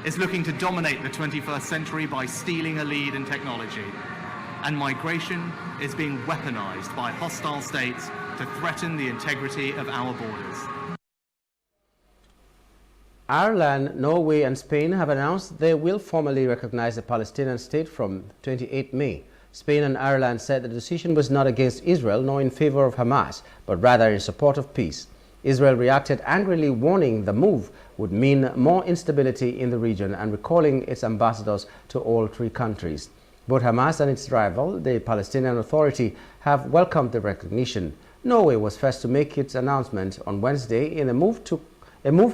is looking to dominate the 21st century by stealing a lead in technology. And migration is being weaponized by hostile states to threaten the integrity of our borders. Ireland, Norway and Spain have announced they will formally recognize the Palestinian state from 28 May. Spain and Ireland said the decision was not against Israel nor in favor of Hamas, but rather in support of peace. Israel reacted angrily, warning the move would mean more instability in the region and recalling its ambassadors to all three countries. Both Hamas and its rival, the Palestinian Authority, have welcomed the recognition. Norway was first to make its announcement on Wednesday in a move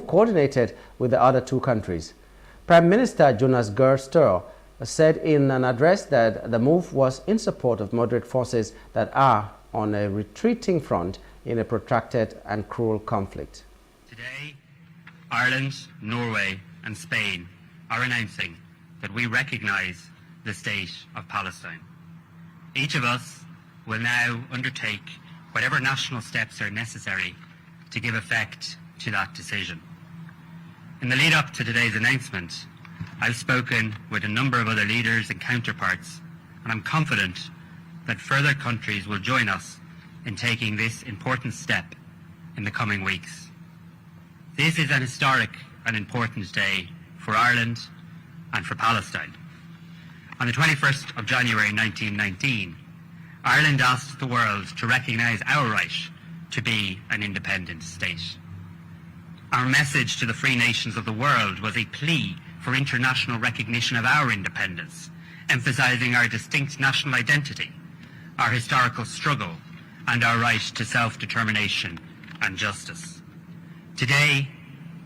coordinated with the other two countries. Prime Minister Jonas Gahr Støre said in an address that the move was in support of moderate forces that are on a retreating front in a protracted and cruel conflict. Today, Ireland, Norway and Spain are announcing that we recognise the state of Palestine. Each of us will now undertake whatever national steps are necessary to give effect to that decision. In the lead up to today's announcement, I've spoken with a number of other leaders and counterparts, and I'm confident that further countries will join us in taking this important step in the coming weeks. This is an historic and important day for Ireland and for Palestine. On the 21st of January 1919, Ireland asked the world to recognise our right to be an independent state. Our message to the free nations of the world was a plea for international recognition of our independence, emphasizing our distinct national identity, our historical struggle, and our right to self-determination and justice. Today,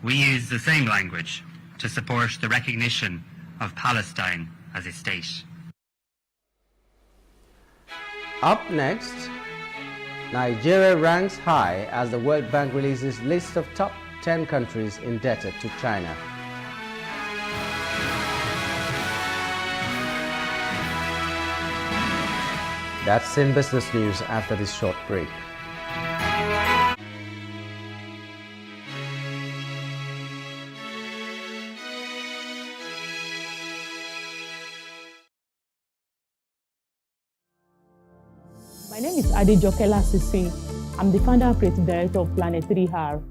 we use the same language to support the recognition of Palestine as a state. Up next, Nigeria ranks high as the World Bank releases list of top 10 countries indebted to China. That's in business news after this short break. My name is Adejokela Sisi. I'm the founder and creative director of Planet 3R.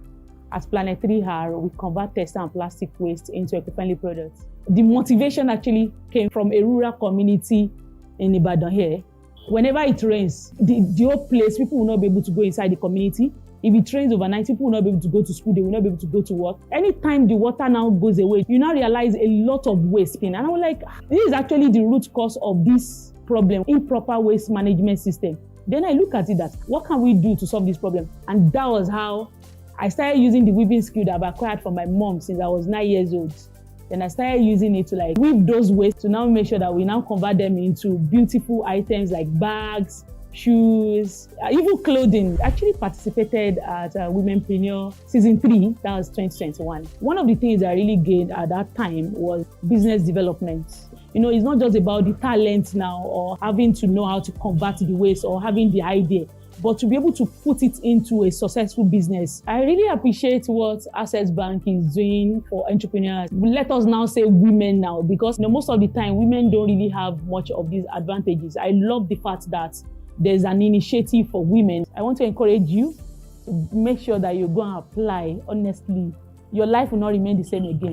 At Planet 3R, we convert textile and plastic waste into eco-friendly products. The motivation actually came from a rural community in Ibadan here. Whenever it rains, the whole place, people will not be able to go inside the community. If it rains overnight, people will not be able to go to school, they will not be able to go to work. Anytime the water now goes away, you now realize a lot of waste spin. And I was like, this is actually the root cause of this problem, improper waste management system. Then I look at it that, what can we do to solve this problem? And that was how I started using the weaving skill that I've acquired from my mom since I was 9 years old. Then I started using it to like weave those waste to now make sure that we now convert them into beautiful items like bags, shoes, even clothing. I actually participated at Womenpreneur Season 3, that was 2021. One of the things I really gained at that time was business development. You know, it's not just about the talent now or having to know how to convert the waste or having the idea, but to be able to put it into a successful business. I really appreciate what Access Bank is doing for entrepreneurs. Let us now say women now, because most of the time women don't really have much of these advantages. I love the fact that there's an initiative for women. I want to encourage you to make sure that you go and apply honestly. Your life will not remain the same again.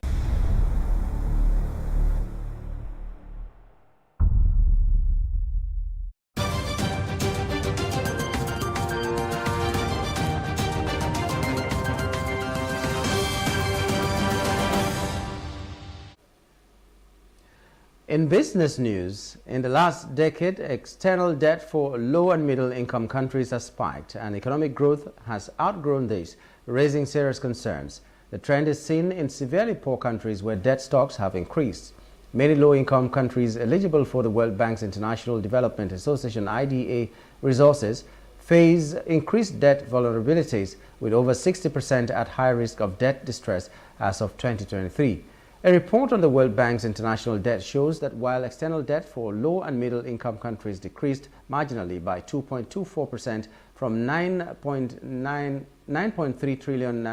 In business news, in the last decade, external debt for low and middle income countries has spiked and economic growth has outgrown this, raising serious concerns. The trend is seen in severely poor countries where debt stocks have increased. Many low-income countries eligible for the World Bank's International Development Association IDA resources face increased debt vulnerabilities, with over 60% at high risk of debt distress as of 2023. A report on the World Bank's international debt shows that while external debt for low and middle income countries decreased marginally by 2.24% from $9.3 trillion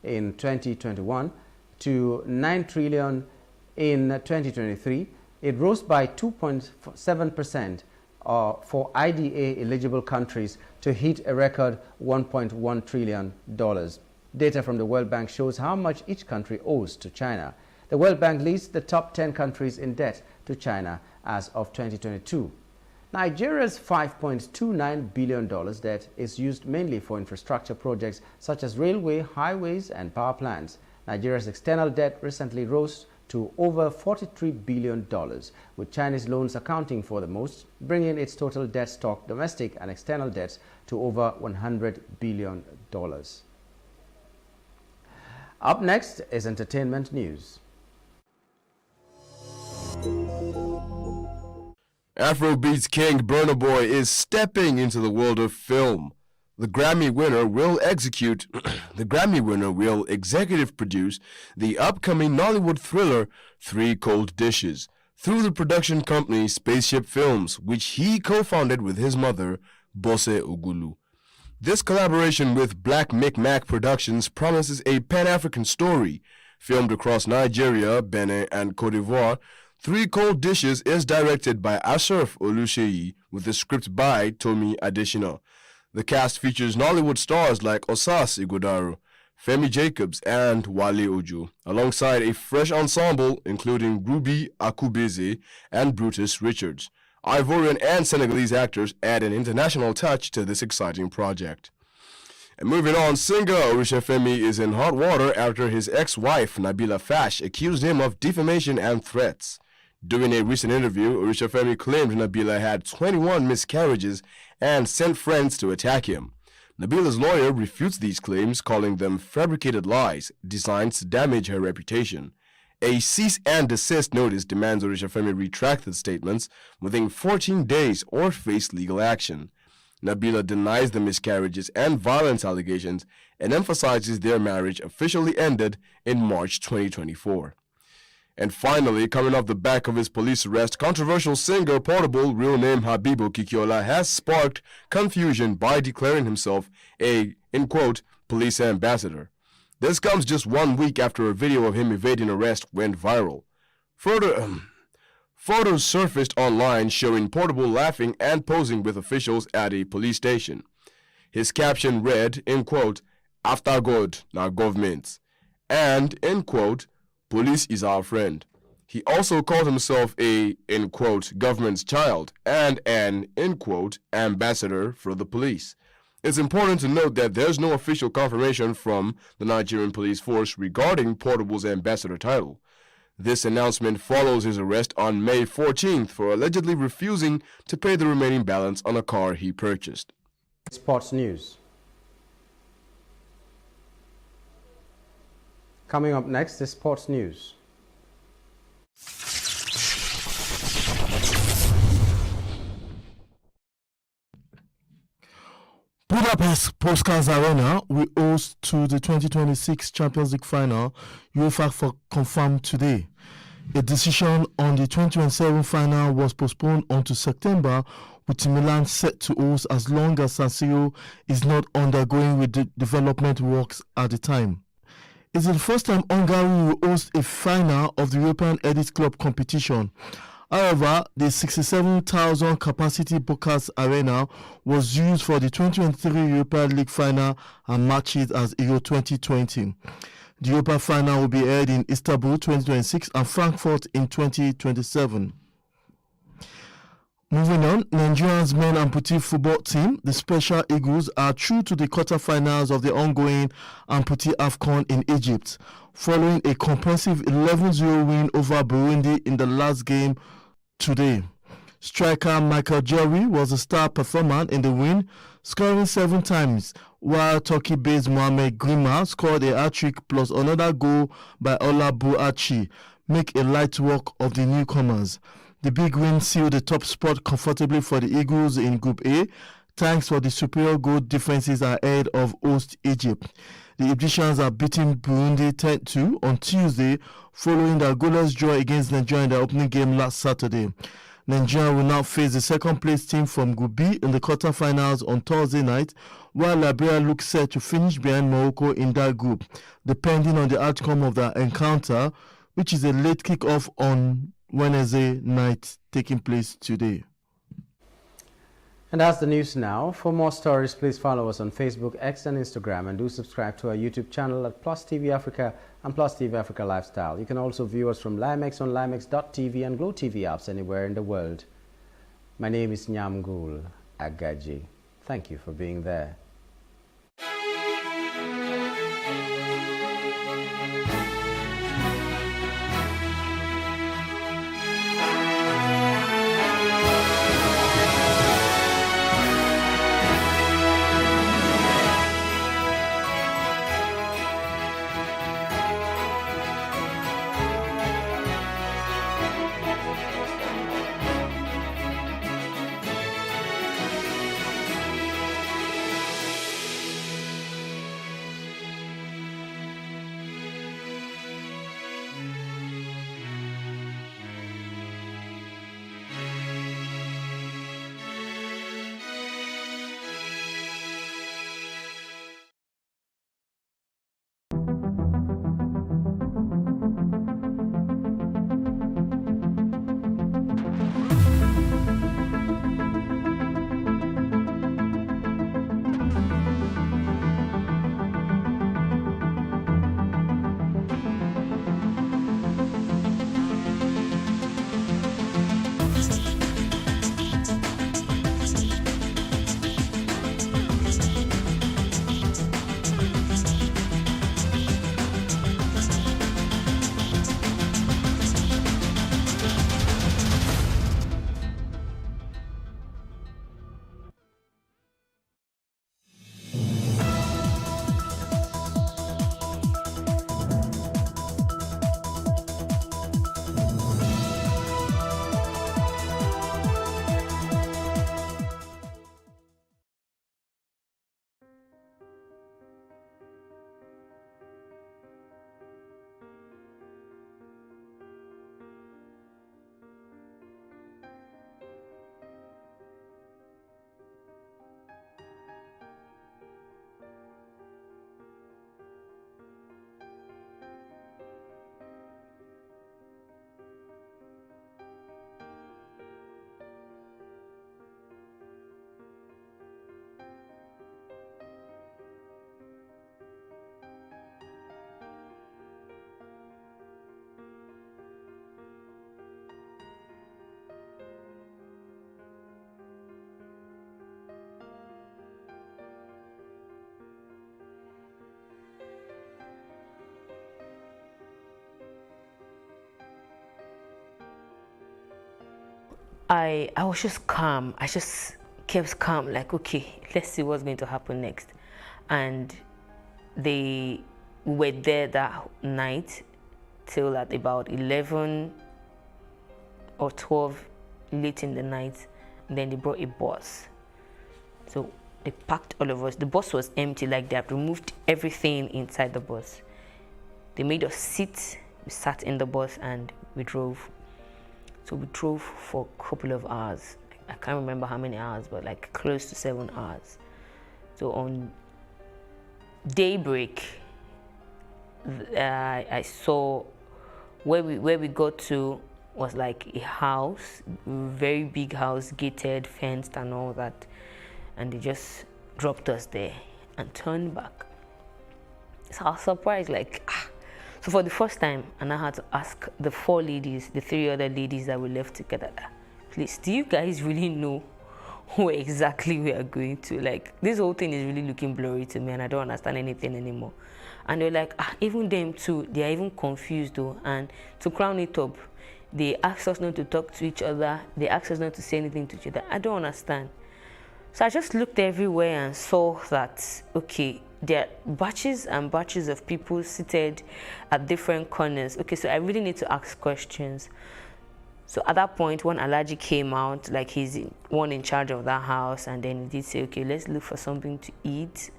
in 2021 to $9 trillion in 2023, it rose by 2.7% for IDA eligible countries to hit a record $1.1 trillion. Data from the World Bank shows how much each country owes to China. The World Bank lists the top 10 countries in debt to China as of 2022. Nigeria's $5.29 billion debt is used mainly for infrastructure projects such as railway, highways, and power plants. Nigeria's external debt recently rose to over $43 billion, with Chinese loans accounting for the most, bringing its total debt stock, domestic and external debts, to over $100 billion. Up next is entertainment news. Afrobeats king Burna Boy is stepping into the world of film. The Grammy winner will executive produce the upcoming Nollywood thriller 3 Cold Dishes through the production company Spaceship Films, which he co-founded with his mother, Bose Ogulu. This collaboration with Black Micmac Productions promises a Pan-African story. Filmed across Nigeria, Benin, and Cote d'Ivoire, 3 Cold Dishes is directed by Ashraf Oluseyi with a script by Tomi Adesina. The cast features Nollywood stars like Osas Ighodaro, Femi Jacobs, and Wale Ojo, alongside a fresh ensemble including Ruby Akubeze and Brutus Richards. Ivorian and Senegalese actors add an international touch to this exciting project. And moving on, singer Orishafemi is in hot water after his ex-wife Nabila Fash accused him of defamation and threats. During a recent interview, Orishafemi claimed Nabila had 21 miscarriages and sent friends to attack him. Nabila's lawyer refutes these claims, calling them fabricated lies designed to damage her reputation. A cease and desist notice demands Orishafemi retract the statements within 14 days or face legal action. Nabila denies the miscarriages and violence allegations and emphasizes their marriage officially ended in March 2024. And finally, coming off the back of his police arrest, controversial singer Portable, real name Habibu Kikiola, has sparked confusion by declaring himself a, in quote, police ambassador. This comes just 1 week after a video of him evading arrest went viral. Photos surfaced online showing Portable laughing and posing with officials at a police station. His caption read, in quote, "After God, now government," and, in quote, "Police is our friend." He also called himself a, in quote, government's child and an, in quote, ambassador for the police. It's important to note that there's no official confirmation from the Nigerian police force regarding Portable's ambassador title. This announcement follows his arrest on May 14th for allegedly refusing to pay the remaining balance on a car he purchased. Sports news. Coming up next is sports news. Budapest Puskás Arena will host to the 2026 Champions League final. UEFA confirmed today. A decision on the 2027 final was postponed until September, with Milan set to host as long as San Siro is not undergoing with the development works at the time. It's the first time Hungary will host a final of the European Elite Club competition. However, the 67,000 capacity Puskás Arena was used for the 2023 Europa League final and matches as Euro 2020. The Europa final will be held in Istanbul 2026 and Frankfurt in 2027. Moving on, Nigeria's men amputee football team, the Special Eagles, are through to the quarterfinals of the ongoing amputee AFCON in Egypt, following a comprehensive 11-0 win over Burundi in the last game today. Striker Michael Jerry was the star performer in the win, scoring 7 times, while Turkey-based Mohamed Grima scored a hat-trick plus another goal by Ola Buachi, make a light work of the newcomers. The big win sealed the top spot comfortably for the Eagles in Group A, thanks for the superior goal differences ahead of host Egypt. The Egyptians are beating Burundi 10-2 on Tuesday, following their goalless draw against Nigeria in the opening game last Saturday. Nigeria will now face the second-place team from Group B in the quarterfinals on Thursday night, while Liberia looks set to finish behind Morocco in that group, depending on the outcome of their encounter, which is a late kick-off on Wednesday night, taking place today. And that's the news now. For more stories, please follow us on Facebook, X, and Instagram, and do subscribe to our YouTube channel at Plus TV Africa and Plus TV Africa Lifestyle. You can also view us from Limex on limex.tv and Glow TV apps anywhere in the world. My name is Nyamgul Agaji. Thank you for being there. I was just calm. I just kept calm, like, okay, let's see what's going to happen next. And they were there that night till at about 11 or 12 late in the night. And then they brought a bus. So they packed all of us. The bus was empty, like they had removed everything inside the bus. They made us sit. We sat in the bus and we drove. So we drove for a couple of hours. I can't remember how many hours, but like close to 7 hours. So on daybreak, I saw where we got to was like a house, very big house, gated, fenced and all that. And they just dropped us there and turned back. So I was surprised, like, So for the first time, and I had to ask the 4 ladies, the 3 other ladies that we left together, please, do you guys really know where exactly we are going to? Like, this whole thing is really looking blurry to me and I don't understand anything anymore. And they're like, even them too, they are even confused though. And to crown it up, they asked us not to talk to each other. They asked us not to say anything to each other. I don't understand. So I just looked everywhere and saw that, okay, there are batches and batches of people seated at different corners. Okay, so I really need to ask questions. So at that point, one Alhaji came out, like he's one in charge of that house, and then he did say, okay, let's look for something to eat.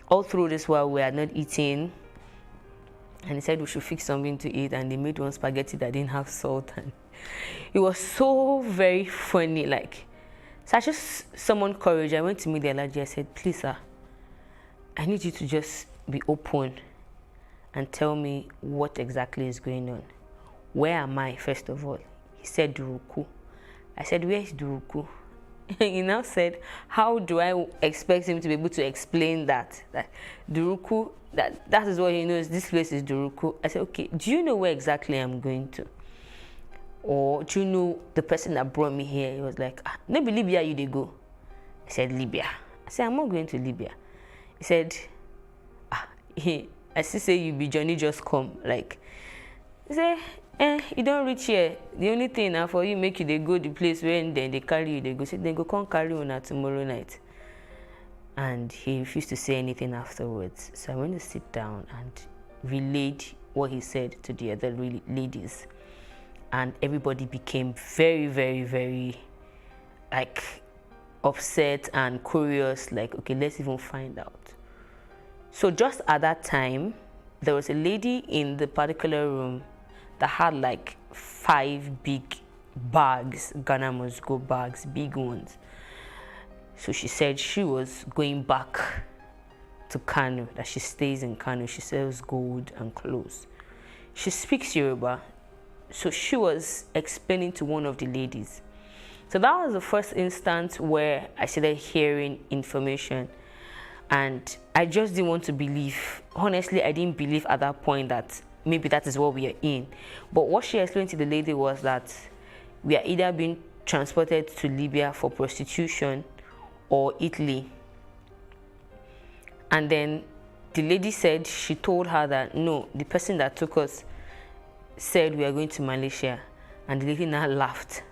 All through this while we are not eating, and he said we should fix something to eat, and they made one spaghetti that didn't have salt, and it was so very funny, like. So I just summoned courage. I went to meet the Alhaji. I said, please, sir, I need you to just be open and tell me what exactly is going on. Where am I, first of all? He said, Duruku. I said, where is Duruku? He now said, how do I expect him to be able to explain that? That Duruku, that is what he knows, this place is Duruku. I said, okay, do you know where exactly I'm going to? Or do you know the person that brought me here? He was like, maybe Libya you they go. I said, Libya. I said, I'm not going to Libya. He said, I still say you be Johnny just come. Like, he said, you don't reach here. The only thing now for you make you they go the place where then they carry you, they go. Say, they go come carry you tomorrow night. And he refused to say anything afterwards. So I went to sit down and relayed what he said to the other ladies. And everybody became very, very, very, like, upset and curious, like, okay, let's even find out. So just at that time, there was a lady in the particular room that had like 5 big bags, Ghana must go bags, big ones. So she said she was going back to Kano, that she stays in Kano. She sells gold and clothes. She speaks Yoruba. So she was explaining to one of the ladies. So that was the first instance where I started hearing information, and I just didn't want to believe. Honestly, I didn't believe at that point that maybe that is what we are in. But what she explained to the lady was that we are either being transported to Libya for prostitution or Italy. And then the lady said, she told her that no, the person that took us said we are going to Malaysia. And the lady now laughed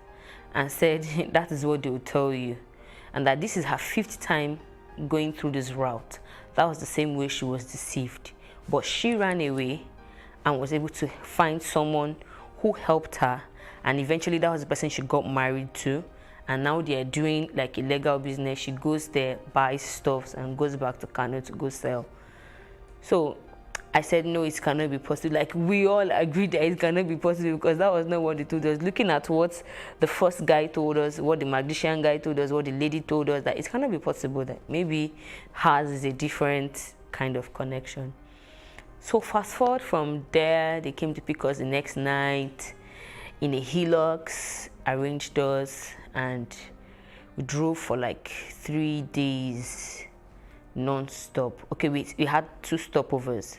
and said that is what they will tell you, and that this is her 5th time going through this route. That was the same way she was deceived, but she ran away and was able to find someone who helped her, and eventually that was the person she got married to, and now they are doing like a legal business. She goes there, buys stuff, and goes back to Kano to go sell. So I said, no, it cannot be possible. Like, we all agreed that it cannot be possible, because that was not what they told us. Looking at what the first guy told us, what the magician guy told us, what the lady told us, that it cannot be possible, that maybe hers is a different kind of connection. So fast forward from there, they came to pick us the next night in a Hilux, arranged us, and we drove for like 3 days non-stop. Okay, we had 2 stopovers.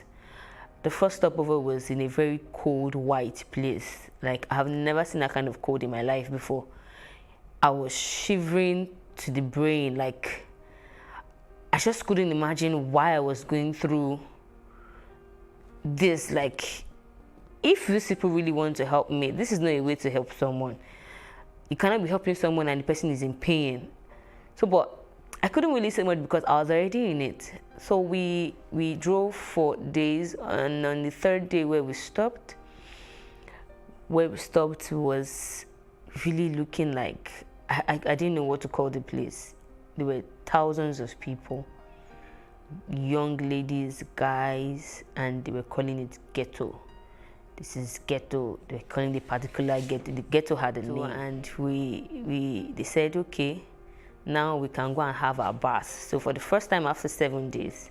The first stopover was in a very cold, white place. Like, I have never seen that kind of cold in my life before. I was shivering to the brain. Like, I just couldn't imagine why I was going through this. Like, if these people really want to help me, this is not a way to help someone. you cannot be helping someone and the person is in pain. So, but I couldn't really say much because I was already in it. So we drove for days, and on the third day where we stopped was really looking like, I didn't know what to call the place. There were thousands of people, young ladies, guys, and they were calling it ghetto. This is ghetto. They were calling the particular ghetto. The ghetto had a name, and they said, okay, now we can go and have our bath. So for the first time after 7 days,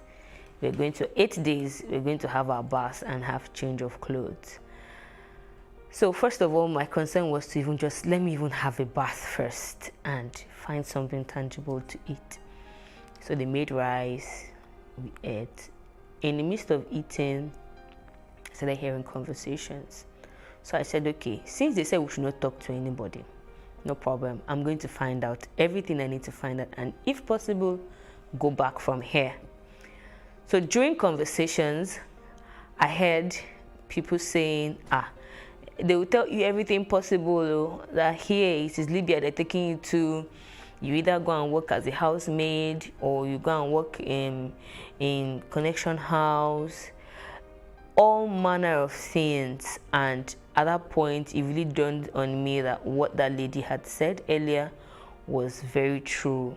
8 days, we're going to have our bath and have change of clothes. So first of all, my concern was to even just let me even have a bath first and find something tangible to eat. So they made rice, we ate. In the midst of eating, I started hearing conversations. So I said, okay, since they said we should not talk to anybody, no problem. I'm going to find out everything I need to find out, and if possible, go back from here. So during conversations, I heard people saying, they will tell you everything possible, that here it is Libya they're taking you to. You either go and work as a housemaid, or you go and work in connection house, all manner of things. And at that point, it really dawned on me that what that lady had said earlier was very true.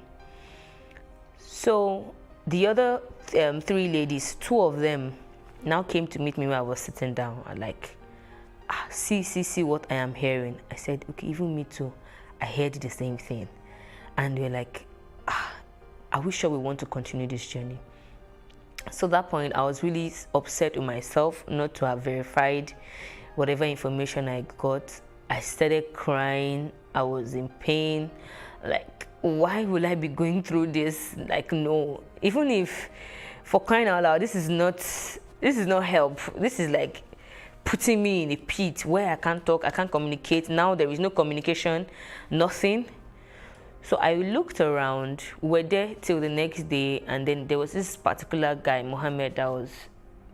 So the other 3 ladies, 2 of them now came to meet me when I was sitting down. I like, see what I am hearing. I said, okay, even me too. I heard the same thing. And they're like, are we sure we want to continue this journey? So at that point, I was really upset with myself not to have verified whatever information I got. I started crying. I was in pain. Like, why will I be going through this? Like, no. Even if, for crying out loud, this is not help. This is like putting me in a pit where I can't talk, I can't communicate. Now there is no communication, nothing. So I looked around. We were there till the next day, and then there was this particular guy, Mohammed, that was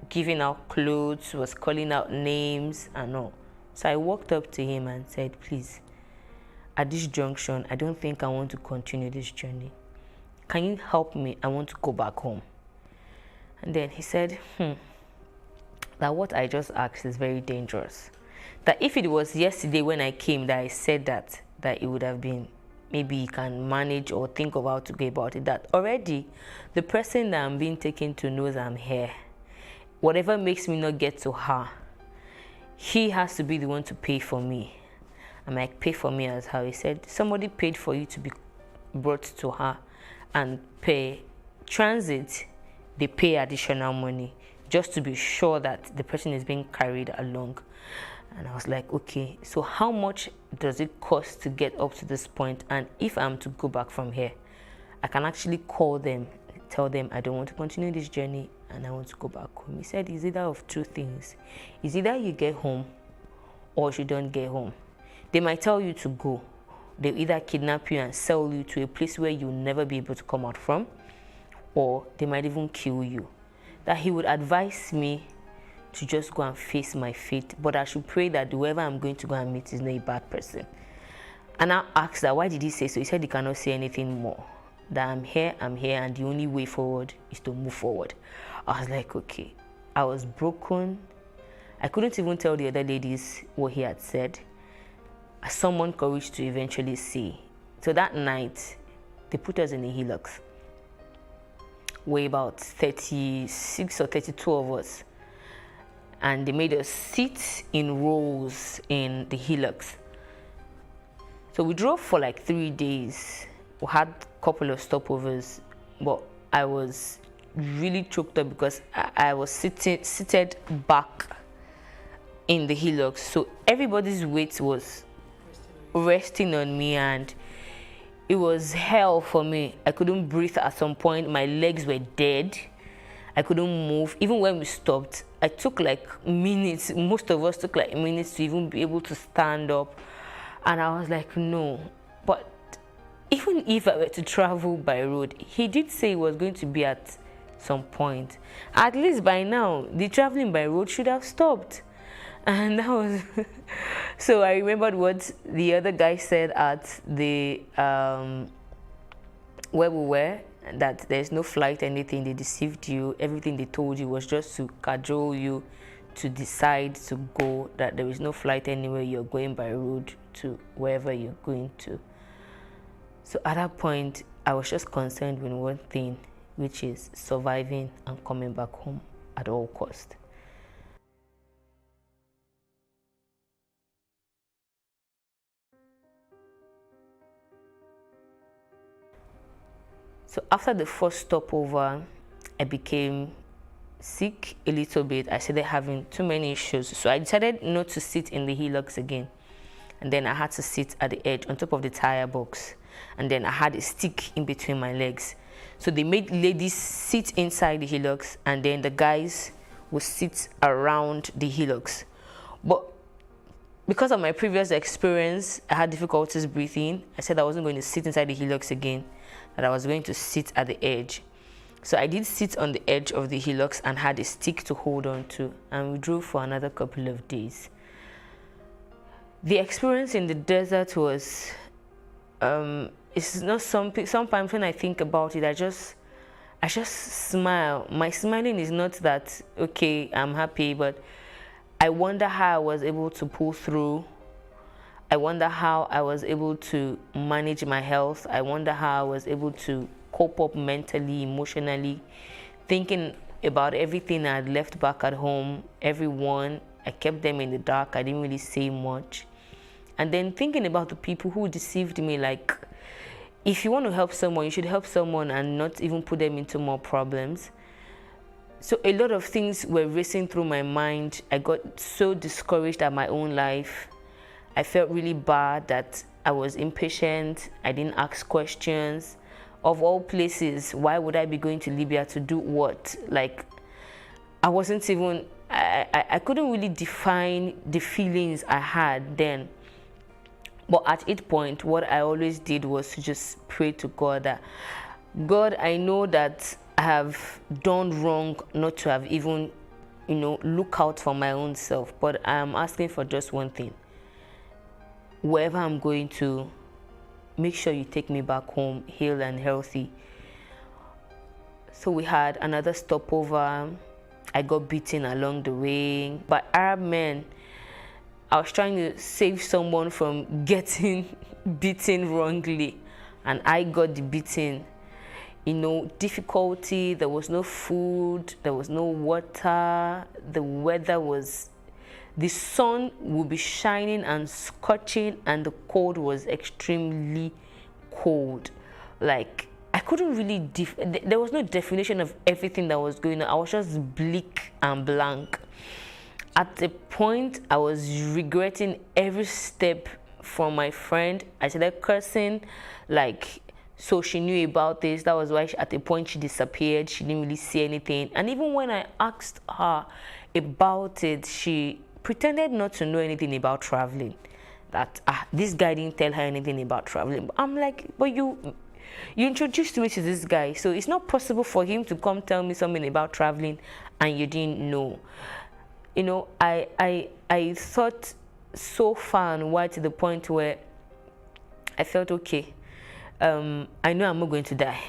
giving out clothes, was calling out names and all. So I walked up to him and said, please, at this junction, I don't think I want to continue this journey. Can you help me? I want to go back home. And then he said, that what I just asked is very dangerous. That if it was yesterday when I came that I said that it would have been, maybe you can manage or think of how to go about it. That already the person that I'm being taken to knows I'm here. Whatever makes me not get to her, he has to be the one to pay for me. I'm like, pay for me as how? He said, somebody paid for you to be brought to her, and pay transit, they pay additional money just to be sure that the person is being carried along. And I was like, okay, so how much does it cost to get up to this point? And if I'm to go back from here, I can actually call them, tell them I don't want to continue this journey and I want to go back home. He said it's either of 2 things. It's either you get home or you don't get home. They might tell you to go. They'll either kidnap you and sell you to a place where you'll never be able to come out from, or they might even kill you. That he would advise me to just go and face my fate, but I should pray that whoever I'm going to go and meet is not a bad person. And I asked that, why did he say so? He said he cannot say anything more. That I'm here, and the only way forward is to move forward. I was like, okay. I was broken. I couldn't even tell the other ladies what he had said. I summoned courage to eventually see. So that night, they put us in a hilux. We're about 36 or 32 of us. And they made us sit in rows in the hilux. So we drove for like 3 days. We had a couple of stopovers, but I was really choked up because I was seated back in the hilux. So everybody's weight was resting on me, and it was hell for me. I couldn't breathe at some point. My legs were dead. I couldn't move. Even when we stopped, I took like minutes. Most of us took like minutes to even be able to stand up. And I was like, no. But even if I were to travel by road, he did say it was going to be at some point. At least by now, the traveling by road should have stopped. And that was so I remembered what the other guy said at the where we were, that there's no flight, anything. They deceived you. Everything they told you was just to cajole you to decide to go, that there is no flight anywhere. You're going by road to wherever you're going to. So at that point, I was just concerned with one thing, which is surviving and coming back home at all cost. So after the first stopover, I became sick a little bit. I started having too many issues. So I decided not to sit in the hillocks again. And then I had to sit at the edge on top of the tire box. And then I had a stick in between my legs. So they made ladies sit inside the hillocks, and then the guys would sit around the hillocks. But because of my previous experience, I had difficulties breathing. I said I wasn't going to sit inside the hillocks again, that I was going to sit at the edge. So I did sit on the edge of the hillocks and had a stick to hold on to, and we drove for another couple of days. The experience in the desert was, it's not sometimes when I think about it, I just smile. My smiling is not that, okay, I'm happy, but I wonder how I was able to pull through. I wonder how I was able to manage my health. I wonder how I was able to cope up mentally, emotionally, thinking about everything I had left back at home, everyone. I kept them in the dark. I didn't really say much. And then thinking about the people who deceived me, like, if you want to help someone, you should help someone and not even put them into more problems. So a lot of things were racing through my mind. I got so discouraged at my own life. I felt really bad that I was impatient. I didn't ask questions. Of all places, why would I be going to Libya to do what? Like, I wasn't even, I couldn't really define the feelings I had then. But at each point, what I always did was to just pray to God that, God, I know that I have done wrong not to have even, look out for my own self. But I'm asking for just one thing. Wherever I'm going to, make sure you take me back home, healed and healthy. So we had another stopover. I got beaten along the way by Arab men. I was trying to save someone from getting beaten wrongly, and I got the beating. Difficulty, there was no food, there was no water, the weather was, the sun would be shining and scorching, and the cold was extremely cold. Like, I couldn't really, there was no definition of everything that was going on. I was just bleak and blank. At the point, I was regretting every step from my friend. I started cursing, like, so she knew about this. That was why at the point she disappeared. She didn't really see anything. And even when I asked her about it, she pretended not to know anything about traveling. That this guy didn't tell her anything about traveling. But I'm like, but you introduced me to this guy, so it's not possible for him to come tell me something about traveling and you didn't know. I thought so far and wide to the point where I felt, okay, I know I'm not going to die.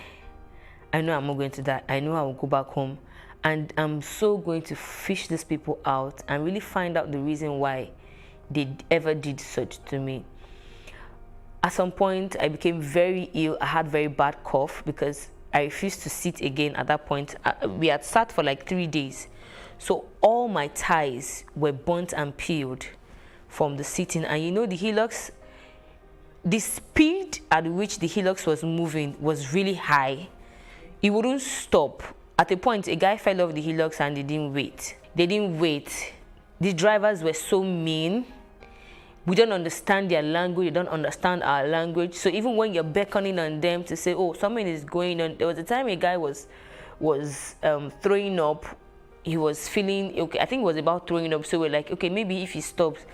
I know I'm not going to die. I know I will go back home. And I'm so going to fish these people out and really find out the reason why they ever did such to me. At some point, I became very ill. I had very bad cough because I refused to sit again at that point. We had sat for like 3 days. So all my ties were burnt and peeled from the sitting. And the hillocks, the speed at which the hillocks was moving was really high. It wouldn't stop. At a point, a guy fell off the hillocks and they didn't wait. They didn't wait. The drivers were so mean. We don't understand their language. They don't understand our language. So even when you're beckoning on them to say, oh, something is going on. There was a time a guy was throwing up. He was feeling, okay, I think it was about throwing up. So we're like, okay, maybe if he stops.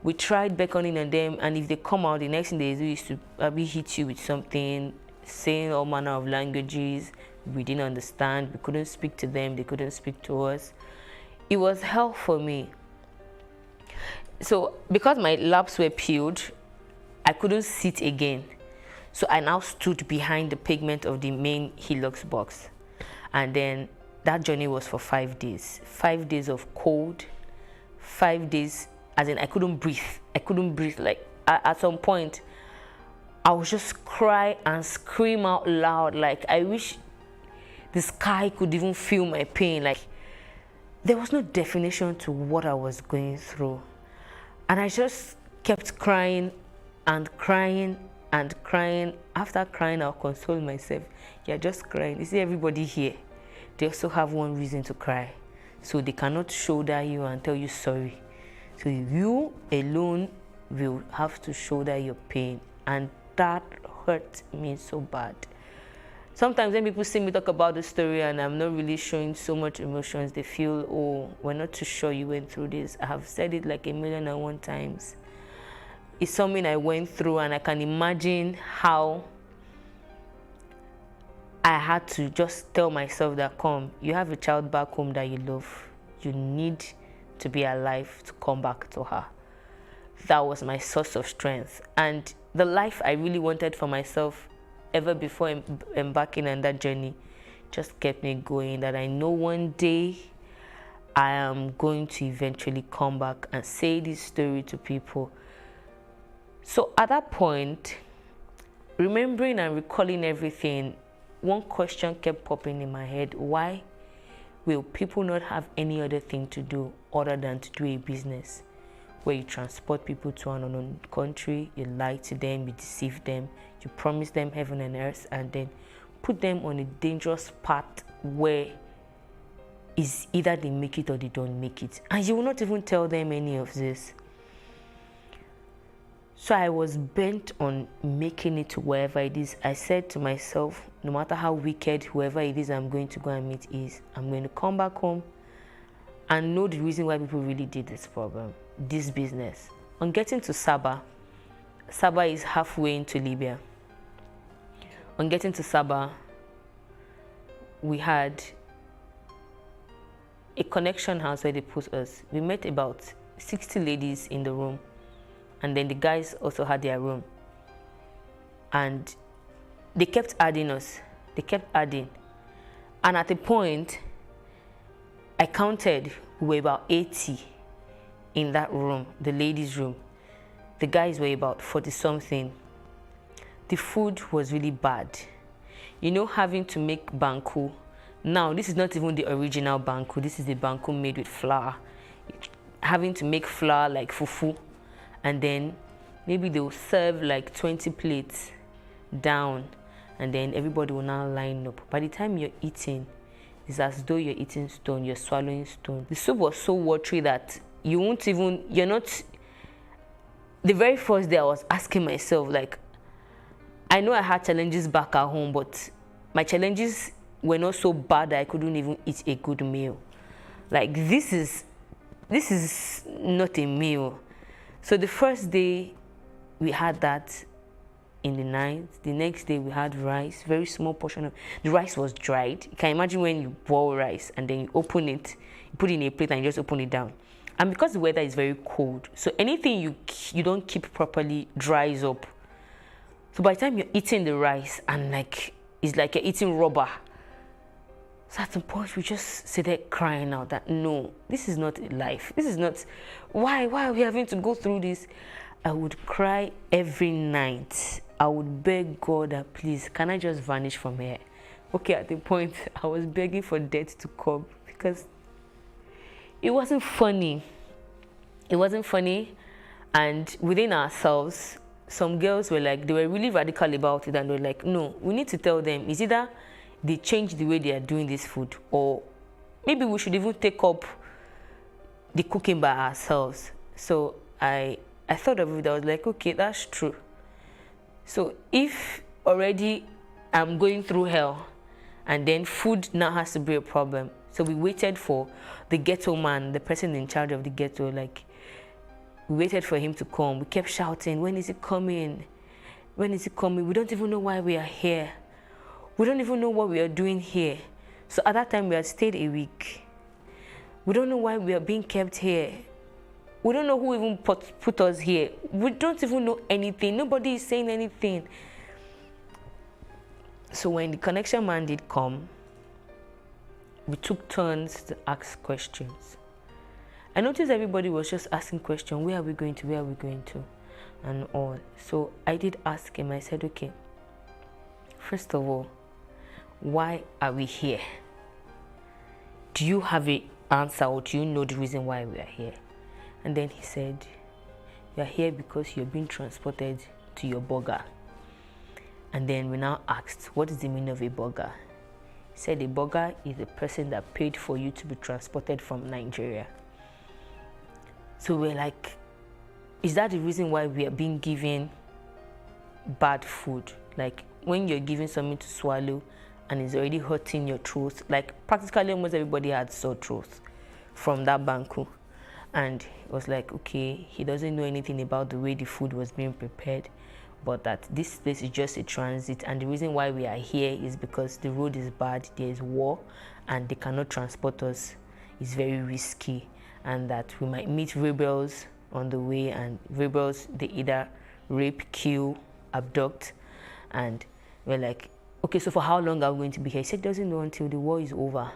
We tried beckoning on them. And if they come out, the next thing they do is to maybe hit you with something, saying all manner of languages. We didn't understand. We couldn't speak to them. They couldn't speak to us. It was hell for me. So because my laps were peeled, I couldn't sit again. So I now stood behind the pavement of the main Hilux box. And then that journey was for 5 days. 5 days of cold, 5 days, as in I couldn't breathe. I couldn't breathe. Like at some point, I would just cry and scream out loud. Like I wish the sky could even feel my pain. Like there was no definition to what I was going through. And I just kept crying and crying and crying. After crying, I'll console myself. You're just crying. You see, everybody here, they also have one reason to cry. So they cannot shoulder you and tell you sorry. So you alone will have to shoulder your pain. And that hurt me so bad. Sometimes when people see me talk about the story and I'm not really showing so much emotions, they feel, oh, we're not too sure you went through this. I have said it like 1,000,001 times. It's something I went through, and I can imagine how I had to just tell myself that, come, you have a child back home that you love. You need to be alive to come back to her. That was my source of strength. And the life I really wanted for myself ever before embarking on that journey just kept me going, that I know one day I am going to eventually come back and say this story to people. So at that point, remembering and recalling everything, one question kept popping in my head: why will people not have any other thing to do other than to do a business where you transport people to an unknown country, you lie to them, you deceive them, you promise them heaven and earth, and then put them on a dangerous path where it's either they make it or they don't make it, and you will not even tell them any of this. So I was bent on making it to wherever it is. I said to myself, no matter how wicked whoever it is I'm going to go and meet is, I'm going to come back home and know the reason why people really did this problem, this business. On getting to Sabah, Sabah is halfway into Libya. On getting to Sabah, we had a connection house where they put us. We met about 60 ladies in the room, and then the guys also had their room. And they kept adding us. They kept adding. And at a point, I counted, we were about 80 in that room, the ladies' room. The guys were about 40-something. The food was really bad. You know, having to make banku. Now, this is not even the original banku. This is the banku made with flour. Having to make flour like fufu. And then maybe they'll serve like 20 plates down. And then everybody will now line up. By the time you're eating, it's as though you're eating stone, you're swallowing stone. The soup was so watery that you won't even, you're not, the very first day I was asking myself, like, I know I had challenges back at home, but my challenges were not so bad that I couldn't even eat a good meal. Like, this is not a meal. So the first day we had that in the night. The next day we had rice, very small portion of, the rice was dried. You can imagine when you boil rice and then you open it, you put it in a plate and you just open it down. And because the weather is very cold, so anything you don't keep properly dries up. So by the time you're eating the rice and like, it's like you're eating rubber. So at some point we just sit there crying out that no, this is not life. This is not, why are we having to go through this? I would cry every night. I would beg God that please, can I just vanish from here? Okay, at the point I was begging for death to come because it wasn't funny. It wasn't funny. And within ourselves, some girls were like, they were really radical about it, and they were like, no, we need to tell them, it's either they change the way they are doing this food, or maybe we should even take up the cooking by ourselves. So I thought of it, I was like, okay, that's true. So if already I'm going through hell, and then food now has to be a problem. So we waited for the ghetto man, the person in charge of the ghetto, like, we waited for him to come. We kept shouting, when is he coming? When is he coming? We don't even know why we are here. We don't even know what we are doing here. So at that time, we had stayed a week. We don't know why we are being kept here. We don't know who even put us here. We don't even know anything. Nobody is saying anything. So when the connection man did come, we took turns to ask questions. I noticed everybody was just asking questions. Where are we going to? Where are we going to? And all. So I did ask him. I said, okay, first of all, why are we here? Do you have an answer, or do you know the reason why we are here? And then he said, you are here because you're being transported to your burger. And then we now asked, what is the meaning of a burger? He said a burger is the person that paid for you to be transported from Nigeria. So we're like, is that the reason why we are being given bad food? Like when you're given something to swallow and it's already hurting your throat, like practically almost everybody had sore throats from that banku. And it was like, okay, he doesn't know anything about the way the food was being prepared, but that this place is just a transit, and the reason why we are here is because the road is bad, there is war, and they cannot transport us. It's very risky, and that we might meet rebels on the way, and rebels, they either rape, kill, abduct. And we're like, okay, so for how long are we going to be here? He said, doesn't know until the war is over.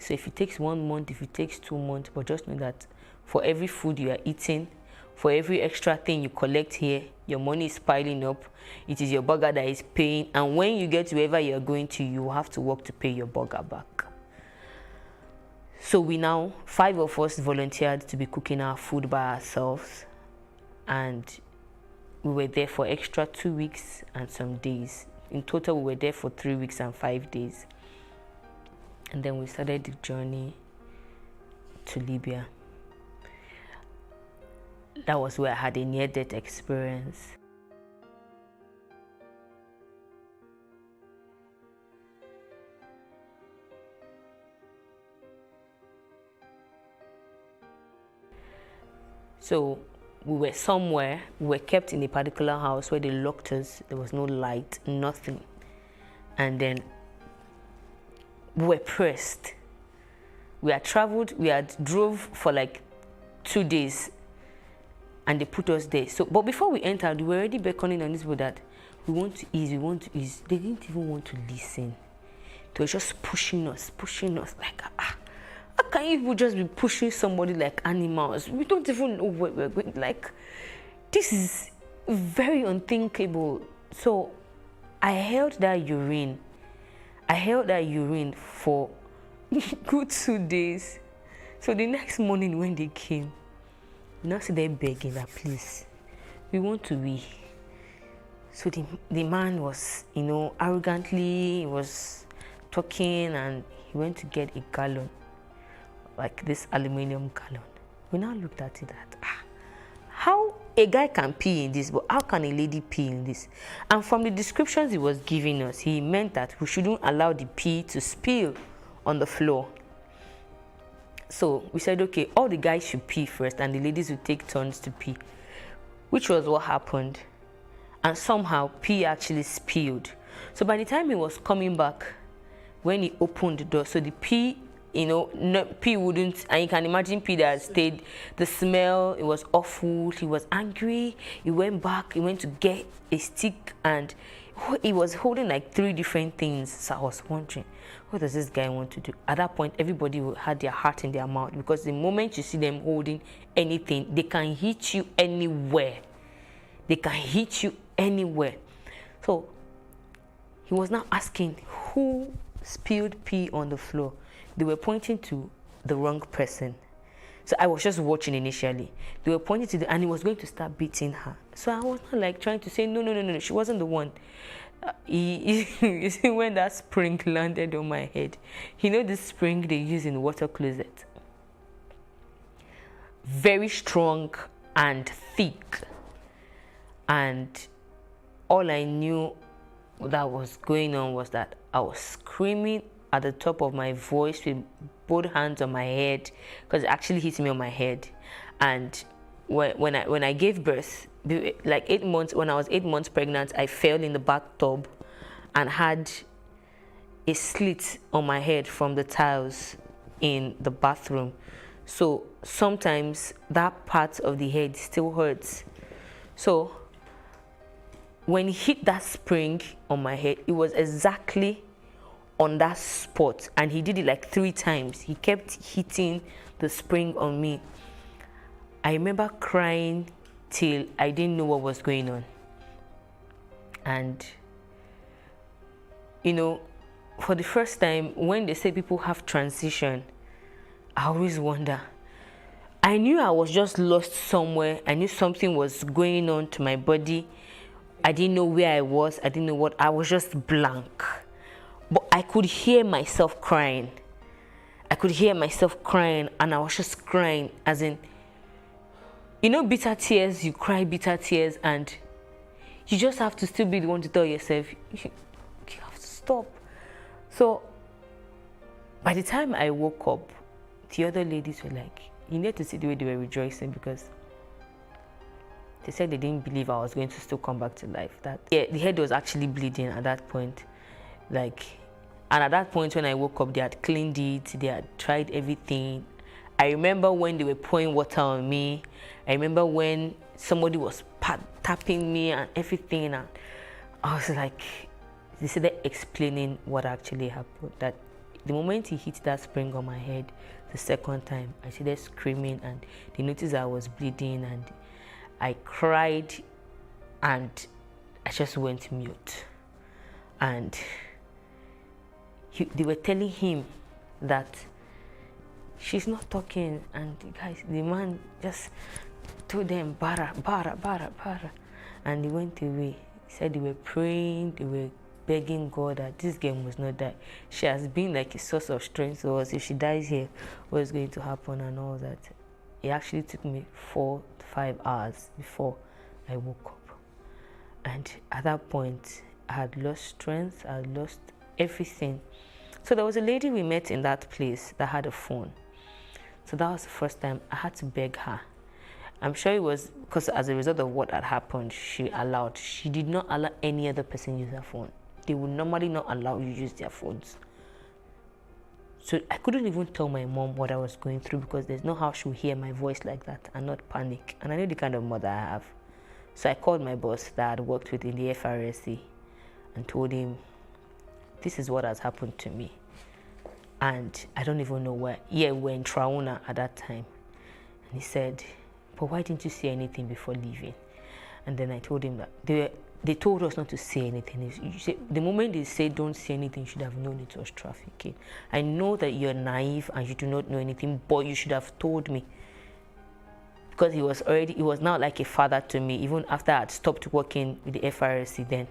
So if it takes 1 month, if it takes 2 months, but just know that for every food you are eating, for every extra thing you collect here, your money is piling up. It is your burger that is paying, and when you get to wherever you're going to, you have to work to pay your burger back. So we now, 5 of us volunteered to be cooking our food by ourselves, and we were there for extra 2 weeks and some days. In total, we were there for 3 weeks and 5 days. And then we started the journey to Libya. That was where I had a near-death experience. So we were somewhere, we were kept in a particular house where they locked us. There was no light, nothing. And then we were pressed. We had traveled, we had drove for like 2 days, and they put us there. So, but before we entered, we were already beckoning on this people that we want to ease, we want to ease. They didn't even want to listen. They were just pushing us like, how can you people just be pushing somebody like animals? We don't even know where we're going. Like, this is very unthinkable. So I held that urine. For good 2 days. So the next morning when they came, you now see them begging that, please, we want to wee. So the man was, arrogantly, he was talking, and he went to get a gallon, like this aluminum gallon. We now looked at it that, how a guy can pee in this, but how can a lady pee in this? And from the descriptions he was giving us, he meant that we shouldn't allow the pee to spill on the floor. So we said, okay, all the guys should pee first and the ladies would take turns to pee, which was what happened. And somehow pee actually spilled. So by the time he was coming back, when he opened the door, so the pee, pee wouldn't, and you can imagine pee that stayed, the smell, it was awful. He was angry. He went back, he went to get a stick, and he was holding like 3 different things. So I was wondering, what does this guy want to do? At that point, everybody had their heart in their mouth, because the moment you see them holding anything, they can hit you anywhere. So he was now asking who spilled pee on the floor. They were pointing to the wrong person. So I was just watching initially. They were pointing to and he was going to start beating her. So I was not like trying to say, no, she wasn't the one. You see, when that spring landed on my head, this spring they use in water closet. Very strong and thick. And all I knew that was going on was that I was screaming at the top of my voice with both hands on my head, because it actually hit me on my head. And when I gave birth, like 8 months, when I was 8 months pregnant, I fell in the bathtub and had a slit on my head from the tiles in the bathroom. So sometimes that part of the head still hurts. So when he hit that spring on my head, it was exactly on that spot, and he did it like 3 times. He kept hitting the spring on me. I remember crying till I didn't know what was going on. And you know, for the first time, when they say people have transition, I always wonder. I knew I was just lost somewhere. I knew something was going on to my body. I didn't know where I was. I didn't know what. I was just blank. But I could hear myself crying. I could hear myself crying, and I was just crying, as in, you know, bitter tears. You cry bitter tears, and you just have to still be the one to tell yourself, you have to stop. So by the time I woke up, the other ladies were like, you need to see the way they were rejoicing, because they said they didn't believe I was going to still come back to life. That, yeah, the head was actually bleeding at that point. Like, and at that point when I woke up, they had cleaned it, they had tried everything. I remember when they were pouring water on me. I remember when somebody was tapping me and everything, and I was like, they started explaining what actually happened. That the moment he hit that spring on my head the second time, I started screaming, and they noticed I was bleeding, and I cried, and I just went mute. And they were telling him that she's not talking, and the man just told them, bara, bara, bara, bara, and he went away. He said they were praying, they were begging God that this girl must not die. She has been like a source of strength to us. If she dies here, what is going to happen and all that. It actually took me 4 to 5 hours before I woke up. And at that point, I had lost strength, I had lost everything. So there was a lady we met in that place that had a phone. So that was the first time I had to beg her. I'm sure it was because as a result of what had happened, she did not allow any other person use her phone. They would normally not allow you use their phones. So I couldn't even tell my mom what I was going through, because there's no how she would hear my voice like that and not panic. And I know the kind of mother I have. So I called my boss that I had worked with in the FRSC and told him, this is what has happened to me. And I don't even know where. Yeah, we're in Trauna at that time. And he said, but why didn't you say anything before leaving? And then I told him that they told us not to say anything. The moment they say don't say anything, you should have known it was trafficking. I know that you're naive and you do not know anything, but you should have told me. Because he was now like a father to me. Even after I had stopped working with the FRSC then,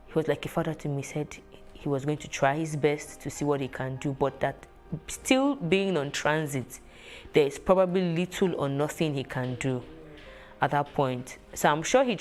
he was like a father to me. He said he was going to try his best to see what he can do, but that still being on transit, there is probably little or nothing he can do at that point. So I'm sure he